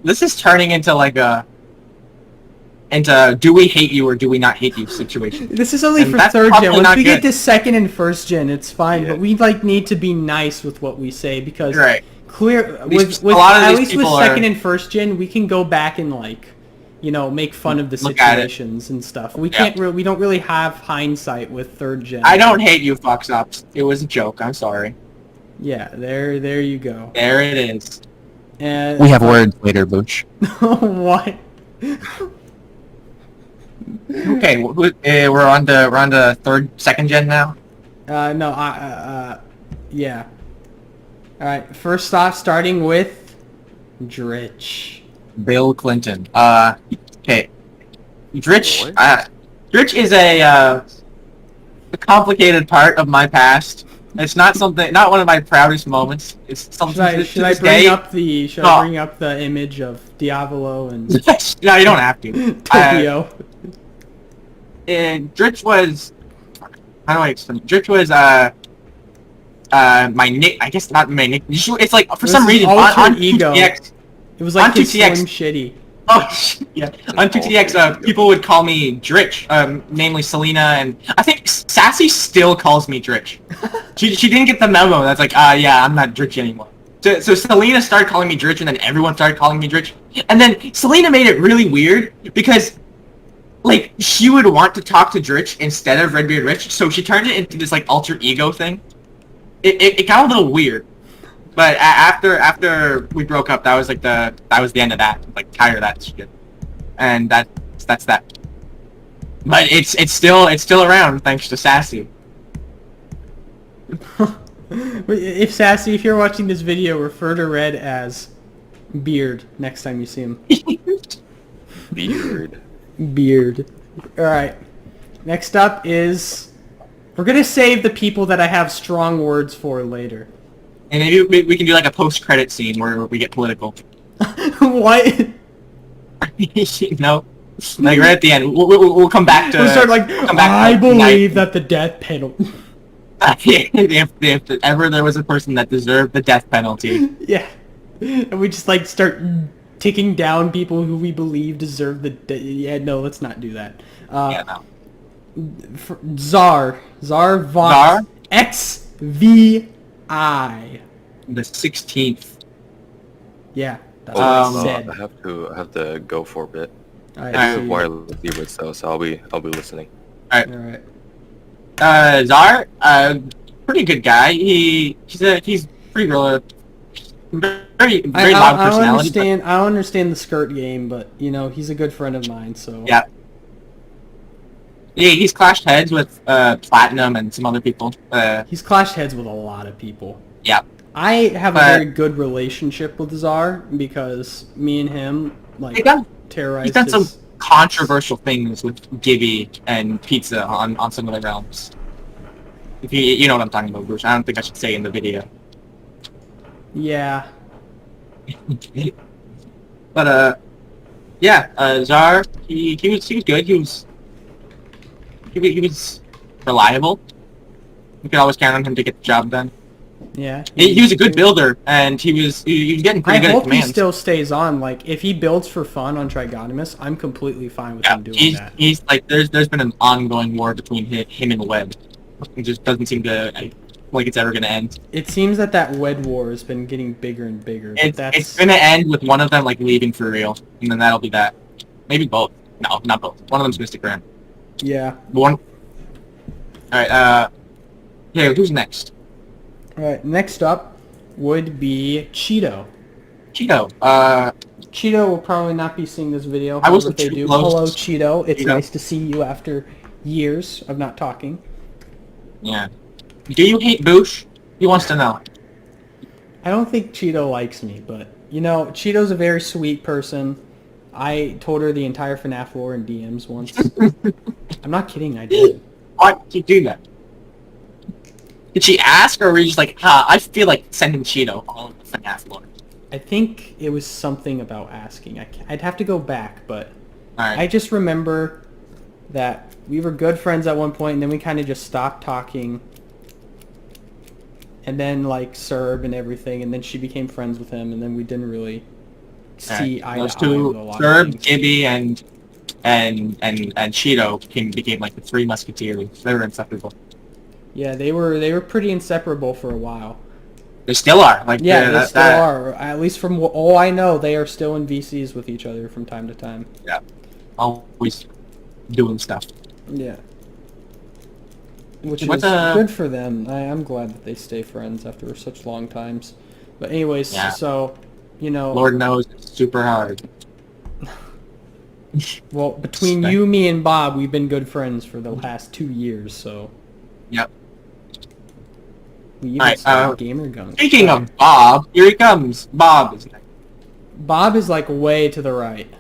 This is turning into like do we hate you or do we not hate you situation. This is only And for that's third probably gen. Once not we get good. to second and first gen, it's fine. Yeah. But we like need to be nice with what we say because Right. with a lot of at these least with people second are- and first gen, we can go back and like, make fun of the Look at it. situations and stuff. We Yeah. can't we don't really have hindsight with third gen. I don't hate you, Fox Ops. It was a joke. I'm sorry. Yeah, there you go. There it is. And We have words later, Booch. what? Okay, we're on to second gen now. No, yeah. All right, first off, starting with Dritch. Bill Clinton. Okay. Dritch. What? Dritch is a complicated part of my past. It's not one of my proudest moments. It's something. Should I bring up the image of Diavolo and No, you don't have to. Tokyo? And Dritch was. How do I explain? Dritch was my nick. I guess not my nick. It's like for It was some his reason alter on ego. 2TX. It was like on his 2TX. Slim Shitty. Oh yeah. On 2TX, people would call me Dritch, namely Selena, and I think Sassy still calls me Dritch. She didn't get the memo. That's like, yeah, I'm not Dritch anymore. So Selena started calling me Dritch, and then everyone started calling me Dritch. And then Selena made it really weird because, like, she would want to talk to Dritch instead of Redbeard Rich, so she turned it into this like alter ego thing. It got a little weird. But after we broke up, that was the end of that. Like, tired of that shit, and that's that. But it's still around thanks to Sassy. If you're watching this video, refer to Red as Beard next time you see him. Beard. Beard. All right. Next up is we're gonna save the people that I have strong words for later. And maybe we can do like a post-credit scene where we get political. What? No, like right at the end, we'll come back to. We'll start like, come back I to believe that the death penalty. if ever there was a person that deserved the death penalty. Yeah. And we just like start ticking down people who we believe deserve the. Yeah, no, let's not do that. Yeah, no. Czar Vox Czar? XVI. The 16th. Yeah, that's Oh, what I said. I have to go for a bit. I Alright, see. Wireless keywords though, so I'll be listening. All right. Alright. Czar, pretty good guy. He's pretty very loud personality. I don't understand the skirt game, but he's a good friend of mine. So Yeah. Yeah, he's clashed heads with Platinum and some other people. he's clashed heads with a lot of people. Yeah. I have a very good relationship with Czar because me and him like He done- terrorized. He's done some his- controversial things with Gibby and pizza on some of the realms. If you know what I'm talking about, Bruce. I don't think I should say in the video. Yeah. But yeah, Czar, he was good. He was reliable. You could always count on him to get the job done. Yeah. He was a good builder, and he was getting pretty good I at hope he commands. still stays on. Like, if he builds for fun on Trigonimus, I'm completely fine with Yeah, him doing that. he's like there's been an ongoing war between him and Webb. It just doesn't seem to like it's ever gonna end. It seems that Wed war has been getting bigger and bigger. But It's gonna end with one of them like leaving for real, and then that'll be that. Maybe both. No, not both. One of them's Mystic Ram. Yeah. One. All right. Yeah. Who's next? All right. Next up would be Cheeto. Cheeto. Cheeto will probably not be seeing this video. I was However, if they too do. close. Hello, Cheeto. It's Cheeto. nice to see you after years of not talking. Yeah. Do you hate Boosh? He wants to know. I don't think Cheeto likes me, but you know, Cheeto's a very sweet person. I told her the entire FNAF lore in DMs once. I'm not kidding, I did. Why did you do that? Did she ask, or were you just like, I feel like sending Cheeto all of the FNAF lore? I think it was something about asking. I'd have to go back, but Alright. I just remember that we were good friends at one point, and then we kind of just stopped talking. And then, like, Serb and everything, and then she became friends with him, and then we didn't really see eye Those to eye with a two, lot of Serb, things. Gibby, and Cheeto became like the three musketeers. They were inseparable. Yeah, they were pretty inseparable for a while. They still are. Like Yeah, they still are. At least from all I know, they are still in VCs with each other from time to time. Yeah, always doing stuff. Yeah. Which What's is a- good for them. I'm glad that they stay friends after such long times. But anyways, Yeah. so, you know... Lord knows it's super hard. Well, between you, me, and Bob, we've been good friends for the last 2 years, so... Yep. We even Alright, started gamer guns. Speaking of Bob, here he comes. Bob is next. Bob is like way to the right.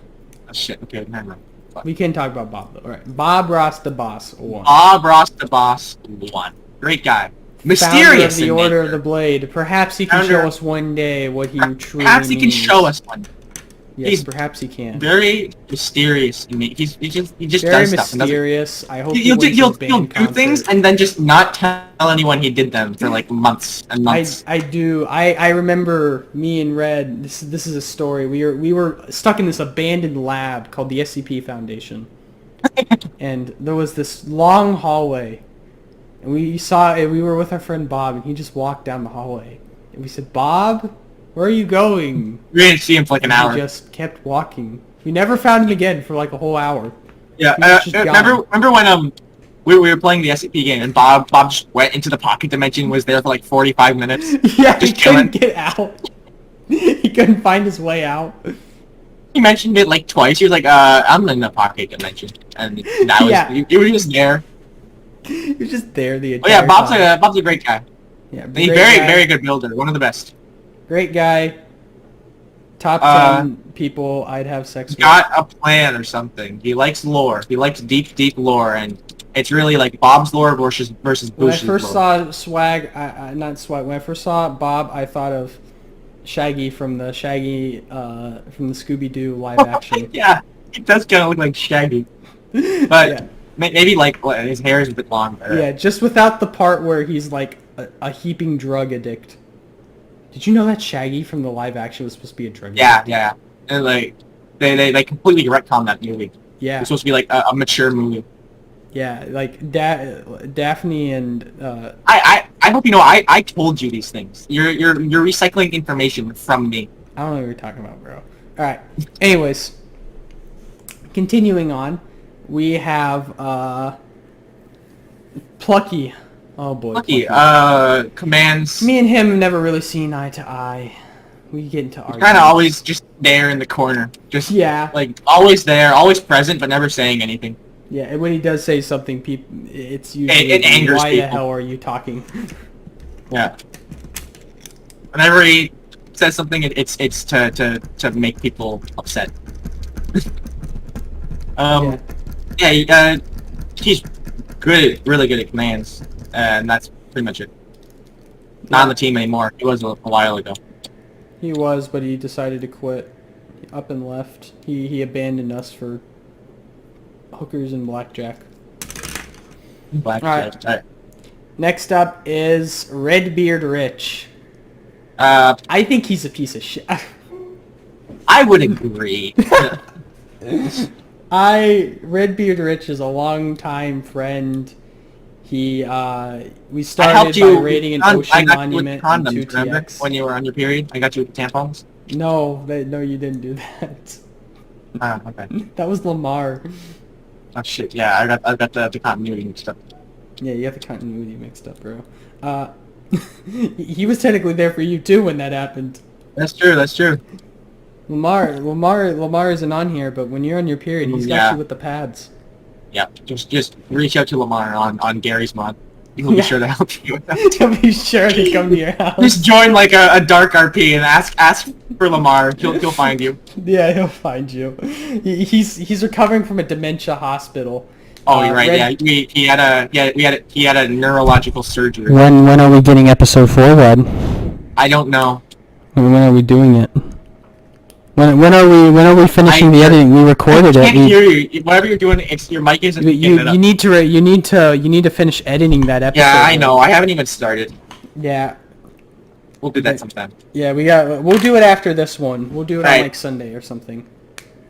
Oh shit, okay, never mind. We can talk about Bob though. Alright. Bob Ross the Boss 1. Bob Ross the Boss 1. Great guy. Founder Mysterious of the in Order of nature. the Blade. Perhaps he can Founder- show us one day what he truly Perhaps he can means. show us one. Yes, he's perhaps he can. Very mysterious in nature. He just Very does stuff. and doesn't- mysterious. I hope He'll he do, wins his he'll band do things concert. and then just not tell anyone he did them for like months and months. I do. I remember me and Red. This is a story. We were stuck in this abandoned lab called the SCP Foundation, and there was this long hallway, and we were with our friend Bob, and he just walked down the hallway, and we said, "Bob, where are you going?" We didn't see him for like an And hour. he just kept walking. We never found him again for like a whole hour. Yeah, he was just remember when we were playing the SCP game and Bob just went into the pocket dimension, was there for like 45 minutes. Yeah, he Just chilling. couldn't get out. He couldn't find his way out. He mentioned it like twice. He was like, I'm in the pocket dimension, and that was Yeah. he was just there. He was just there the Oh entire yeah, time. Bob's a great guy. Yeah, He's great very guy. very good builder, one of the best. Great guy. Top Uh, 10 people I'd have sex with. Got a plan or something. He likes lore. He likes deep lore, and it's really like Bob's lore versus When I Bush's first lore. saw Swag, not Swag, when I first saw Bob, I thought of Shaggy from the Scooby-Doo live action. Yeah, he does kind of look like Shaggy, but Yeah. maybe like his hair is a bit longer. Yeah, just without the part where he's like a heaping drug addict. Did you know that Shaggy from the live action was supposed to be a drug addict? Yeah. And like they completely retconned that movie. Yeah. It's supposed to be like a mature movie. Yeah, like Daphne and I hope you know I told you these things. You're recycling information from me. I don't know what you're talking about, bro. All right. Anyways, continuing on, we have Plucky. Oh boy. Lucky, Plucky. commands. Me and him have never really seen eye to eye. We get into arguments. Kind of always just there in the corner, just Yeah. like always there, always present, but never saying anything. Yeah, and when he does say something, it's usually It angers why the people. hell are you talking? Yeah. Whenever he says something, it's to make people upset. He's good, really good at commands, and that's pretty much it. Not on the team anymore. He was a while ago. He was, but he decided to quit. Up and left. He abandoned us for hookers and blackjack. Blackjack. All right. Next up is Redbeard Rich. I think he's a piece of shit. would agree. Redbeard Rich is a longtime friend. We started by raiding an ocean monument in 2TX. When you were on your period, I got you with tampons. No, you didn't do that. Okay. That was Lamar. Oh shit! Yeah, I got the continuity mixed up. Yeah, you got the continuity mixed up, bro. He was technically there for you too when that happened. That's true. Lamar isn't on here, but when you're on your period, he's got you with the pads. Yeah, just reach out to Lamar on Gary's mod. He'll be sure to help you with that. He'll be sure to come to your house. Just join like a dark RP and ask for Lamar. He'll find you. Yeah, he'll find you. He's recovering from a dementia hospital. Oh, you're right. He had a neurological surgery. When are we getting episode 4, Red? I don't know. When are we doing it? When are we finishing the editing? We recorded it. I can't hear you. Whatever you're doing, your mic isn't picking it up. You need to finish editing that episode. Yeah, I know. I haven't even started. Yeah. We'll do that sometime. Yeah, we'll do it after this one. We'll do it on like Sunday or something.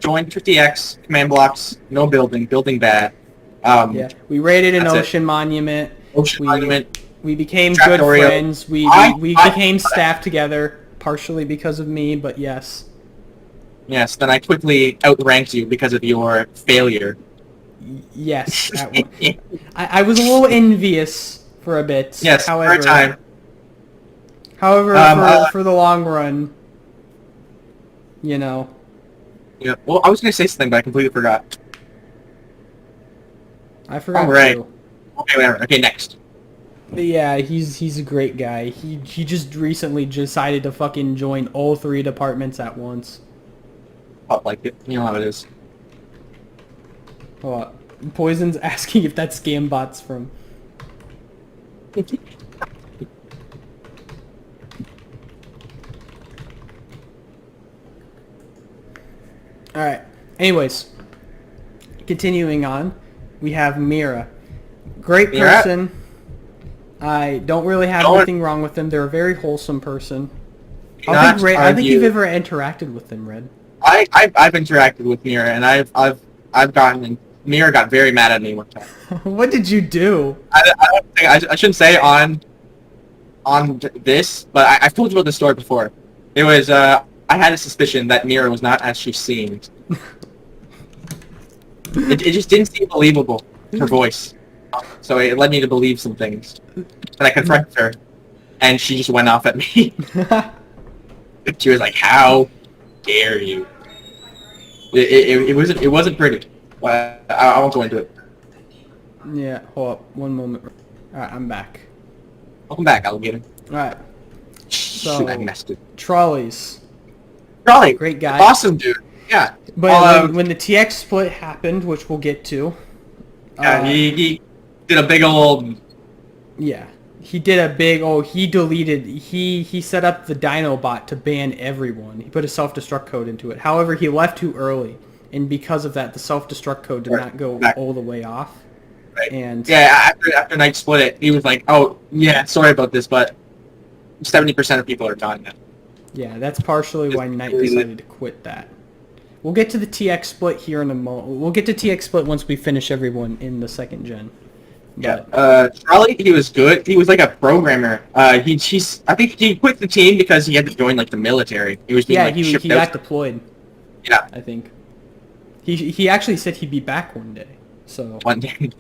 Join 50X, command blocks, no building bad. Yeah, we raided an ocean monument. We became good friends. We became staff together, partially because of me, but yes. Yes, then I quickly outranked you because of your failure. Yes. I was a little envious for a bit. Yes, for a time. However, for the long run, you know. Yeah, well, I was going to say something, but I completely forgot. I forgot too. Okay, whatever. Okay, next. But yeah, he's a great guy. He just recently decided to fucking join all 3 departments at once. Like it. You know how it is. Oh, Poison's asking if that scam bot's from. Alright. Anyways. Continuing on. We have Mira. Great person. I don't really have anything wrong with them. They're a very wholesome person. I think you've ever interacted with them, Red. I've interacted with Mira, and I've gotten Mira got very mad at me one time. What did you do? I shouldn't say on this, but I've told you about this story before. It was I had a suspicion that Mira was not as she seemed. It just didn't seem believable, her voice. So it led me to believe some things. And I confronted her, and she just went off at me. She was like, "How dare you?" It wasn't pretty. I won't go into it. Yeah, hold up. One moment. Alright, I'm back. Welcome back, alligator. Alright. So, shoot, I messed it. Trolleys. Trolley. Great guy. Awesome, dude. Yeah. But when the TX split happened, which we'll get to... Yeah, he did a big old... Yeah. He did a big... Oh, he deleted... He set up the Dinobot to ban everyone. He put a self-destruct code into it. However, he left too early. And because of that, the self-destruct code did not go all the way off. Right. And yeah, after Knight split it, he was like, "Oh, yeah, sorry about this, but 70% of people are gone now." Yeah, that's partially why Knight decided to quit that. We'll get to the TX split here in a moment. We'll get to TX split once we finish everyone in the second gen. But, yeah, Charlie, he was good. He was like a programmer. I think he quit the team because he had to join like the military. He was being, he got deployed. Yeah, I think. He actually said he'd be back one day. So one day.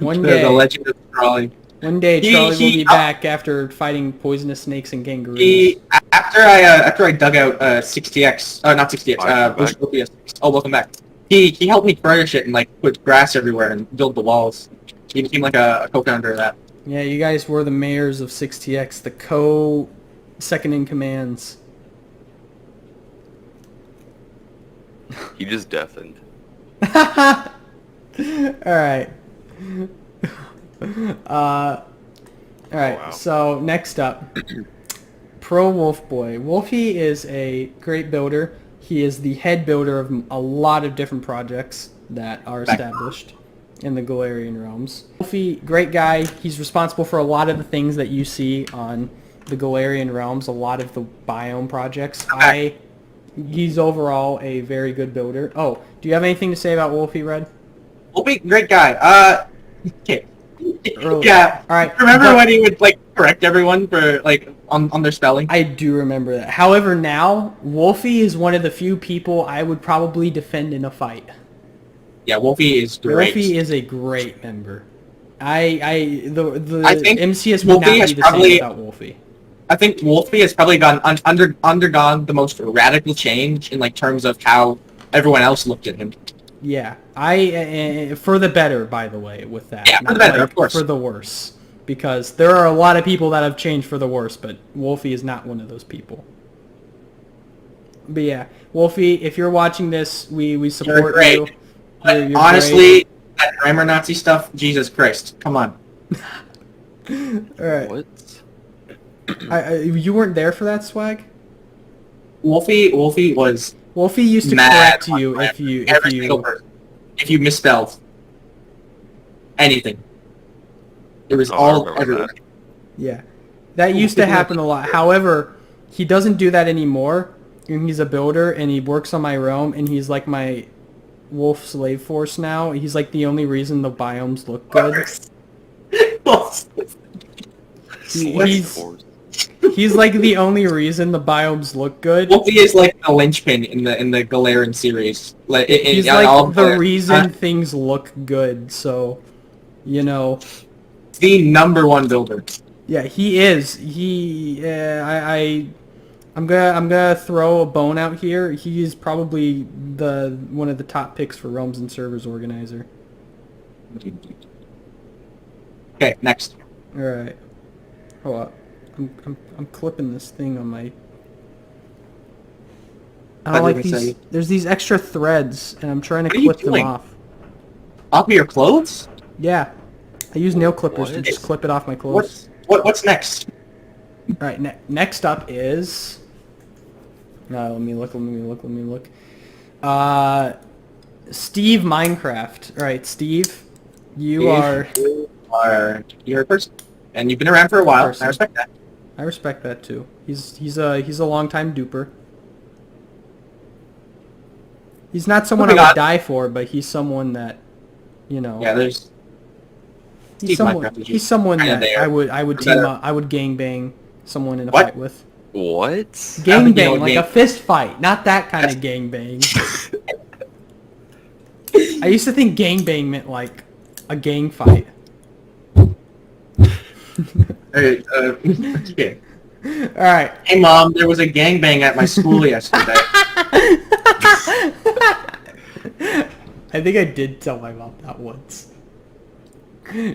One day. The legend of Charlie. One day Charlie will be back after fighting poisonous snakes and kangaroos. After I dug out 60X, not 60X, oh, welcome back. He helped me furnish it and like put grass everywhere and build the walls. He became like a co-founder of that. Yeah, you guys were the mayors of 60X, the second in commands. He just deafened. Alright. Alright, wow. so next up, Pro Wolf Boy. Wolfie is a great builder. He is the head builder of a lot of different projects that are established in the Galarian realms. Wolfie, great guy. He's responsible for a lot of the things that you see on the Galarian realms, a lot of the biome projects. He's overall a very good builder. Oh, do you have anything to say about Wolfie, Red? Wolfie, great guy. Okay. Early. Yeah. All right. Remember when he would like correct everyone for like on their spelling? I do remember that. However, now Wolfie is one of the few people I would probably defend in a fight. Yeah, Wolfie is great. Wolfie is a great member. I think Wolfie MCS would not be has the probably- same without Wolfie. I think Wolfie has probably undergone the most radical change in like terms of how everyone else looked at him. Yeah, for the better, by the way, with that. Yeah, for the Not better, like of course. For the worse, because there are a lot of people that have changed for the worse, but Wolfie is not one of those people. But yeah, Wolfie, if you're watching this, we support great. you. But You're honestly, that grammar Nazi stuff, Jesus Christ, come on. great. All right. What? You weren't there for that, Swag? Wolfie was Wolfie used to mad correct you on if you every single person. If you misspelled anything. It was Oh, I all remember everywhere. that. Yeah, that used to happen a lot. However, he doesn't do that anymore. And he's a builder, and he works on my realm, and he's like my wolf slave force now. He's like the only reason the biomes look good. He's like the only reason the biomes look good. Wolfie is like the linchpin in the Galarian series. Like He's like the reason things look good. So, you know, the #1 builder. yeah, he is. I'm gonna throw a bone out here. He is probably one of the top picks for Realms and Servers organizer. Okay, next. All right, hold up. I'm clipping this thing on my. I don't like these. There's these extra threads, and I'm trying to What are you clip them doing? off. Off of your clothes? Yeah, I use nail clippers to What? just clip it off my clothes. What's next? All right, next up is. Let me look. Steve Minecraft. All right, Steve, you're You're a person, and you've been around for a while. Person. I respect that. I respect that too. He's a long time duper. He's not someone I Moving would on. die for, but he's someone that, you know. Yeah, there's. He's Steve someone. Minecraft is He's someone kinda that there. I would For team better. up. I would gangbang someone in a What? fight with. What? Gangbang, like a fist fight, not that kind of gangbang. I used to think gangbang meant like a gang fight. Hey, okay. All right. Hey, Mom, there was a gangbang at my school yesterday. I think I did tell my mom that once.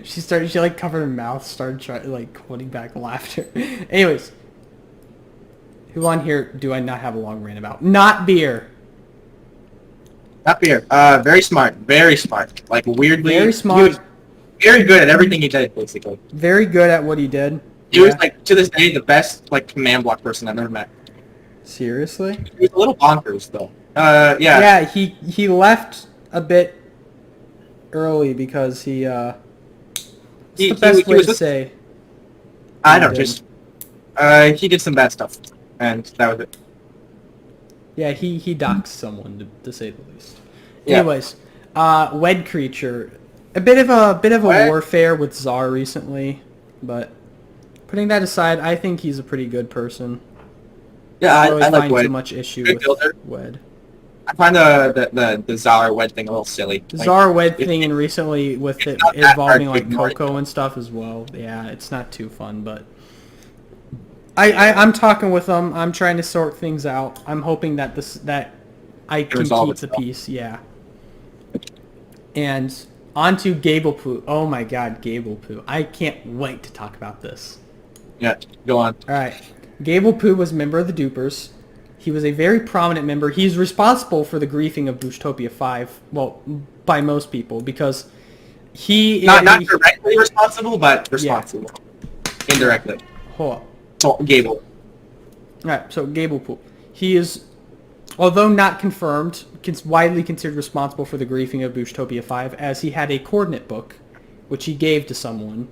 She like covered her mouth, started like holding back laughter. Anyways, who on here do I not have a long rant about? Not beer. Not beer. Very smart. Very smart. Like, weirdly... Very smart. He was very good at everything he did, basically. Very good at what he did. He was, like, to this day, the best, like, command block person I've ever met. Seriously? He was a little bonkers, though. Yeah. Yeah, he left a bit early because he what's the best way to say? I he don't know, did? just... he did some bad stuff. And that was it. Yeah, he doxed someone to say the least. Yeah. Anyways, Wed Creature, a bit of a What? warfare with Czar recently, but putting that aside, I think he's a pretty good person. Yeah, I don't really I like find Wed. too much issue Good with builder. Wed. I find the Czar Wed thing a little silly. The Like, Czar Wed it- thing, and recently with it not that involving hard to like ignore it, Coco and stuff as well. Yeah, it's not too fun, but I'm talking with them. I'm trying to sort things out. I'm hoping that that I can resolve keep the itself. peace. Yeah. And onto Gablepoo. Oh my God, Gablepoo! I can't wait to talk about this. Yeah, go on. All right, Gablepoo was a member of the Dupers. He was a very prominent member. He's responsible for the griefing of Boostopia 5, well, by most people, because he... Not directly responsible, but responsible. Yeah. Indirectly. Hold on. So, Gable. Alright, so Gable Pool. He is, although not confirmed, widely considered responsible for the griefing of Boostopia 5, as he had a coordinate book, which he gave to someone,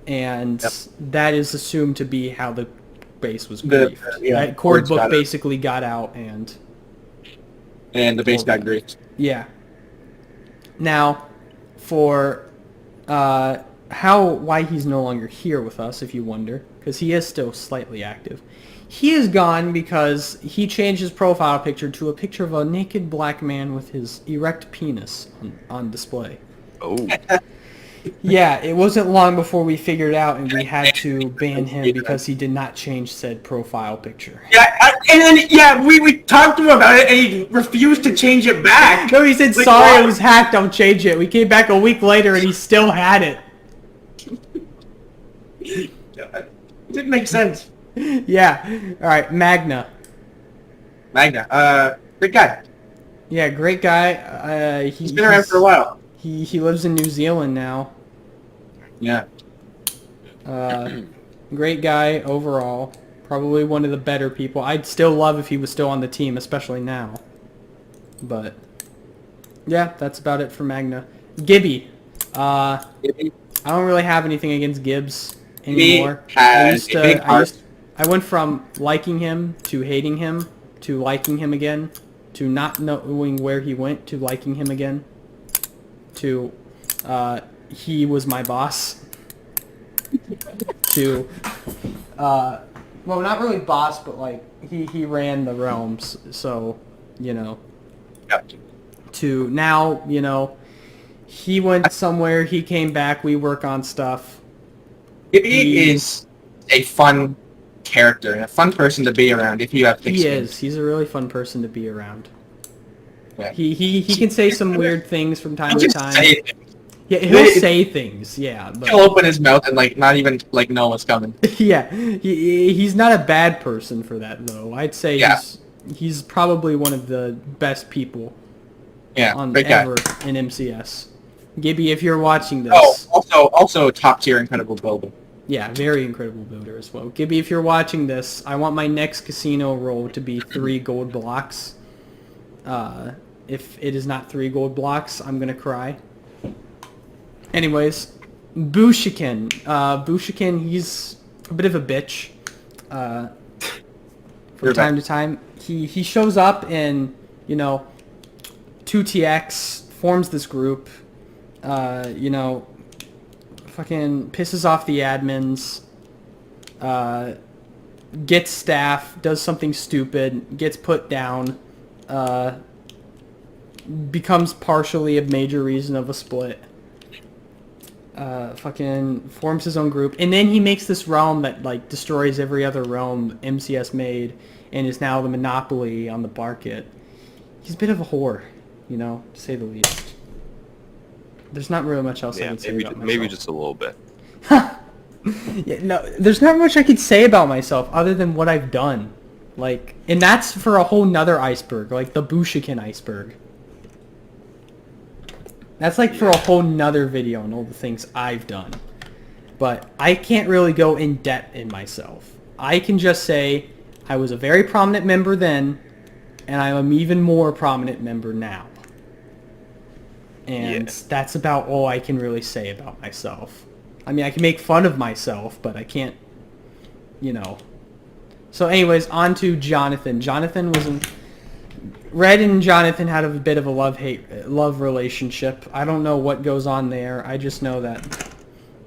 and that is assumed to be how the base was griefed. That cord book basically got out, and the base got griefed. Yeah. Now, for why he's no longer here with us, if you wonder, because he is still slightly active. He is gone because he changed his profile picture to a picture of a naked black man with his erect penis on display. Oh. Yeah, it wasn't long before we figured out and we had to ban him because he did not change said profile picture. Yeah, we talked to him about it and he refused to change it back. No, he said, like, sorry, it was hacked, I'll change it. We came back a week later and he still had it. It didn't make sense. Yeah. Alright, Magna. Great guy. Yeah, great guy. He's been around for a while. He lives in New Zealand now. Yeah. Great guy overall. Probably one of the better people. I'd still love if he was still on the team, especially now. But yeah, that's about it for Magna. Gibby. I don't really have anything against Gibbs anymore. I went from liking him to hating him to liking him again to not knowing where he went to liking him again to he was my boss to well, not really boss, but like he ran the realms, so you know. To now, you know, he went somewhere, he came back, we work on stuff. He is a fun character and a fun person to be around if you have thick skin. He is. He's a really fun person to be around. Yeah. He can say some weird things from time to time. Yeah, he'll say things. Yeah, but he'll open his mouth and like not even like know what's coming. Yeah, he's not a bad person for that though. I'd say he's probably one of the best people. Yeah, ever in MCS. Gibby, if you're watching this. Oh, also top tier incredible builder. Yeah, very incredible builder as well. Gibby, if you're watching this, I want my next casino roll to be 3 gold blocks. If it is not 3 gold blocks, I'm gonna cry. Anyways, booshican. Booshican, he's a bit of a bitch. From time to time, he shows up and, you know, 2TX forms this group. You know, fucking pisses off the admins. Gets staff, does something stupid, gets put down. Becomes partially a major reason of a split. Fucking forms his own group, and then he makes this realm that like destroys every other realm MCS made, and is now the monopoly on the market. He's a bit of a whore, you know, to say the least. There's not really much else I can say about myself. Maybe just a little bit. Yeah, no, there's not much I could say about myself other than what I've done. Like, and that's for a whole nother iceberg, like the booshican iceberg. That's like for a whole nother video on all the things I've done. But I can't really go in depth in myself. I can just say I was a very prominent member then, and I'm an even more prominent member now. And that's about all I can really say about myself. I mean, I can make fun of myself, but I can't, you know. So anyways, on to Jonathan. Jonathan was in... Red and Jonathan had a bit of a love relationship. I don't know what goes on there. I just know that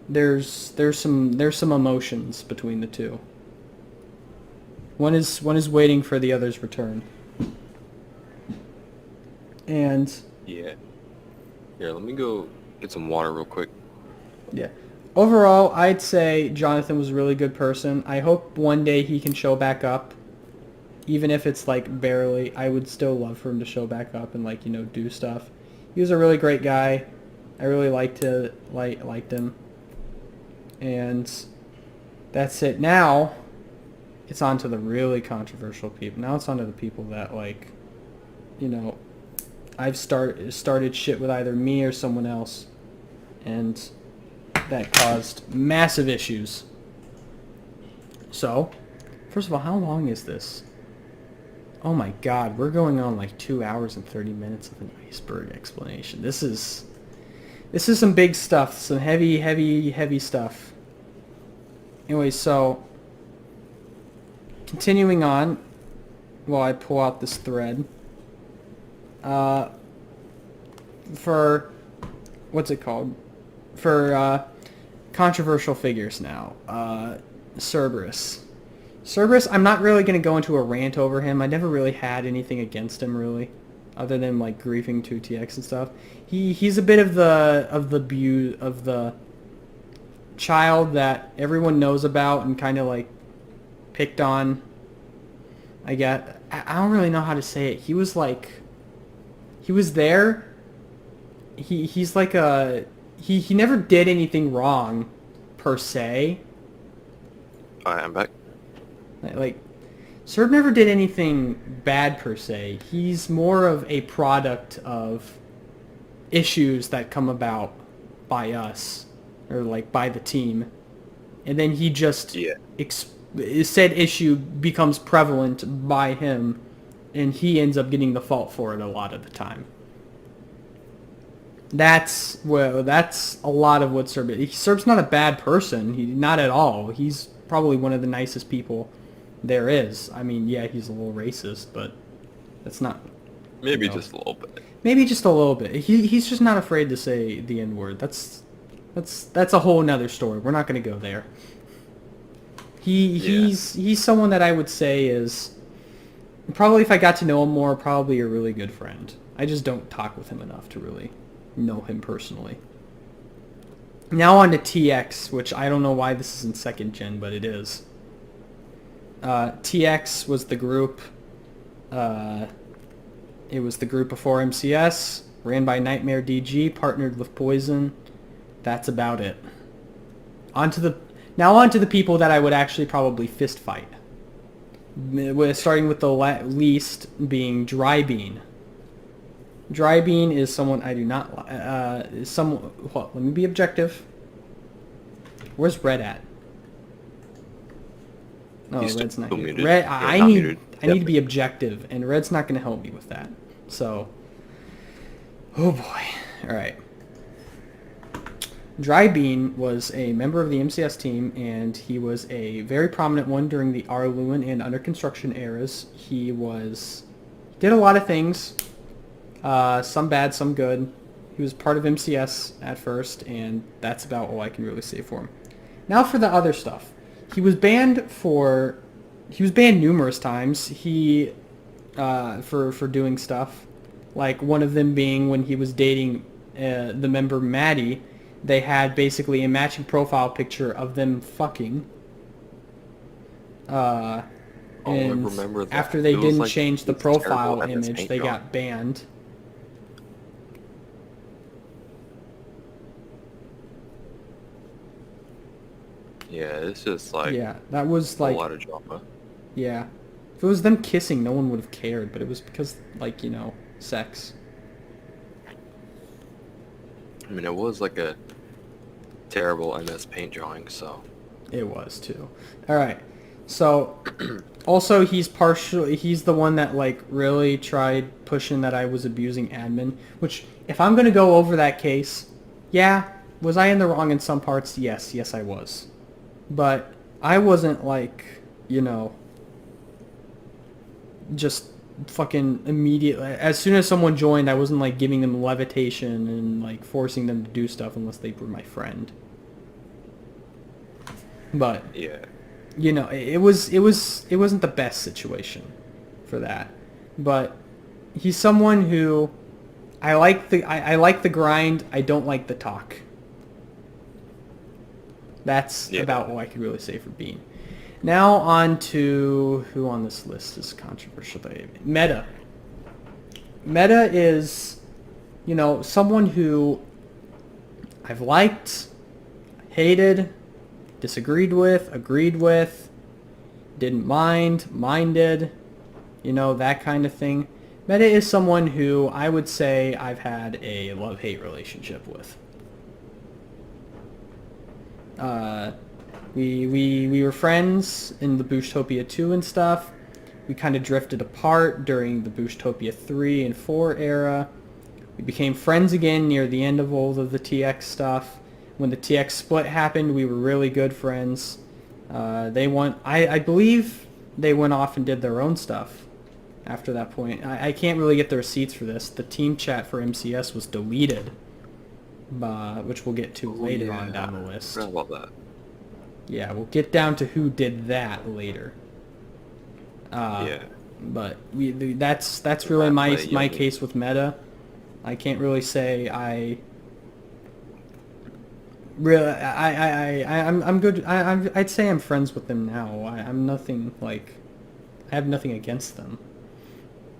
there's some emotions between the two. One is waiting for the other's return. And yeah. Here, let me go get some water real quick. Yeah. Overall, I'd say Jonathan was a really good person. I hope one day he can show back up. Even if it's like barely, I would still love for him to show back up and like, you know, do stuff. He was a really great guy. I really liked him. And that's it. Now, it's on to the really controversial people. Now it's on to the people that, like, you know, I've started shit with either me or someone else, and that caused massive issues. So, first of all, how long is this? Oh my god, we're going on like 2 hours and 30 minutes of an iceberg explanation. This is some big stuff, some heavy stuff. Anyway, so continuing on while I pull out this thread. For what's it called? For controversial figures now. Cerberus. Cerberus, I'm not really going to go into a rant over him. I never really had anything against him, really, other than like griefing 2TX and stuff. He's a bit of the child that everyone knows about and kind of like picked on. I don't really know how to say it. He was there. He's like he never did anything wrong per se. Alright, I'm back. Like, Serb never did anything bad per se. He's more of a product of issues that come about by us, or like by the team, and then he just said issue becomes prevalent by him, and he ends up getting the fault for it a lot of the time. That's a lot of what Serb is. Serb's not a bad person. Not at all. He's probably one of the nicest people there is. I mean, yeah, he's a little racist, but that's not... Maybe just a little bit. Maybe just a little bit. He's just not afraid to say the N-word. That's a whole nother story. We're not going to go there. He's someone that I would say is... Probably if I got to know him more, probably a really good friend. I just don't talk with him enough to really know him personally. Now on to TX, which I don't know why this is in second gen, but it is. TX was the group. It was the group before MCS, ran by Nightmare DG, partnered with Poison. That's about it. On to the people that I would actually probably fist fight. Starting with the least being Dry Bean. Dry Bean is someone I do not let me be objective. Where's Red at? No, He's Red's not still here. muted. Red, Yeah, I not need muted. I need to be objective, and Red's not going to help me with that. So, oh boy. All right. Dry Bean was a member of the MCS team, and he was a very prominent one during the Arluin and under construction eras. He did a lot of things, some bad, some good. He was part of MCS at first, and that's about all I can really say for him. Now for the other stuff. He was banned numerous times. For doing stuff, like one of them being when he was dating the member Maddie. They had basically a matching profile picture of them fucking. I And remember that. after they It was didn't like change the this terrible profile MS image, Paint they job. got banned. Yeah, it's just like Yeah, that was a like, lot of drama. yeah. If it was them kissing, no one would have cared, but it was because, like, sex. I mean, it was like a terrible MS Paint drawing, so... It was too. All right. So, also he's the one that like really tried pushing that I was abusing admin. Which, if I'm gonna go over that case, yeah, was I in the wrong in some parts? Yes, I was. But I wasn't like, just fucking immediately. As soon as someone joined, I wasn't like giving them levitation and like forcing them to do stuff unless they were my friend. But Yeah. it wasn't the best situation for that. But he's someone who I like the grind, I don't like the talk. That's about all I could really say for Bean. Now on to who on this list is controversial. Meta. Meta is, someone who I've liked, hated, disagreed with, agreed with, didn't mind, minded, that kind of thing. Meta is someone who I would say I've had a love-hate relationship with. We were friends in the Booshtopia 2 and stuff. We kind of drifted apart during the Booshtopia 3 and 4 era. We became friends again near the end of all of the TX stuff. When the TX split happened, we were really good friends. I believe they went off and did their own stuff after that point. I can't really get the receipts for this. The team chat for MCS was deleted, which we'll get to later on down the list. I forgot about that. Yeah, we'll get down to who did that later. Yeah. But that's really my case with Meta. I can't really say I'm good. I'd say I'm friends with them now. I'm nothing like, I have nothing against them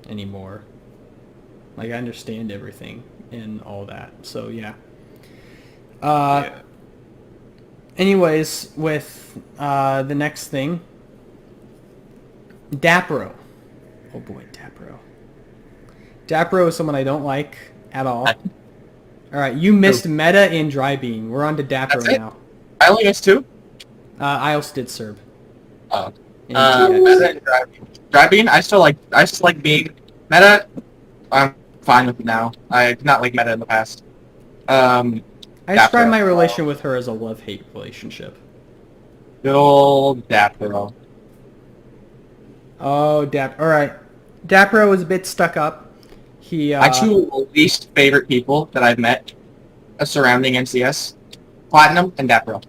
anymore. Like, I understand everything and all that. So yeah. Anyways, with the next thing, Dapro. Oh boy, Dapro. Dapro is someone I don't like at all. Alright, you missed Meta and Drybean. We're on to Dapro now. I only missed 2? I also did Serb. Oh. And TX. Meta and Drybean, I still like being Meta. I'm fine with it now. I did not like Meta in the past. I describe my relation with her as a love-hate relationship. Good old Dapro. Oh, Alright. Dapro was a bit stuck up. My 2 least favorite people that I've met surrounding MCS, Platinum and Dapro.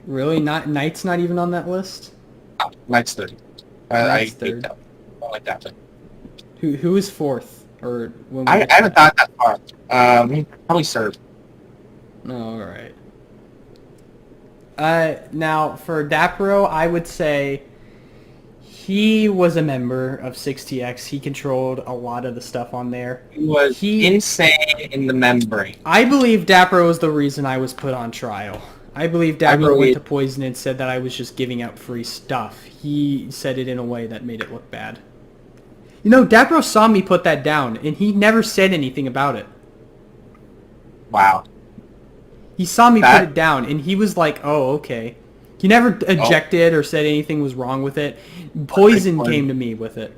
Really? Knight's not even on that list? Oh, Knight's 3rd. Knight's I third. don't like Dapro. Who is 4th? Or when I haven't thought that far. Probably Serb. Oh, alright. Now, for Dapro, I would say he was a member of 6TX. He controlled a lot of the stuff on there. He was insane in the membrane. I believe Dapro was the reason I was put on trial. I believe Dapro went to Poison and said that I was just giving out free stuff. He said it in a way that made it look bad. Dapro saw me put that down, and he never said anything about it. Wow. He saw me put it down, and he was like, oh, okay. He never ejected or said anything was wrong with it. Poison came to me with it.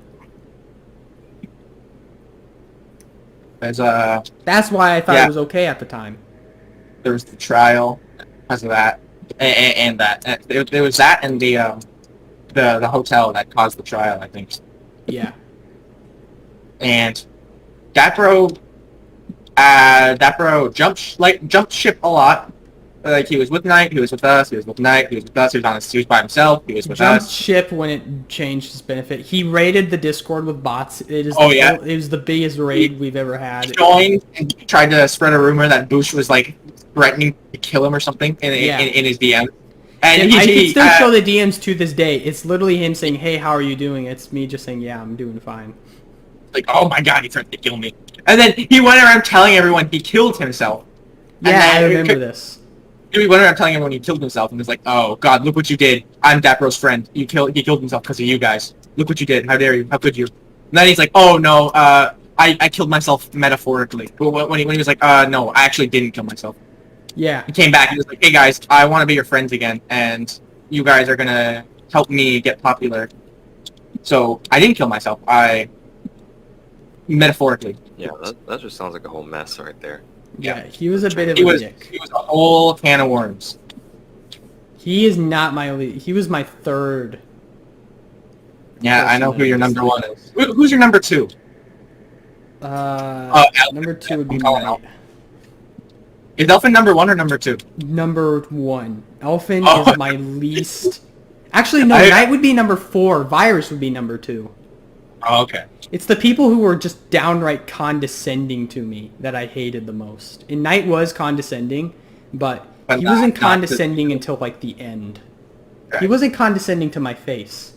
That's why I thought it was okay at the time. There was the trial because of that, and that. There was that and the hotel that caused the trial, I think. Yeah. And Dapro jumped ship a lot. Like, he was with Knight, he was with us, he was with Knight, he was with us, he was by himself, he was with us. Jumped ship when it changed his benefit. He raided the Discord with bots. It was the biggest raid we've ever had. He joined and tried to spread a rumor that Boosh was, like, threatening to kill him or something in his DM. And I can still show the DMs to this day. It's literally him saying, hey, how are you doing? It's me just saying, yeah, I'm doing fine. Like, oh my god, he threatened to kill me. And then he went around telling everyone he killed himself. Yeah, I remember this. He went around telling everyone he killed himself, and was like, "Oh God, look what you did! I'm Dapro's friend. He killed himself because of you guys. Look what you did! How dare you? How could you?" And then he's like, "Oh no, I killed myself metaphorically." When he was like, "No, I actually didn't kill myself." Yeah. He came back and was like, "Hey guys, I want to be your friends again, and you guys are gonna help me get popular." So I didn't kill myself. I metaphorically. Yeah, that just sounds like a whole mess right there. Yeah, he was a bit of a dick. He was a whole can of worms. He is not my lead. He was my 3rd. Yeah, I know who your number 1 is. Who's your number 2? Number 2 would be Knight. Is Elfin number 1 or number 2? Number 1. Elfin is my least... Actually, no, Knight would be number 4. Virus would be number 2. Oh, okay. It's the people who were just downright condescending to me that I hated the most. And Knight was condescending, but he wasn't condescending until, like, the end. Okay. He wasn't condescending to my face.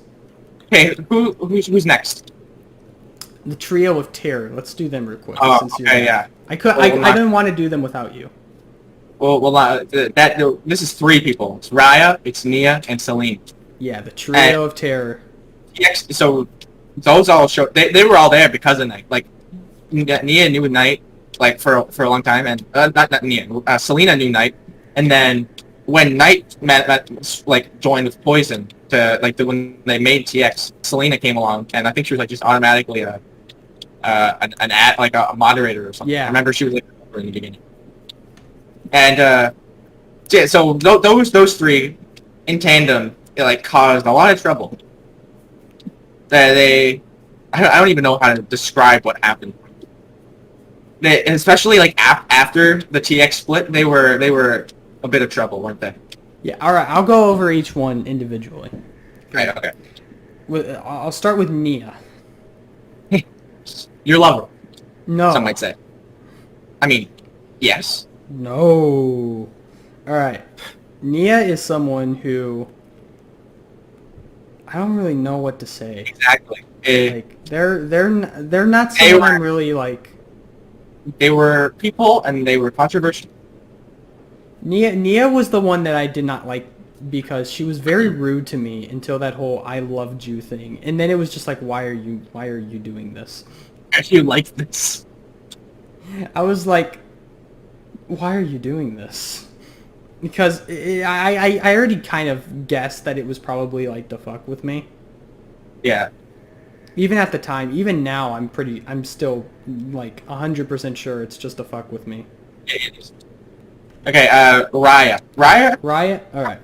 Okay, who's next? The trio of terror. Let's do them real quick. Oh, okay, yeah. I didn't want to do them without you. Well, this is 3 people. It's Raya, it's Nia, and Celine. Yeah, the trio of terror. TX, so those all showed. They were all there because of Knight. Like Nia knew Knight like for a long time, and not Nia. Selena knew Knight, and then when Knight like joined with Poison to when they made TX, Selena came along, and I think she was like just automatically an ad, like a moderator or something. Yeah. I remember she was like in the beginning, and yeah. So those three in tandem, it like caused a lot of trouble. I don't even know how to describe what happened. Especially like after the TX split, they were a bit of trouble, weren't they? Yeah, all right. I'll go over each one individually. Right. Okay. I'll start with Nia. Your lover, No. some might say. I mean, yes. No. All right. Nia is someone who I don't really know what to say. Exactly. Like they're not someone I'm really like. They were people, and they were controversial. Nia was the one that I did not like because she was very rude to me until that whole "I loved you" thing, and then it was just like, why are you doing this? I actually like this. I was like, why are you doing this? Because I already kind of guessed that it was probably like to fuck with me. Yeah. Even at the time, even now, I'm still like 100% sure it's just to fuck with me. Yeah, it is. Okay. Raya. Riot? Alright.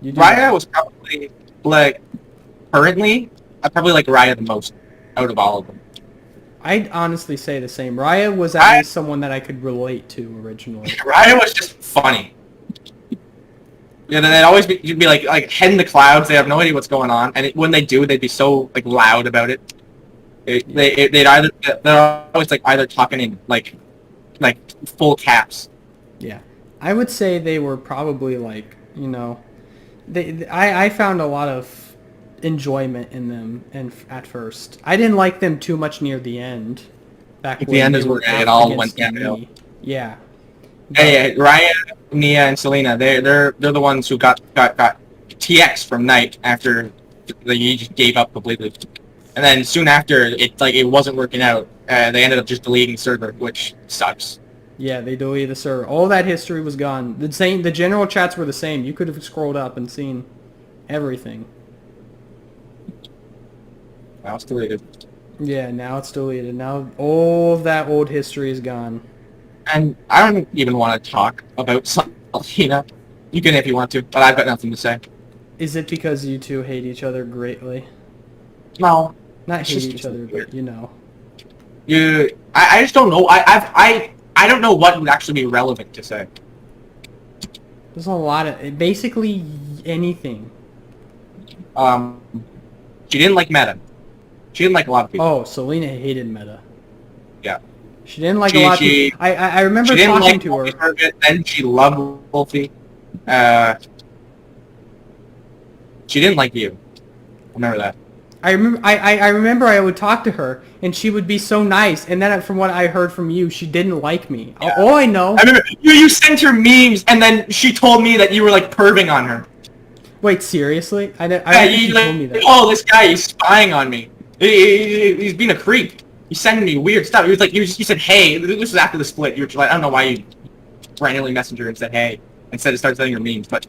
Raya was probably like currently, I probably like Raya the most out of all of them. I'd honestly say the same. Raya was at least someone that I could relate to originally. Raya was just funny. Yeah, then they'd always you'd be like head in the clouds. They have no idea what's going on, and when they do, they'd be so like loud about it. They're always like either talking in like full caps. Yeah, I would say they were probably like I found a lot of enjoyment in them, and at first I didn't like them too much near the end. Back At when the end they is were where it out all against went downhill. me. Yeah. Yeah, Raya, Nia, and Selena. They're the ones who got TX from Knight after they just gave up completely, and then soon after it wasn't working out. They ended up just deleting the server, which sucks. Yeah, they deleted the server. All that history was gone. The general chats were the same. You could have scrolled up and seen everything. Wow, it's deleted. Yeah, now it's deleted. Now all of that old history is gone. And I don't even want to talk about Selena. You can if you want to, but I've got nothing to say. Is it because you two hate each other greatly? No. Not It's hate just- each other, but you know. I just don't know. I don't know what would actually be relevant to say. There's a lot of basically anything. She didn't like Meta. She didn't like a lot of people. Oh, Selena hated Meta. Yeah. She didn't like a lot of people. I remember She didn't talking like to her. Wolfie for a bit, then she loved Wolfie. She didn't like you. Remember that. I remember I would talk to her and she would be so nice, and then from what I heard from you, she didn't like me. Yeah. All I know. I remember you sent her memes, and then she told me that you were like perving on her. Wait, seriously? I don't Yeah, think you told me that. Oh, this guy, he's spying on me. He's being a creep. He's sending me weird stuff. He was like, you said, hey, this was after the split. You were like, I don't know why you randomly messaged her and said, hey, instead of start sending her memes, but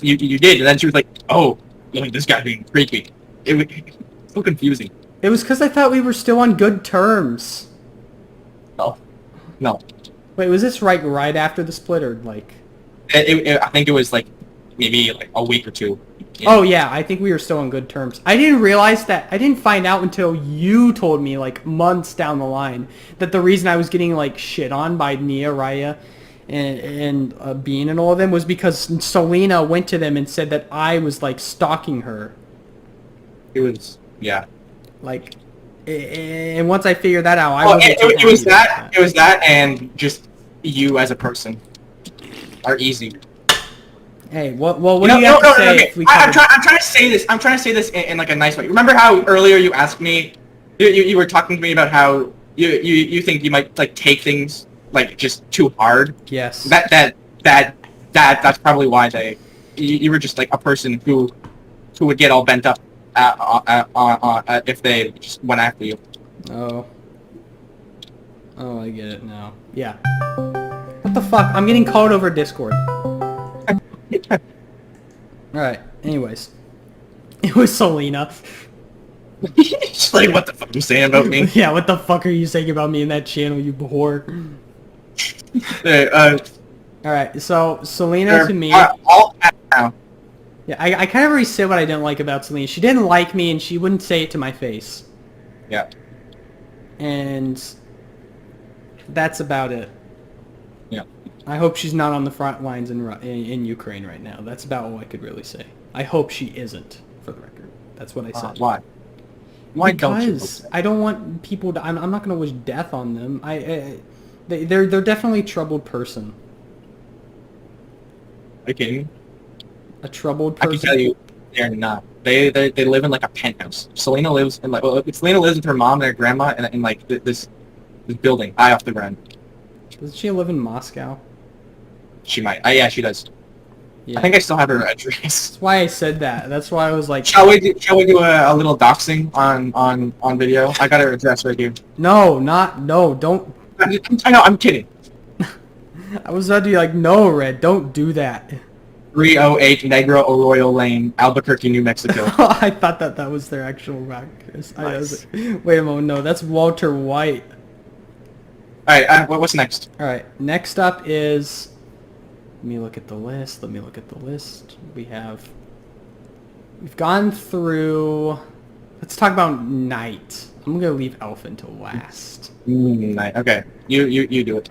you did. And then she was like, oh, look at this guy being creepy. It was so confusing. It was because I thought we were still on good terms. No. Wait, was this right after the split, or like? I think it was like maybe like a week or two. Oh yeah, I think we were still on good terms. I didn't realize that. I didn't find out until you told me like months down the line that the reason I was getting like shit on by Nia, Raya, and Bean and all of them was because Selena went to them and said that I was like stalking her. It was, yeah. Like, and once I figured that out, I Well, wasn't. it was that. It was that, and just you as a person are easy. Hey, what do you have to say? If we I'm trying to say this. I'm trying to say this in like a nice way. Remember how earlier you asked me, you were talking to me about how you think you might like take things like just too hard. Yes. That's probably why you were just like a person who who would get all bent up if they just went after you. Oh. Oh, I get it now. Yeah. What the fuck? I'm getting called over Discord. Alright, anyways. It was Selena. She's like, what the fuck are you saying about me? Yeah, what the fuck are you saying about me in that channel, you whore? Alright, so Selena to me... all now. Yeah, I kind of already said what I didn't like about Selena. She didn't like me, and she wouldn't say it to my face. Yeah. And that's about it. Yeah. I hope she's not on the front lines in Ukraine right now. That's about all I could really say. I hope she isn't, for the record. That's what I said. Why? Why don't you? Because I don't want people to... I'm not going to wish death on them. They're definitely a troubled person. Okay. A troubled I person. can tell you, they're not. They live in like a penthouse. Selena lives in Selena lives with her mom and her grandma in like this building high off the ground. Does she live in Moscow? She might. Yeah, she does. Yeah. I think I still have her address. That's why I said that. That's why I was like... Shall we do a little doxing on video? I got her address right here. No, don't... I know, I'm kidding. I was about to be like, no, Red, don't do that. 308 Negro Arroyo Lane, Albuquerque, New Mexico. I thought that was their actual address. Nice. Wait a moment, no, that's Walter White. Alright, what's next? Alright, next up is... Let me look at the list. We've gone through... Let's talk about Knight. I'm going to leave Elfin to last. Okay, you do it.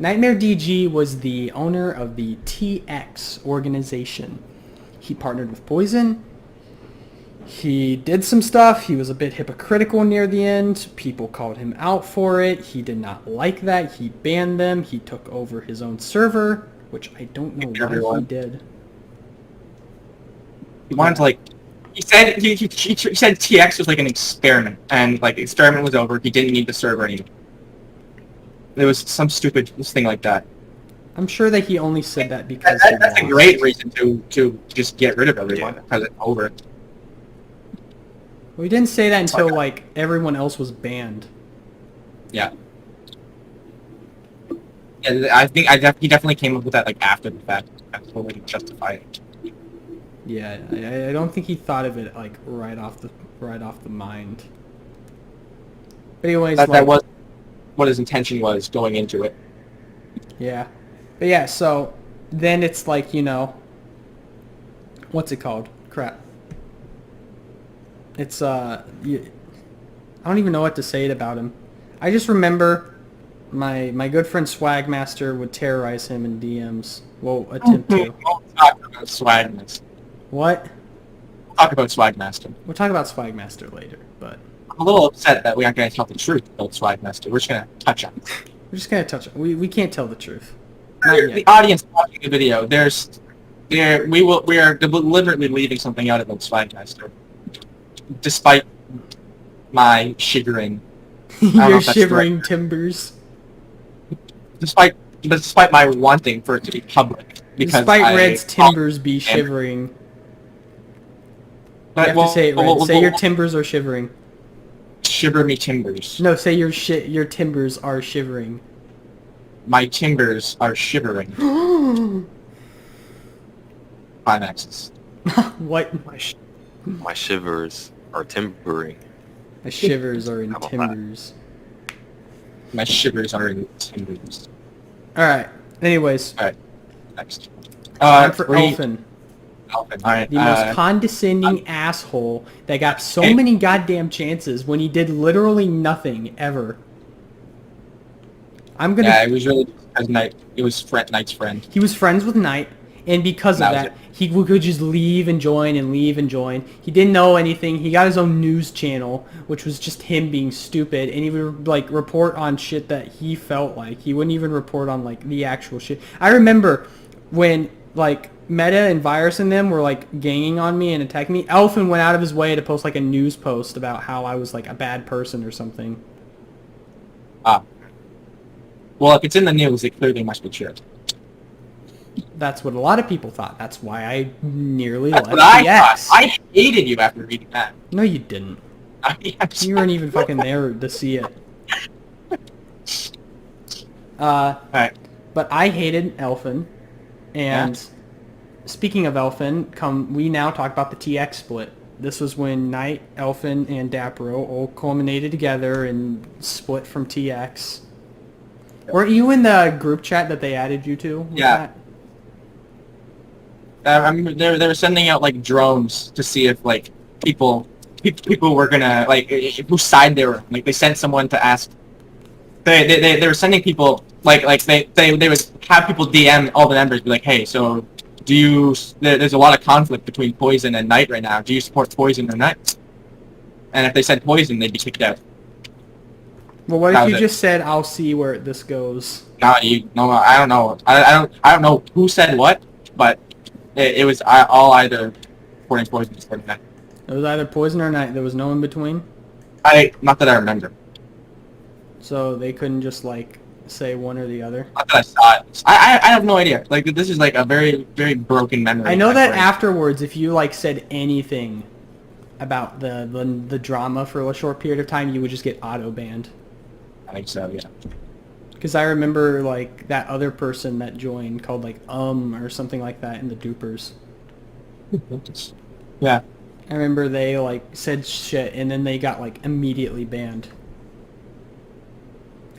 Nightmare DG was the owner of the TX organization. He partnered with Poison. He did some stuff. He was a bit hypocritical near the end. People called him out for it. He did not like that. He banned them. He took over his own server, which I don't know why he did. He wanted to like... He said TX was like an experiment, and like the experiment was over. He didn't need the server anymore. There was some stupid thing like that. I'm sure that he only said that because that's a great reason to just get rid of everyone because it's over. Well, he didn't say that until like everyone else was banned. Yeah. Yeah, I think he definitely came up with that like after the fact. That's the way to justify it. Yeah, I don't think he thought of it like right off the mind. But anyways, that was what his intention was going into it. Yeah. But yeah, so then it's like, you know, what's it called? Crap. It's, I don't even know what to say about him. I just remember my good friend Swagmaster would terrorize him in DMs. Well, attempt to. We'll talk about Swagmaster. What? We'll talk about Swagmaster. We'll talk about Swagmaster later, but... I'm a little upset that we aren't going to tell the truth about Swagmaster. We're just going to touch on it. We're just going to touch it. We can't tell the truth. Not yet. The audience watching the video, we are deliberately leaving something out about Swagmaster. Despite my shivering... Your shivering timbers. Despite my wanting for it to be public. Despite Red's timbers be shivering. You have to say it, Red. Say your timbers are shivering. Shiver me timbers. No, say your timbers are shivering. My timbers are shivering. Climaxes. What? My shivers are timbering. My shivers are in How about timbers. My shivers are in timbers. Alright, anyways. Alright, next. Time for Elfin. Elfin, alright. The most condescending asshole that got so many goddamn chances when he did literally nothing ever. Yeah, it was really because it was Knight's friend. He was friends with Knight, and because of that, he could just leave and join and leave and join. He didn't know anything. He got his own news channel, which was just him being stupid, and he would like report on shit that he felt like. He wouldn't even report on like the actual shit. I remember when like Meta and Virus and them were like ganging on me and attacking me. Elfin went out of his way to post like a news post about how I was like a bad person or something. Well, if it's in the news, it clearly must be true. That's what a lot of people thought. That's why I nearly That's left what I the X. thought. hated you after reading that. No, you didn't. You weren't even fucking there to see it. Alright. But I hated Elfin, and speaking of Elfin, we now talk about the TX split. This was when Knight, Elfin, and Dapro all culminated together and split from TX. Weren't you in the group chat that they added you to? Yeah. I remember they were sending out like drones to see if like people were gonna like whose side they were on. Like they sent someone to ask. They were sending people like they would have people DM all the members, be like, hey, so do you? There's a lot of conflict between Poison and Knight right now. Do you support Poison or Knight? And if they said Poison, they'd be kicked out. Well, what if you just said, "I'll see where this goes"? No, I don't know. I don't know who said what, but it was all either supporting Poison or supporting Knight. It was either Poison or Knight. There was no in between. Not that I remember. So they couldn't just like say one or the other. Not that I saw it. I have no idea. Like this is like a very very broken memory. I know that afterwards, if you like said anything about the drama for a short period of time, you would just get auto banned. I think so. Yeah. Because I remember like that other person that joined called like or something like that in the dupers. Yeah. I remember they like said shit and then they got like immediately banned.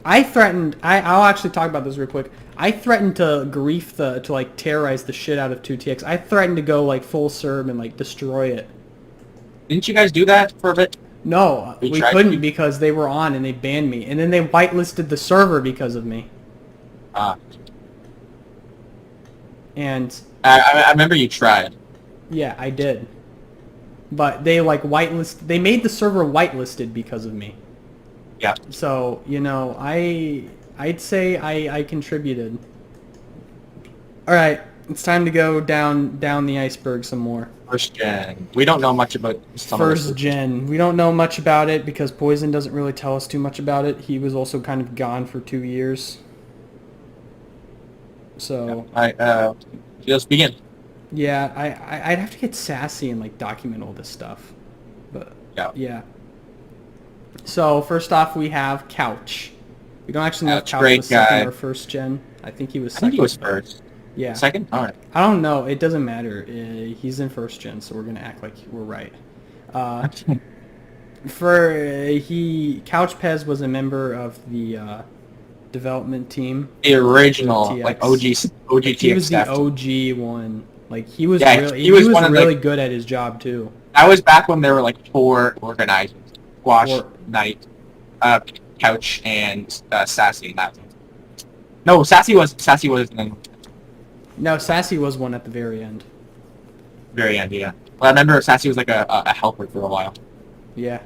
I threatened. I'll actually talk about this real quick. I threatened to to like terrorize the shit out of 2TX. I threatened to go like full serb and like destroy it. Didn't you guys do that for a bit? No, we couldn't because they were on and they banned me, and then they whitelisted the server because of me. And I remember you tried. Yeah, I did. But they like they made the server whitelisted because of me. Yeah. So, you know, I'd say I contributed. Alright, it's time to go down the iceberg some more. First gen. We don't know much about some of First gen. We don't know much about it because Poison doesn't really tell us too much about it. He was also kind of gone for 2 years. So... let's begin. Yeah, I'd have to get sassy and like document all this stuff. But, yeah. So, first off, we have Couch. We don't actually know if Couch was second or first gen. I think he was second. I think he was first. Yeah. Second? Alright. I don't know. It doesn't matter. He's in first gen, so we're going to act like we're right. Couch Pez was a member of the development team. The original, like OG TX He was staff. the OG one. Like, he was he was really good at his job, too. That was back when there were like 4 organizers. Squash, Knight, Couch, and Sassy in that one. No, Sassy was No, Sassy was one at the very end. Very end, yeah. Well, I remember Sassy was like a helper for a while. Yeah.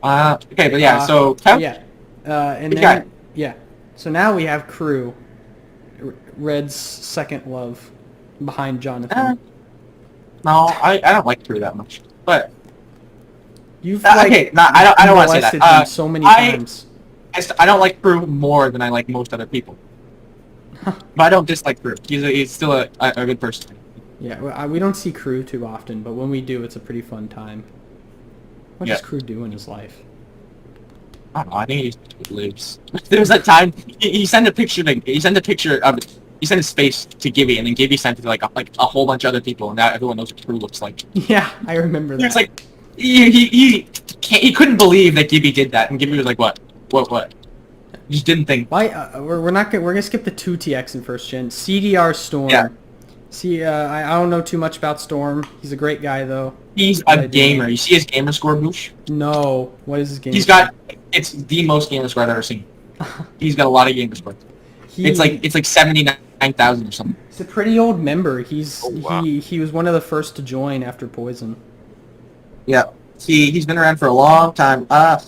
Okay, but yeah, so Couch. Yeah. And then yeah. So now we have Crew, Red's second love, behind Jonathan. No, I don't like Crew that much, but. You've I don't want to say that. Him so many times. I don't like Crew more than I like most other people. But I don't dislike Crew. He's still a good person. Yeah, we don't see Crew too often, but when we do, it's a pretty fun time. What does Crew do in his life? I don't know. I think he lives. There was that time he sent a picture. He sent his face to Gibby, and then Gibby sent it to like a whole bunch of other people, and now everyone knows what Crew looks like. Yeah, I remember that. It's like. He couldn't believe that Gibby did that, and Gibby was like, "What? He just didn't think." Why? We're gonna skip the 2TX in first gen. CDR Storm. Yeah. See, I don't know too much about Storm. He's a great guy though. He's a gamer. You see his gamer score, Boosh? No. What is his gamer? It's the most gamer score I've ever seen. He's got a lot of gamer score. It's like 79,000 or something. He's a pretty old member. He was one of the first to join after Poison. Yeah, he's been around for a long time. I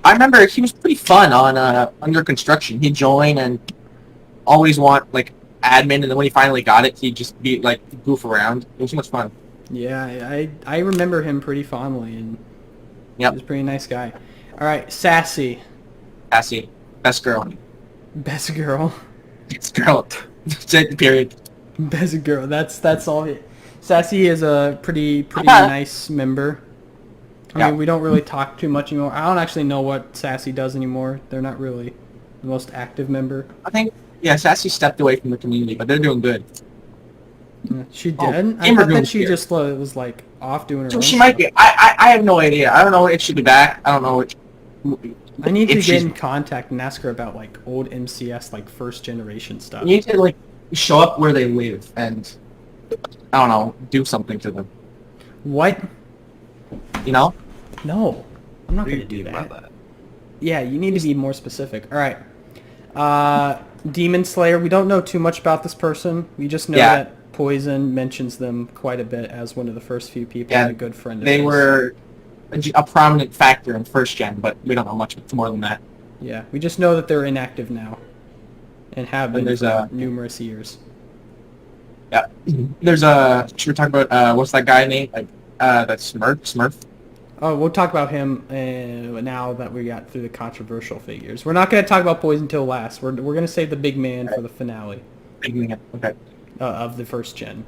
remember he was pretty fun on Under Construction. He'd join and always want like admin, and then when he finally got it, he'd just be like goof around. It was so much fun. Yeah, I remember him pretty fondly, and he was a pretty nice guy. All right, Sassy, best girl. Best girl. Best girl. Period. Best girl. That's all. Sassy is a pretty Okay. nice member. I Yeah. mean, we don't really talk too much anymore. I don't actually know what Sassy does anymore. They're not really the most active member. I think, yeah, Sassy stepped away from the community, but they're doing good. She Oh, did? I Gamer thought that Goon's she here. just was like off doing her So own she might stuff. be. I have no idea. I don't know if she'll be back. I don't know. I need to if get she's- in contact and ask her about like old MCS, like first generation stuff. You need to like show up where they live and I don't know, do something to them. What? You know? No, I'm not What do going to you do mean by that. Yeah, you need to be more specific. All right. Demon Slayer. We don't know too much about this person. We just know Yeah. that Poison mentions them quite a bit as one of the first few people Yeah, and a good friend of They his. were a prominent factor in first gen, but we don't know much more than that. Yeah, we just know that they're inactive now, and have And been there's for a- numerous years. Yeah. There's a. Should we talk about what's that guy name? Like that's Smurf. Oh, we'll talk about him now that we got through the controversial figures. We're not going to talk about Poison till last. We're going to save the big man for the finale Okay. of the first gen,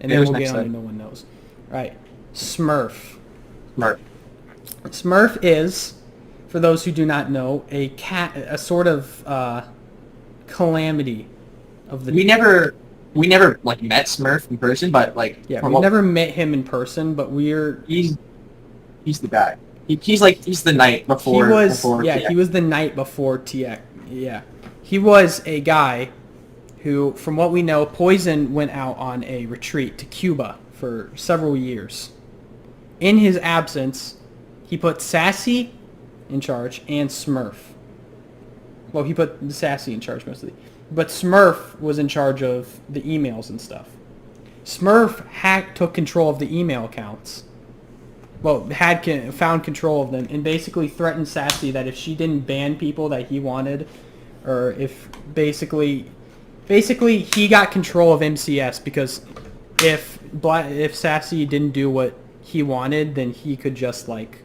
and Yeah, then who's we'll next get on to then? No One Knows. All right, Smurf. Smurf. Smurf is, for those who do not know, a sort of calamity of the. We never like met Smurf in person, but like Yeah, from we've never met him in person, but he's the guy. He's the night before. he was before TX. he was the night before TX. Yeah, he was a guy who, from what we know, Poison went out on a retreat to Cuba for several years. In his absence, he put Sassy in charge and Smurf. Well, he put Sassy in charge mostly, but Smurf was in charge of the emails and stuff. Smurf took control of the email accounts. Well, found control of them and basically threatened Sassy that if she didn't ban people that he wanted, or if basically he got control of MCS, because if Sassy didn't do what he wanted, then he could just like,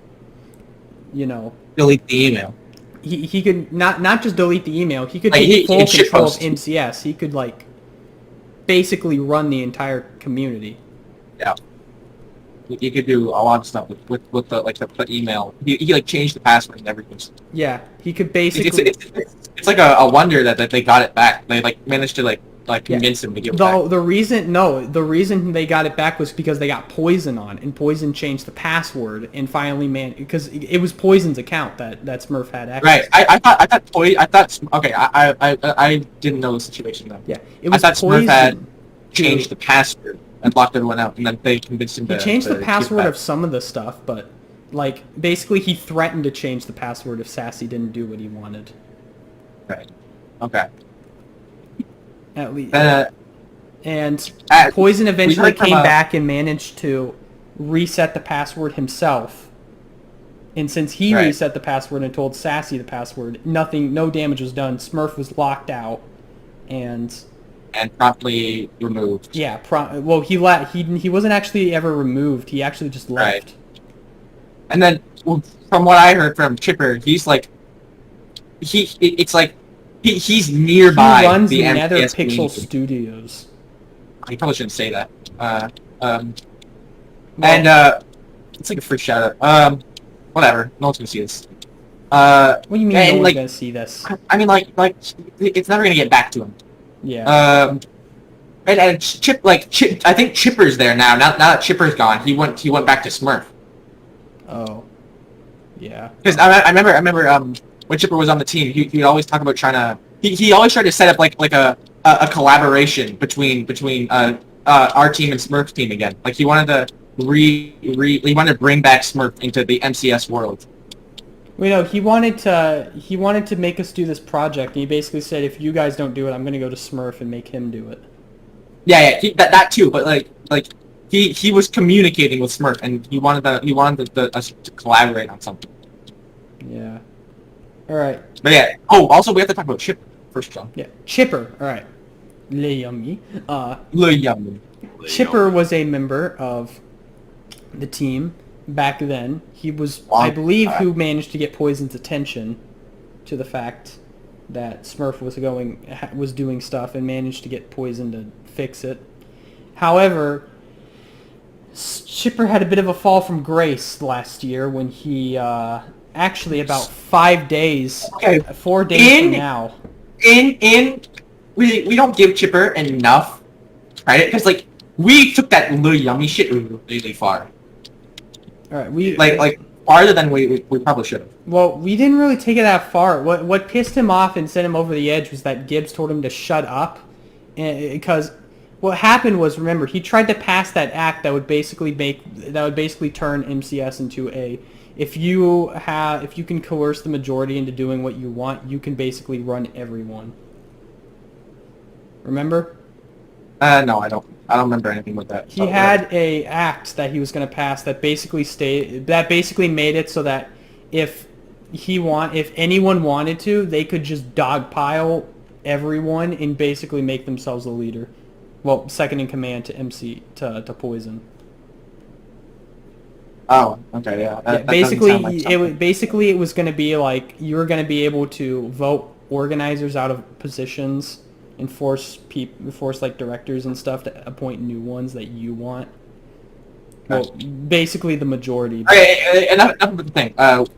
delete the email. he could not just delete the email. He could Like, take full he could control of shitpost. MCS. He could like basically run the entire community. Yeah. You could do a lot of stuff with the email. He like changed the password and everything. Yeah, he could basically. It's like a wonder that they got it back. They like managed to like convince him to give it back. The reason they got it back was because they got Poison on, and Poison changed the password and finally because it was Poison's account that Smurf had access. Right. I thought. Okay. I didn't know the situation though. Yeah, it was I thought Poison. Smurf had changed the password and locked everyone out, and then they convinced him He to changed to the keep password it of some of the stuff, but like basically he threatened to change the password if Sassy didn't do what he wanted. back. Right. Okay. At least. Uh, And Uh, Poison eventually heard from came a- back and managed to reset the password himself. And since he Right. reset the password and told Sassy the password, no damage was done. Smurf was locked out, and promptly removed. yeah, he wasn't actually ever removed. He actually just left. Right. And then, well, from what I heard from Chipper, he's like, he's He nearby runs the Nether MCS Pixel community. Studios. I probably shouldn't say that. Well, It's like a free shout out. Whatever. No one's gonna see this. what do you mean and, no one's like, gonna see this? I mean, like it's never gonna get back to him. Yeah. And Chip, I think Chipper's there now. Now that Chipper's gone, he went back to Smurf. Oh. Yeah. Because I remember when Chipper was on the team, he'd always talk about trying to. He always tried to set up like a collaboration between our team and Smurf's team again. Like he wanted to he wanted to bring back Smurf into the MCS world. We know he wanted to make us do this project, and he basically said, if you guys don't do it, I'm gonna go to Smurf and make him do it. Yeah, that too. But like he was communicating with Smurf, and he wanted us to collaborate on something. Yeah. All right. But yeah. Oh, also we have to talk about Chipper first, John. Yeah. Chipper. All right. Leomi. Young. Chipper was a member of the team back then. He was, I believe, who managed to get Poison's attention to the fact that Smurf was doing stuff and managed to get Poison to fix it. However, Chipper had a bit of a fall from grace last year when he actually about 5 days, Okay. 4 days from now. We don't give Chipper enough credit because like we took that little yummy shit really far. All right, we Like farther than we probably should have. Well, we didn't really take it that far. What pissed him off and sent him over the edge was that Gibbs told him to shut up, because what happened was, remember, he tried to pass that act that would basically turn MCS into a if you can coerce the majority into doing what you want, you can basically run everyone. Remember? No, I don't remember anything with that. He had a act that he was going to pass that basically made it so that if anyone wanted to, they could just dogpile everyone and basically make themselves the leader. Well, second in command to Poison. Oh, okay, yeah. That basically, doesn't sound like something. it was going to be like you were going to be able to vote organizers out of positions and force like directors and stuff to appoint new ones that you want. Well, basically the majority. Okay, enough of the thing.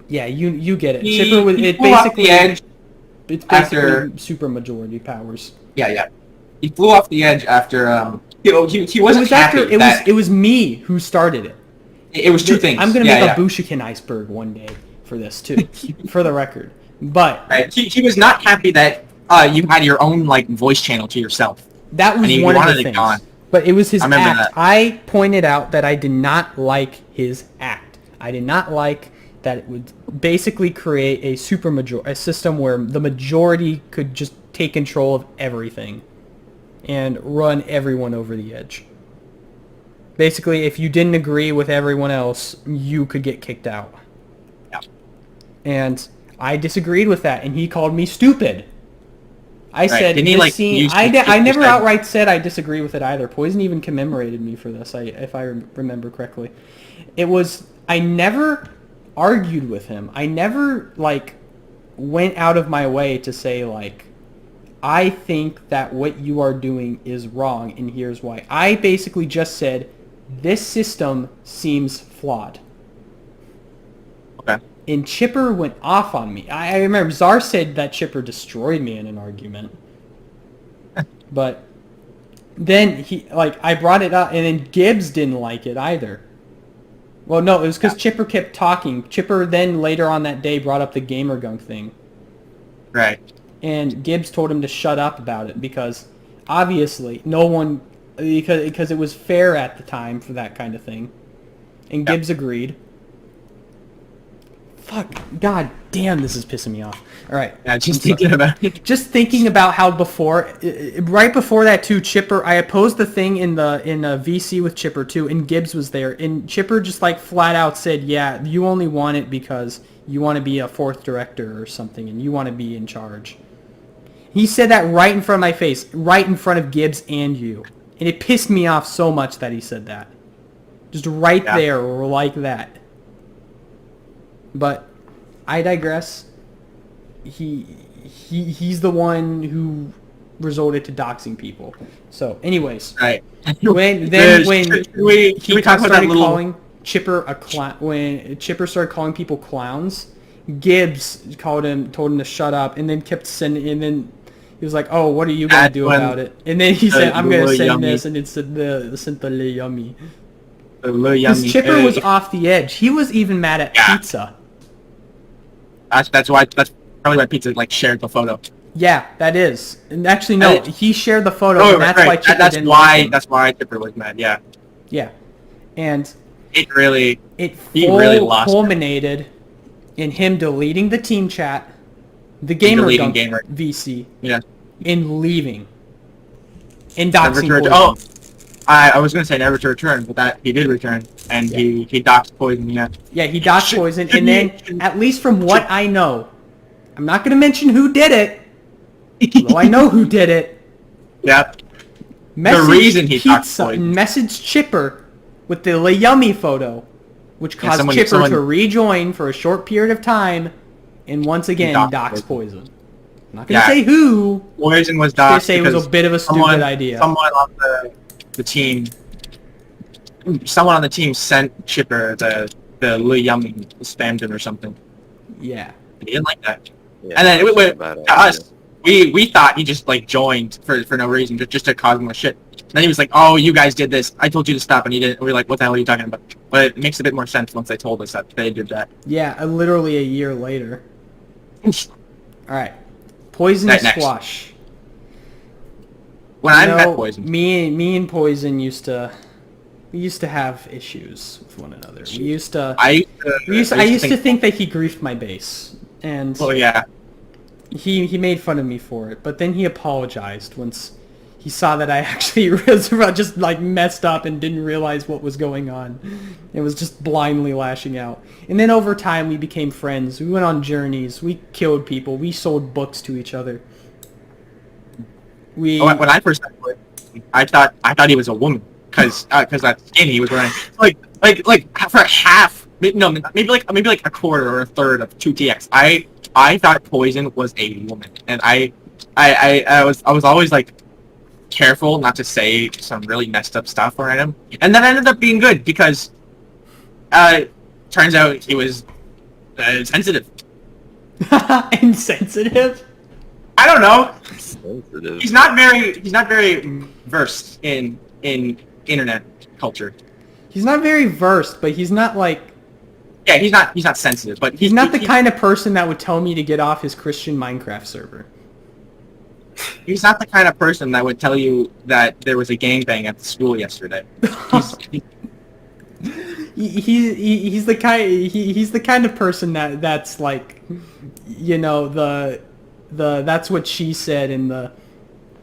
Yeah, you get it. He Chipper was flew off the edge it's after basically super majority powers. Yeah. He flew off the edge after he wasn't happy It was me who started it. It was two things. I'm gonna make a booshican iceberg one day for this too, for the record. But right. He was not happy that you had your own like voice channel to yourself. That was one of the things. But it was his act. That. I pointed out that I did not like his act. I did not like that it would basically create a a system where the majority could just take control of everything and run everyone over the edge. Basically, if you didn't agree with everyone else, you could get kicked out. Yeah. And I disagreed with that, and he called me stupid. I said, Didn't he, like, use I never the outright said I disagree with it either. Poison even commemorated me for this, if I remember correctly. I never argued with him. I never, like, went out of my way to say, like, I think that what you are doing is wrong, and here's why. I basically just said, this system seems flawed. Okay. And Chipper went off on me. I remember Czar said that Chipper destroyed me in an argument. But then I brought it up, and then Gibbs didn't like it either. Well, no, it was because Chipper kept talking. Chipper then later on that day brought up the gamer gunk thing. Right. And Gibbs told him to shut up about it because obviously because it was fair at the time for that kind of thing. And Gibbs agreed. Fuck, god damn, this is pissing me off. All right. Yeah, just thinking about it. Just thinking about how right before that too, Chipper, I opposed the thing in VC with Chipper too, and Gibbs was there, and Chipper just like flat out said, yeah, you only want it because you want to be a fourth director or something, and you want to be in charge. He said that right in front of my face, right in front of Gibbs and you, and it pissed me off so much that he said that. Just right there, or like that. But I digress. He's the one who resorted to doxing people. So, anyways, right. When he started calling Chipper a clown, when Chipper started calling people clowns, Gibbs told him to shut up, and then kept sending. And then he was like, "Oh, what are you gonna do about it?" And then he said, "I'm gonna send this," and it said the Le Yummy. Because Chipper was off the edge. He was even mad at Pizza. That's probably why Pizza like shared the photo. Yeah, that is. And actually, no, he shared the photo, and that's why Chipper didn't like him. That's why Chipper was mad. Yeah. Yeah, and he really lost. Culminated in him deleting the team chat, the gamer VC, and leaving, and doxing Poison. Oh, I was gonna say never to return, but that he did return, and he doxed Poison. Yeah. Yeah, he doxed Poison, and then at least from what I know, I'm not gonna mention who did it. Although I know who did it. Yep. The reason he doxed Poison. Messaged Chipper with the Yummy photo, which caused Chipper to rejoin for a short period of time, and once again dox Poison. I'm not gonna say who. Poison was doxed. I'm gonna say it was a bit of a stupid idea. Someone on the team someone on the team sent Chipper the Li Yum spammed him or something. Yeah. He didn't like that. Yeah, And then that's it a bad to idea. us, we thought he just like joined for no reason, just to cause more shit. And then he was like, "Oh, you guys did this. I told you to stop, and you didn't." And we were like, "What the hell are you talking about?" But it makes a bit more sense once they told us that they did that. Yeah, literally a year later. Alright. Poisonous Next. Squash. When You I know, met Poison, me and Poison used to have issues with one another. I used I to think that he griefed my base. And well, yeah, he made fun of me for it, but then he apologized once he saw that I actually was just like messed up and didn't realize what was going on. It was just blindly lashing out. And then over time we became friends. We went on journeys. We killed people. We sold books to each other. We when I first met Poison, I thought he was a woman because that skin he was wearing, like for half, no, maybe like a quarter or a third of 2TX. I thought Poison was a woman, and I was always like careful not to say some really messed up stuff around him, and that ended up being good because turns out he was sensitive. insensitive. I don't know. Sensitive. He's not very versed in internet culture. He's not very versed, but he's not like Yeah, he's not sensitive, but he's not the kind of person that would tell me to get off his Christian Minecraft server. He's not the kind of person that would tell you that there was a gangbang at the school yesterday. He's the kind of person that's like, you know, the that's what she said in the.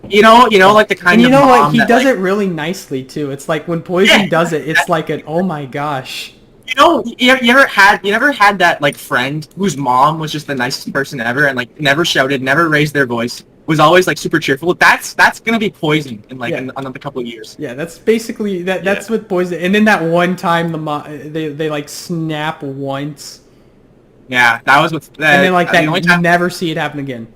You know, like the kind And you of know what? mom He that, does like, it really nicely too. It's like when Poison Yeah. does it, it's like an oh my gosh. You know, you never had that like friend whose mom was just the nicest person ever and like never shouted, never raised their voice, was always like super cheerful. That's gonna be Poison in like another couple of years. Yeah, that's basically that. That's what Poison. And then that one time they like snap once, Yeah, that was what. and then like that the only you time never see it happen again.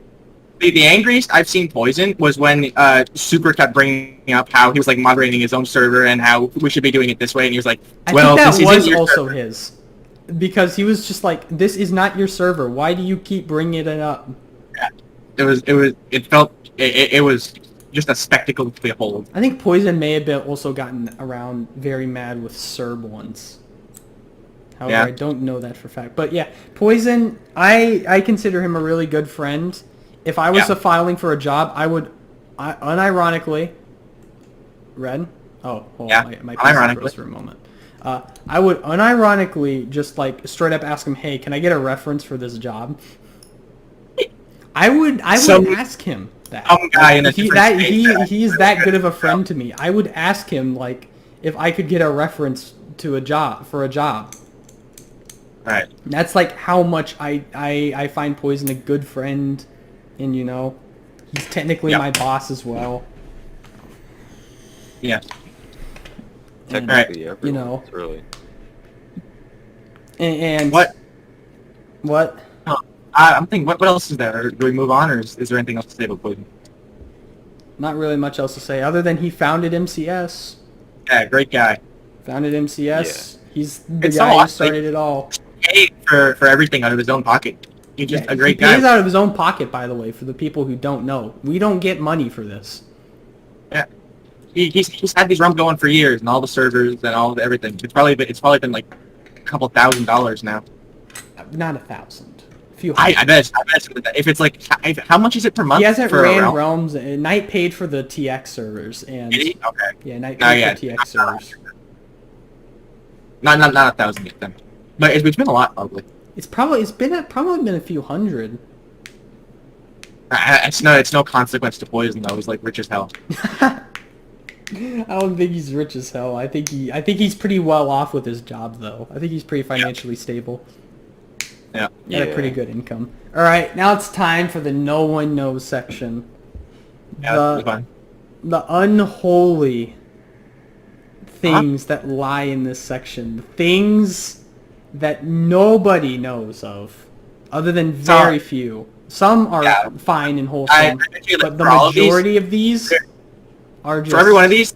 the angriest I've seen Poison was when Super kept bringing up how he was like moderating his own server and how we should be doing it this way, and he was like, "Well, I this think that isn't was your also server." his, because he was just like, "This is not your server. Why do you keep bringing it up?" It was just a spectacle to behold. I think Poison may have been also gotten around very mad with Serb once. However, Yeah. I don't know that for a fact. But yeah, Poison, I consider him a really good friend. If I was Yeah. filing for a job, I would unironically... Red? Oh, hold Yeah, on. My unironically. PC froze for a moment. I would unironically just like straight up ask him, hey, can I get a reference for this job? I would ask him that. Some guy in a different state. He's that good of a friend to me. I would ask him like if I could get a reference to a job for a job. Right. That's like how much I find Poison a good friend, and you know, he's technically Yeah. my boss as well. Yeah. And, Technically, everyone, you know, really. and What? What? I'm thinking, what else is there? Do we move on, or is there anything else to say about Poison? Not really much else to say other than he founded MCS. Yeah, great guy. Founded MCS. He's the It's guy so who awesome. started it all. Paid for everything out of his own pocket. He's just a great he pays guy. out of his own pocket, by the way, for the people who don't know. We don't get money for this. Yeah. He's had these RUM going for years, and all the servers and all the everything. It's probably been like a couple $1,000s now. Not 1,000. A few I hundred. bet it's if it's like how much is it per month? He hasn't for a ran realm? Realms. Knight paid for the TX servers, and Did he? Okay. yeah, Knight No, paid yeah. for TX servers. Not 1,000 yet then, but it's been a lot probably. It's probably been a few hundred. It's no consequence to Poison though. He's like rich as hell. I don't think he's rich as hell. I think he's pretty well off with his job though. I think he's pretty financially stable. Yeah. Got a pretty good income. All right, now it's time for the no one knows section. Yeah, that's fine. The unholy things that lie in this section. The things that nobody knows of, other than very few. Some are fine and wholesome, I feel like but the for all of these, majority of these are just... For every one of these,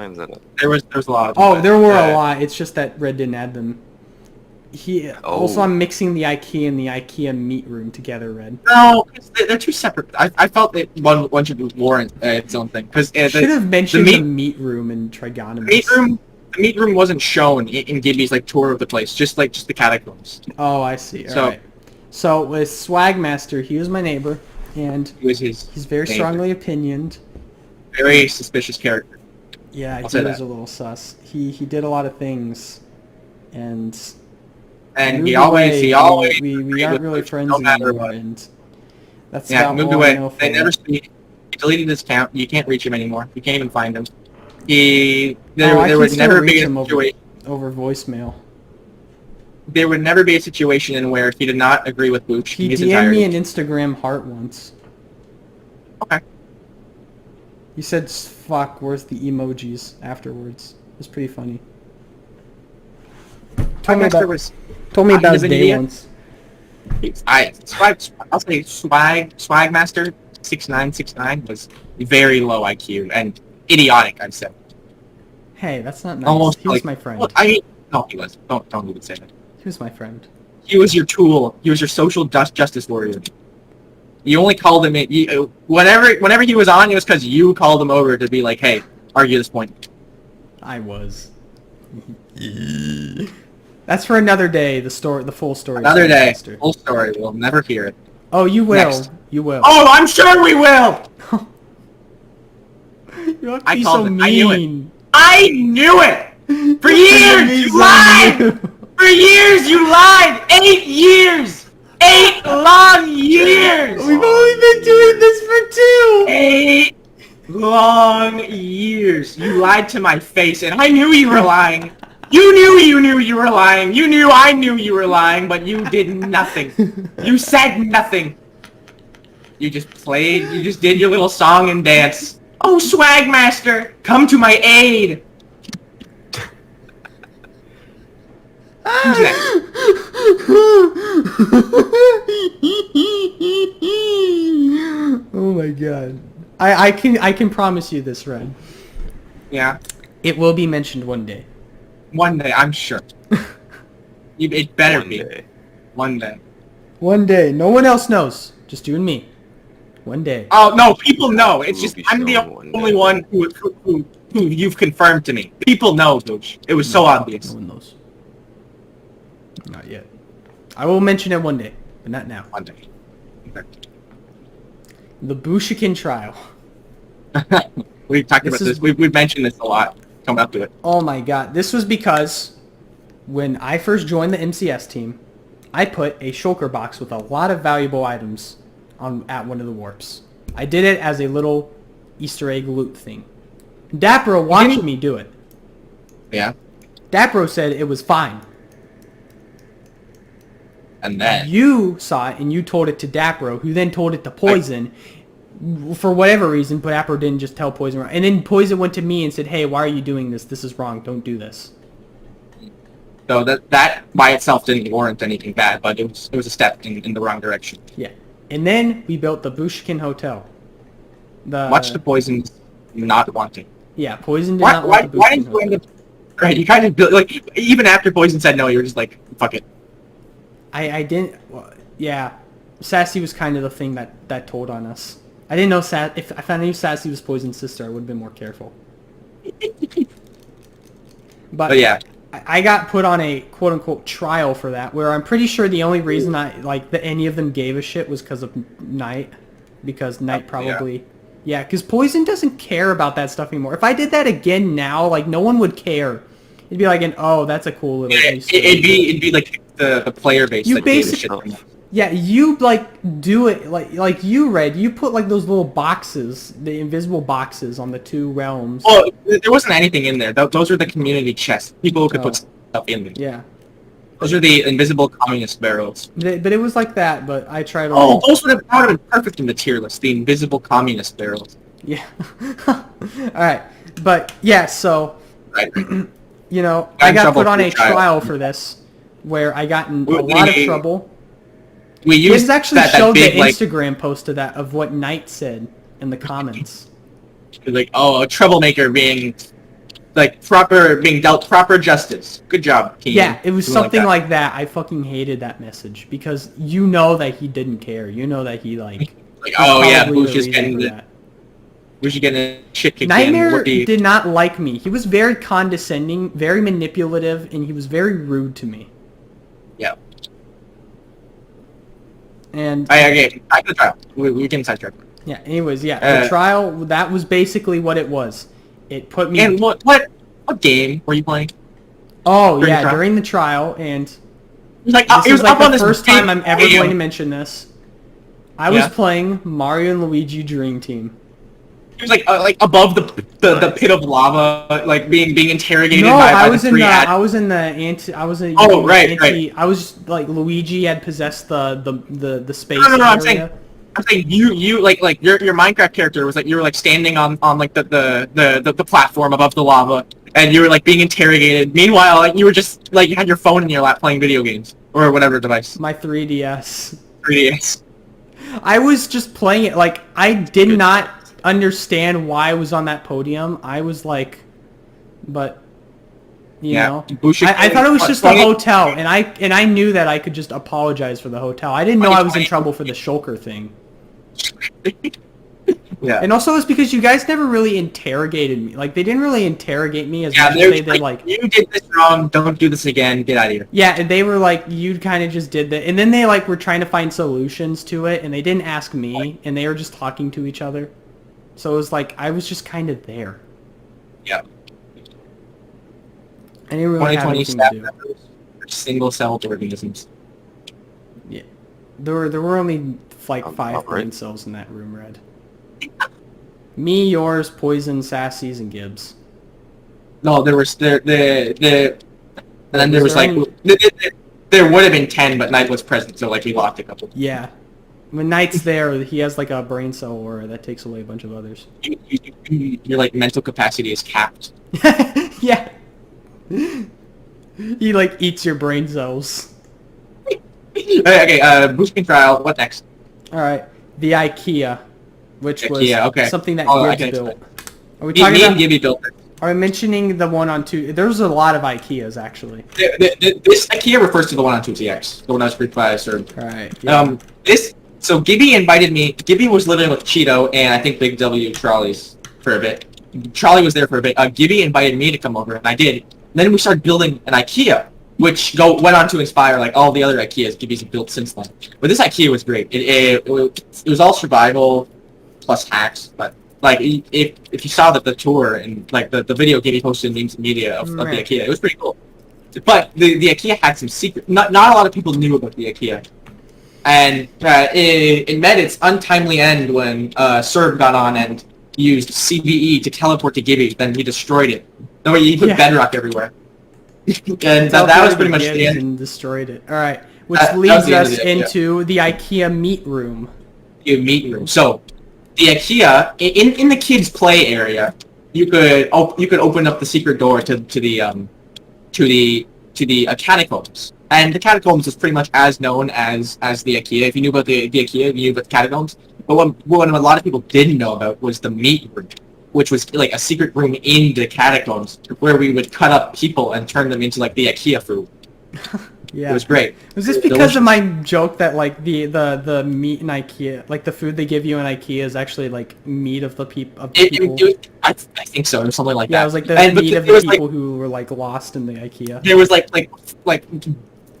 signs in it. There was a lot of them, Oh, but, there were a lot. It's just that Red didn't add them. Also, Oh. I'm mixing the IKEA and the IKEA meat room together, Red. No, 'cause they're two separate. I felt that one should warrant its own thing because Should have mentioned the the meat- meat room and Trigonomy. the meat room wasn't shown in Gibby's like tour of the place, just the catacombs. Oh, I see. So- Alright. So, with Swagmaster, he was my neighbor, and He was his he's very neighbor. strongly opinioned. Very suspicious character. Yeah, I'll he say was that. a little sus. He did a lot of things, and And moved he always away. We agreed aren't with really Bush, friends no matter anymore, what. and that's Yeah, about moved all I away. know for They that. never speak. He deleted his account. You can't reach him anymore. You can't even find him. There I can would still never reach be a him situation. over voicemail. There would never be a situation in where he did not agree with Booch He in his DM'd me entirety. an Instagram heart once. Okay. He said, "Fuck, where's the emojis?" Afterwards, it was pretty funny. Told me Swagmaster about, was. told me he about was his an day idiot. once. I'll say Swagmaster 6969 was very low IQ and idiotic. I'd say. Hey, that's not nice. Almost He was like, my friend. Well, no, he was. Don't even say that. He was my friend. He was your tool. He was your social justice warrior. You only called him whenever he was on, it was because you called him over to be like, "Hey, argue this point." I was. That's for another day. The full story. of Another day, Swagmaster. full story. We'll never hear it. Oh, you will. Next. You will. Oh, I'm sure we will. You don't have to I be called so it. I knew it. mean. I knew it. For Be years, you so lied. mean. For years, you lied. 8 years. 8 long years. We've only been doing this for 2. 8 long years. You lied to my face, and I knew you were lying. You knew you were lying. You knew I knew you were lying, but you did nothing. You said nothing. You just played. You just did your little song and dance. Oh, Swagmaster, come to my aid. Who's next? Oh my god. I can promise you this, Red. Yeah, It will be mentioned one day. one day, I'm sure. It better One be. day. One day. One day. No one else knows. Just you and me. One day. Oh, no, people know. It's Will just, be I'm the shown one only day. one who you've confirmed to me. People know, Booch. It was so obvious. No one knows. Not yet. I will mention it one day, but not now. One day. Okay. The booshican trial. We've talked This about is- this. We've mentioned this a lot. Coming up to it. Oh my god. This was because when I first joined the MCS team, I put a shulker box with a lot of valuable items at one of the warps. I did it as a little Easter egg loot thing. Dapro watched me do it. Yeah. Dapro said it was fine. And then. You saw it and you told it to Dapro, who then told it to Poison. For whatever reason, but Dapro didn't just tell Poison. And then Poison went to me and said, "Hey, why are you doing this? This is wrong. Don't do this." So that by itself didn't warrant anything bad, but it was a step in the wrong direction. Yeah. And then we built the Booshican Hotel. Much to Poison's not wanting. Yeah, Poison did Why not want the why Booshican did you end Hotel. up? Right, you kind of built like even after Poison said no, you were just like fuck it. I didn't... Well, yeah. Sassy was kind of the thing that told on us. I didn't know if I knew Sassy was Poison's sister, I would have been more careful. But yeah, I got put on a quote-unquote trial for that, where I'm pretty sure the only reason that any of them gave a shit was because of Knight. Because Knight probably Yeah, because Poison doesn't care about that stuff anymore. If I did that again now, like, no one would care. It'd be like oh, that's a cool little Easter egg. It'd be like the player base. You that gave a basically- shit. Yeah, you, like, do it, like you, Red, you put, like, those little boxes, the invisible boxes on the 2 realms. Well, there wasn't anything in there. Those were the community chests. People could put stuff in them. Yeah. Those are the invisible communist barrels. But it was like that, but I tried to... Oh, those would have been perfect in the tier list. The invisible communist barrels. Yeah. Alright. But, yeah, so... Right. You know, Got I in got trouble put on for a trial. trial for this, where I got in a We- lot of trouble. We used Gibbs actually that showed big, the like, Instagram post of that, of what Knight said in the comments. like, oh, a troublemaker being, like, being dealt proper justice. Good job, Keenan. Yeah, it was Something something like like that. I fucking hated that message, because you know that he didn't care. You know that he, like... Like, oh yeah, probably Bush the is reason getting for the, that. Bush is getting shit kicked in. Nightmare Whoopee. did not like me. He was very condescending, very manipulative, and he was very rude to me. Yeah. And Okay, back to the trial. We can sidetrack. yeah, anyways, yeah, the trial, that was basically what it was. It put me... And what game were you playing? Oh, during the yeah, trial? during the trial, and It was like this it was is like up on the this first big time I'm ever podium. going to mention this. I was Yeah. playing Mario and Luigi Dream Team. It was like above the pit of lava, like being interrogated No, by I the was in three the ads. I was in the anti I was in Oh, right, I was like Luigi had possessed the space No, area. I'm saying you like your Minecraft character was like you were like standing on like the platform above the lava, and you were like being interrogated. Meanwhile, like you were just like you had your phone in your lap playing video games or whatever device. My 3DS. 3DS. I was just playing it like I did not understand why I was on that podium. I was like, but you know, I thought it was just a hotel, and I knew that I could just apologize for the hotel. I didn't know I was in trouble for the shulker thing. Yeah. And also it's because you guys never really interrogated me. Like, they didn't really interrogate me as Yeah, much as they're they did, like... you did this wrong, don't do this again, get out of here. Yeah, and they were like, you kind of just did that. And then they, like, were trying to find solutions to it, and they didn't ask me, and they were just talking to each other. So it was like, I was just kind of there. Yeah. I didn't really have 2020 anything staff to do. members are single-celled organisms. Yeah. There were only, like, 5 right. brain cells in that room, Red. Me, yours, Poison, Sassy's, and Gibbs. No, there was and then there was there like any- there would have been 10, but Knight was present, so like we locked a couple. Yeah. When Knight's there, he has, like, a brain cell aura that takes away a bunch of others. Your like mental capacity is capped. Yeah. He, like, eats your brain cells. Okay, boosting trial. What next? Alright. The IKEA. Which was IKEA, okay. something that Oh, I Gibbs can built. explain. Are we Me talking and about... Gibby built it. Are we mentioning the one on 2... There's a lot of IKEAs, actually. This IKEA refers to the one on 2TX, the one I was briefed by Sir. Alright. Yeah. So Gibby invited me. Gibby was living with Cheeto and I think Big W Trolley's for a bit. Trolley was there for a bit. Gibby invited me to come over, and I did. And then we started building an IKEA, which went on to inspire like all the other IKEAs Gibby's built since then. But this IKEA was great. It was all survival plus hacks, but like if you saw the tour and like the video Gibby posted in memes and media of the Right. IKEA, it was pretty cool. But the IKEA had some secret. Not a lot of people knew about the IKEA. And it met its untimely end when Serb got on and used CVE to teleport to Gibby, then he destroyed it. No, he put Yeah. bedrock everywhere. And that was pretty much the end. And destroyed it. Alright. Which That was leads the end of us the IKEA. into the IKEA meat room. The meeting room. So, the IKEA in the kids' play area, you could open up the secret door to the catacombs. And the catacombs is pretty much as known as the IKEA. If you knew about the IKEA, you knew about the catacombs. But what a lot of people didn't know about was the meat room, which was like a secret room in the catacombs where we would cut up people and turn them into like the IKEA food. Yeah. It was great. Was this because of my joke that like the meat in IKEA, like the food they give you in IKEA is actually like meat of the people? I think so, or something like that. Yeah, it was like the but meat of there the was, people who were like lost in the IKEA. There was like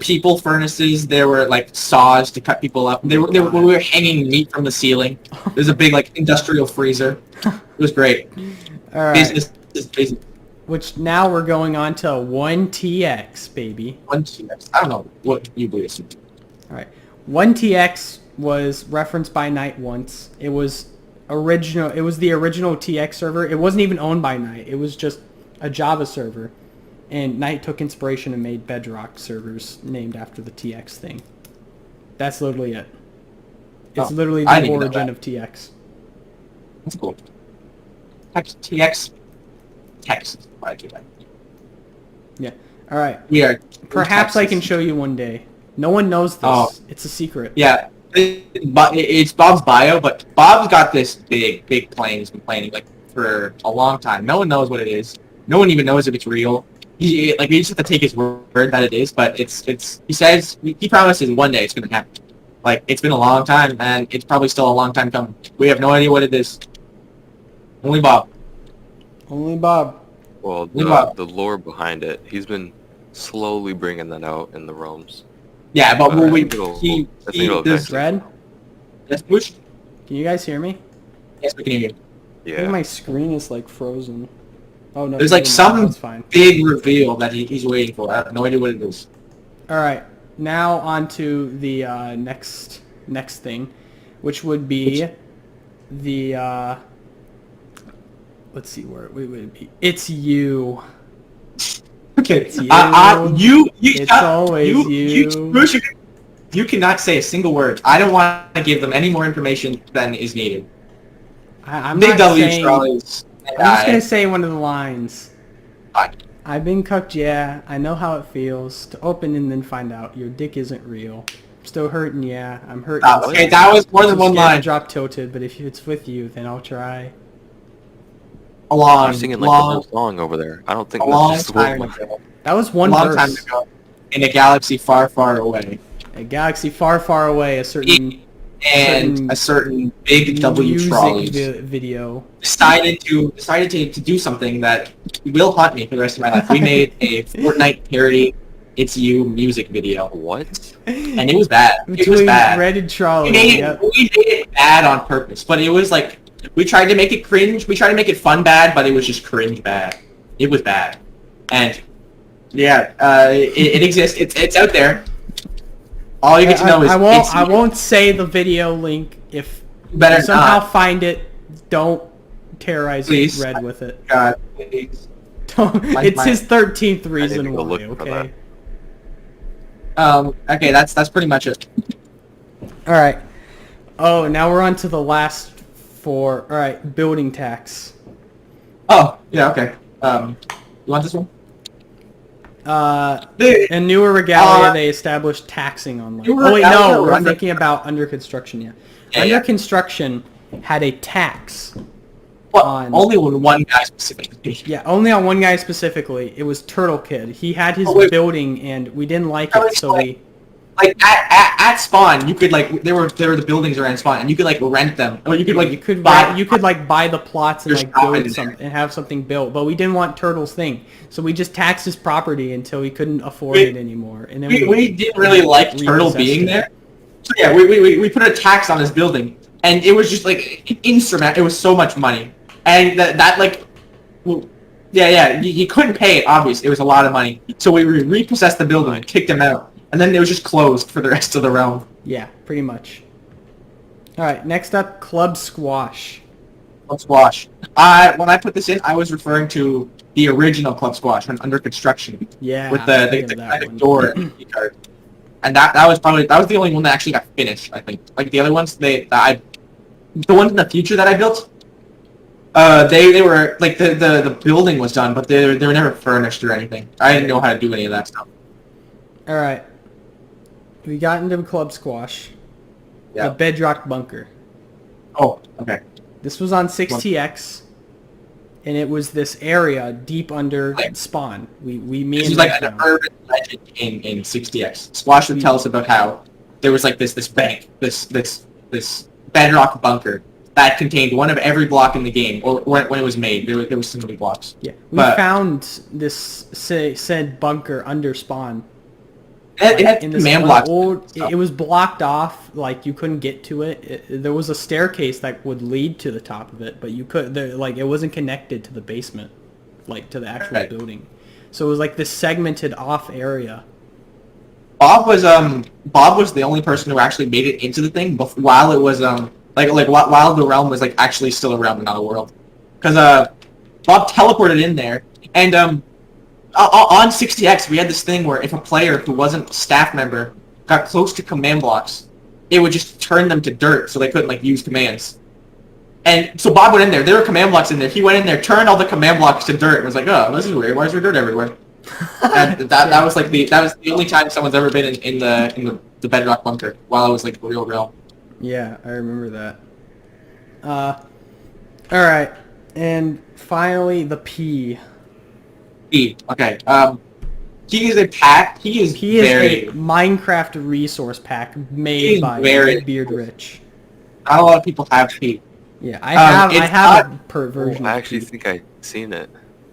people furnaces. There were like saws to cut people up. We were hanging meat from the ceiling. There's a big like industrial freezer. It was great. All right. Business is busy. Which now we're going on to 1TX, baby. 1TX. I don't know what you believe. All right. 1TX was referenced by Knight once. It was original. It was the original TX server. It wasn't even owned by Knight. It was just a Java server. And Knight took inspiration and made Bedrock servers named after the TX thing. That's literally it. It's literally I the didn't know origin that. of TX. That's cool. TX. Text. Why do that? Yeah. All right. We are. Perhaps I Texas. can show you one day. No one knows this. Oh. It's a secret. Yeah, it's Bob's bio, but Bob's got this big plan. He's been planning like for a long time. No one knows what it is. No one even knows if it's real. We just have to take his word that it is. But it's. He says he promises one day it's gonna happen. Like it's been a long time, and it's probably still a long time coming. We have no idea what it is. Only Bob. Only Bob. Well, Wow. the lore behind it, he's been slowly bringing that out in the realms. Yeah, but I think it'll there's eventually- Red, Let's push. can you guys hear me? Yes, we can hear you. I think Yeah. my screen is like frozen. Oh no. There's like never mind, some that's fine. big reveal that he's waiting for. I have no idea what it is. All right. Now on to the next thing, which would be the let's see where it would be. It's you. Okay. It's you. You. It's always you. You cannot say a single word. I don't want to give them any more information than is needed. I'm Big not W saying. Charlie's. I'm just gonna say one of the lines. Fine. I've been cooked, yeah. I know how it feels to open and then find out your dick isn't real. Still hurting, yeah. I'm hurting. Okay, that was more than I'm one scared to line. drop tilted, but if it's with you, then I'll try. A long, You're singing like the whole song over there. I don't think a that's long just the one time line. ago. That was A one long verse. time ago. In a galaxy far, far away. A galaxy far, far away. A certain And a certain big W music Trolleys video. decided to do something that will haunt me for the rest of my life. We made a Fortnite parody "It's You" music video, What? and it was bad. It was Between bad. Red and Charlie. We made Yep. it bad on purpose, but it was like we tried to make it cringe. We tried to make it fun bad, but it was just cringe bad. It was bad, and yeah, it exists. It's out there. All you get to know is I won't say the video link. If You better you somehow not. find it, don't terrorize Please. Red with it. God, please. Don't, My- it's my- his 13th to reason go why. look for Okay. Okay, that's pretty much it. All right. Oh, now we're on to the last four. All right, building tax. Oh, yeah, okay. You want this one? In Newer Regalia, Uh, they established taxing on land. Newer Oh wait, no, Regalia we're or under- thinking about under construction. Yeah, Yeah, under yeah. construction had a tax. Well, on- only when one guy specifically. Yeah, only on one guy specifically. It was Turtle Kid. He had his Oh, wait. building, and we didn't like I it, was so like- we. Like at spawn, you could like there were the buildings around spawn, and you could like rent them, or you could like You could buy. buy the plots and Just like drop it build in some there. and have something built, but we didn't want Turtle's thing, so we just taxed his property until we couldn't afford We- it anymore, and then We didn't really like Turtle repossessed being it. there, so yeah, we put a tax on his building, and it was just like insurmountable. It was so much money, and that like, well, yeah, he couldn't pay it. Obviously, it was a lot of money, so we repossessed the building, and kicked him out, and then it was just closed for the rest of the realm. Yeah, pretty much. All right, next up, Club Squash. Club Squash. When I put this in, I was referring to the original Club Squash when under construction Yeah, with I'm the thinking of that kind of one. door card. And that was the only one that actually got finished. I think like the other ones the ones in the future that I built, they were like the building was done, but they were never furnished or anything. I didn't know how to do any of that stuff. All right, we got into Club Squash. Yeah. The Bedrock Bunker. Oh, okay. This was on 6TX, and it was this area deep under Like- spawn. Me This and is like Red an found. urban legend in 60X. Squash would tell us about how there was like this bank, this bedrock bunker that contained one of every block in the game, or when it was made. There was so many blocks. Yeah, we But- found this said bunker under spawn. It had in this command blocks. it was blocked off, like you couldn't get to it. There was a staircase that would lead to the top of it, but you could like it wasn't connected to the basement, like to the actual building. So it was like this segmented off area. Bob was the only person who actually made it into the thing while it was while the realm was like actually still a realm and not a world, because Bob teleported in there, and on 60X we had this thing where if a player who wasn't a staff member got close to command blocks, it would just turn them to dirt so they couldn't like use commands. And so Bob went in there. There were command blocks in there. He went in there, turned all the command blocks to dirt, and was like, "Oh, this is weird. Why is there dirt everywhere?" that was the only time someone's ever been in the bedrock bunker while I was like real. Yeah, I remember that. All right, and finally the P. P. Okay. He is a pack. He is a Minecraft resource pack made by Beard Rich. Not a lot of people have P. Yeah, I have a perversion. I actually think I've seen it.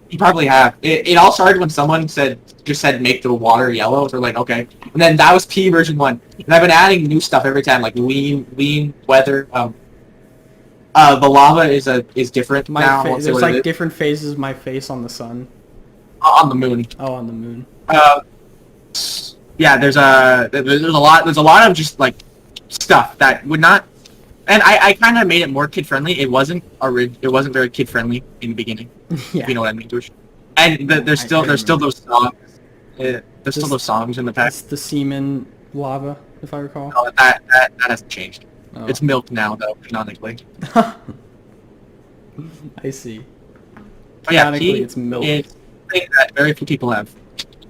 You probably have. It all started when someone just said make the water yellow. So we're like, okay. And then that was P version 1. And I've been adding new stuff every time, like lean, weather. The lava is different now. There's like different phases of my face on the sun. On the moon. Oh, on the moon. Yeah, there's a lot of just like stuff that would not. And I kind of made it more kid friendly. It wasn't very kid friendly in the beginning. Yeah. If you know what I mean, Douche. And there's still those songs. There's still those songs in the past. It's the semen lava, if I recall. No, that hasn't changed. Oh. It's milk now, though, canonically. I see. Oh, yeah, Canonically, it's milk. It's a thing that very few people have.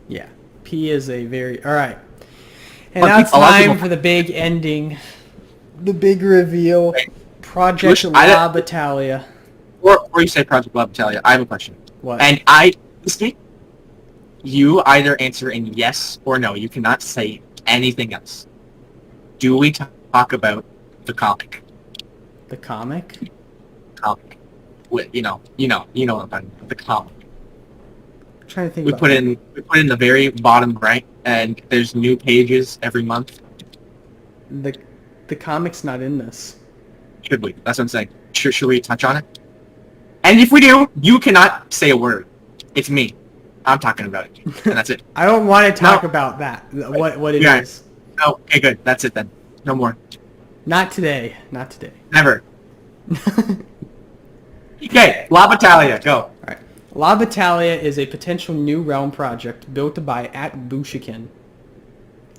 Yeah, P is a very... Alright. And now it's time for the big ending. The big reveal. Project La Battaglia. Or you say Project La Battaglia. I have a question. What? And listen, you either answer in yes or no. You cannot say anything else. Do we talk about the comic? The comic? Comic. You know what I'm talking about. The comic. I'm trying to think. We put in the very bottom right, and there's new pages every month. The comic's not in this. Should we? That's what I'm saying. Should we touch on it? And if we do, you cannot say a word. It's me. I'm talking about it, and that's it. I don't want to talk about that. What it is. Oh, okay, good. That's it then. No more. Not today. Not today. Never. Okay, La Battaglia, go. All right. La Battaglia is a potential new realm project built by @booshican.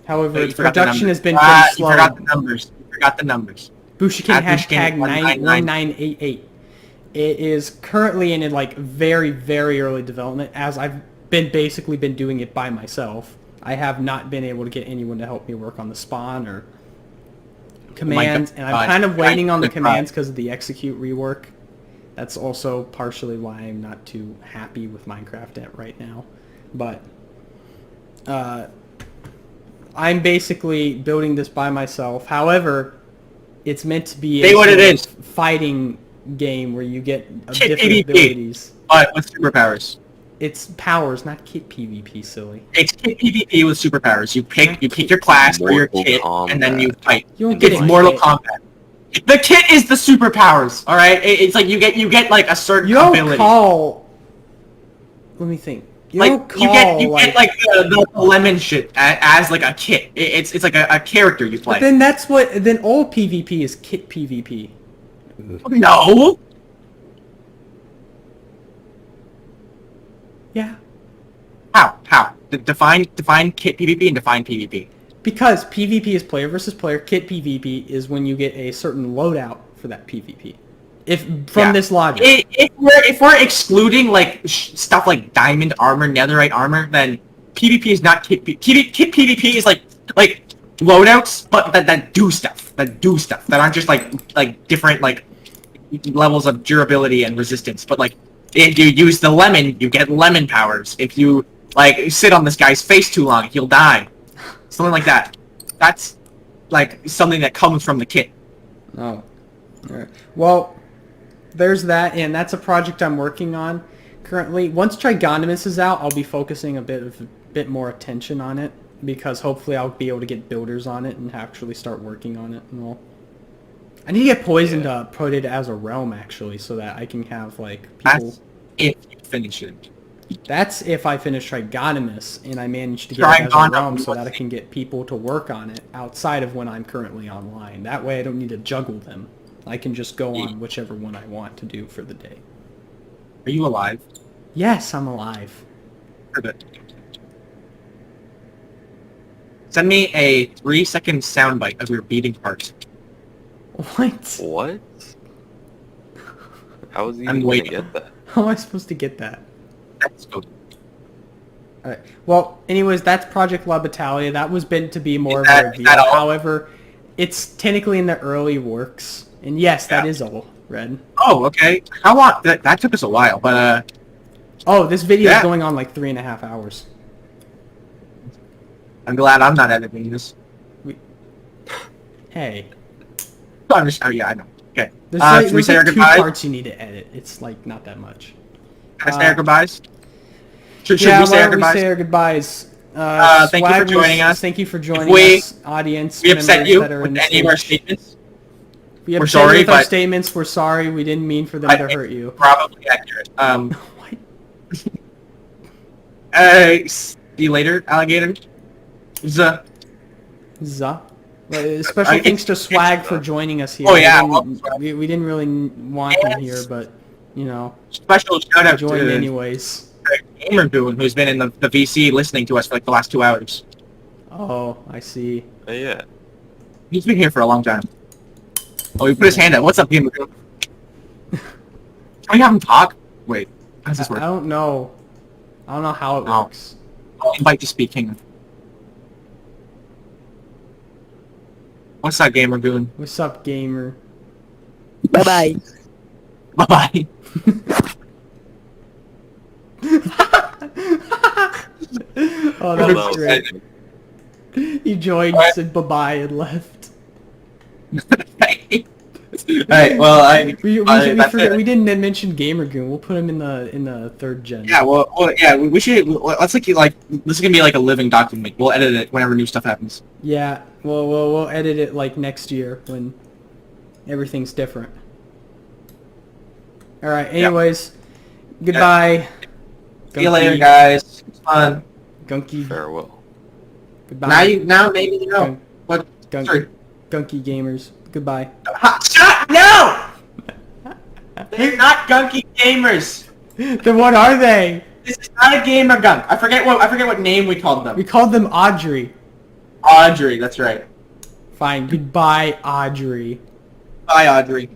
However, its production has been pretty slow. You forgot the numbers. Booshican hashtag 1988. It is currently in like very, very early development, as I've basically been doing it by myself. I have not been able to get anyone to help me work on the spawn or commands, and I'm kind of waiting on the commands because of the execute rework. That's also partially why I'm not too happy with Minecraft right now. But I'm basically building this by myself. However, it's meant to be a fighting game where you get different abilities. But with superpowers. It's powers, not kit PvP, silly. It's kit PvP with superpowers. You pick your class or your kit, and then you fight. You don't get it's Mortal Kombat. The kit is the superpowers. All right, it's like you get like a certain ability. Let me think. You get the lemon shit as like a kit. It's like a character you play. But then all PvP is kit PvP. No. Yeah. How? Define kit PvP and define PvP. Because PvP is player versus player, kit PvP is when you get a certain loadout for that PvP. This logic. If we're excluding like stuff like diamond armor, netherite armor, then PvP is not kit PvP. Kit PvP is like loadouts, but that do stuff. That aren't just like different like levels of durability and resistance, but like if you use the lemon, you get lemon powers. If you like sit on this guy's face too long, he'll die. Something like that. That's like something that comes from the kit. Oh. Alright. Well, there's that, and that's a project I'm working on currently. Once Trigonomus is out, I'll be focusing a bit more attention on it. because hopefully I'll be able to get builders on it and actually start working on it and all. I need to get poisoned put it as a realm actually, so that I can have like people. That's if you finish it. That's if I finish Trigonimus and I manage to get it as a realm so that I can get people to work on it outside of when I'm currently online. That way I don't need to juggle them. I can just go on whichever one I want to do for the day. Are you alive? Yes, I'm alive. Perfect. Send me a 3-second soundbite of your beating heart. What? What? How is he I'm even gonna waiting. get that? How am I supposed to get that? Let's go. Alright. Well, anyways, that's Project La Battaglia. That was meant to be more Is of a that reveal. all? However, it's technically in the early works. And yes, that Yeah. is all, Red. Oh, okay. How long? That took us a while, but Oh, this video is Yeah. going on like 3.5 hours. I'm glad I'm not editing this. Hey. I'm just, oh yeah, I know. Okay. There's like, Should we there's say our like 2 goodbyes? parts you need to edit. It's like not that much. Can I say our goodbyes? Should Yeah, we why say our don't we goodbyes? say our goodbyes? Thank you for Swaggers, joining us. Thank you for joining we- us, audience We upset members you that are in with the any of our stage. statements? We We're upset you sorry, with our but- statements. We're sorry. We didn't mean for them to hurt you. Probably accurate. What? See you later, alligator. Zuh. Zuh. Special thanks to Swag for joining us here. Oh, yeah, We didn't really want him here, but, you know, Special shout out joined to anyways. Gamer Boone, who's been in the VC listening to us for like the last 2 hours. Oh, I see. Yeah. He's been here for a long time. Oh, he put his hand up. What's up, Gamer Boone? Can we have him talk? Wait, how does this I work? don't know. I don't know how it Oh. works. I'll invite to speak, hang on. What's up, Gamer Boone? What's up, gamer? Bye-bye. Bye-bye. Oh, that Well, was that great. was- He joined, Alright. said bye-bye, and left. Alright, well, that's it. We didn't mention Gamer Goon. We'll put him in the 3rd gen. Yeah, well, yeah, we should. Let's like this is gonna be like a living document. We'll edit it whenever new stuff happens. Yeah. We'll edit it like next year when everything's different. All right. Anyways, goodbye. See you later, Gunky. guys. It's fun. Gunky. Farewell. Goodbye. Now maybe you know what. Sorry. Gunky gamers. Goodbye. Shut! No! They're not gunky gamers. Then what are they? This is not a gamer gunk. I forget what name we called We them. called them Audrey. Audrey. That's right. Fine. Goodbye, Audrey. Bye, Audrey.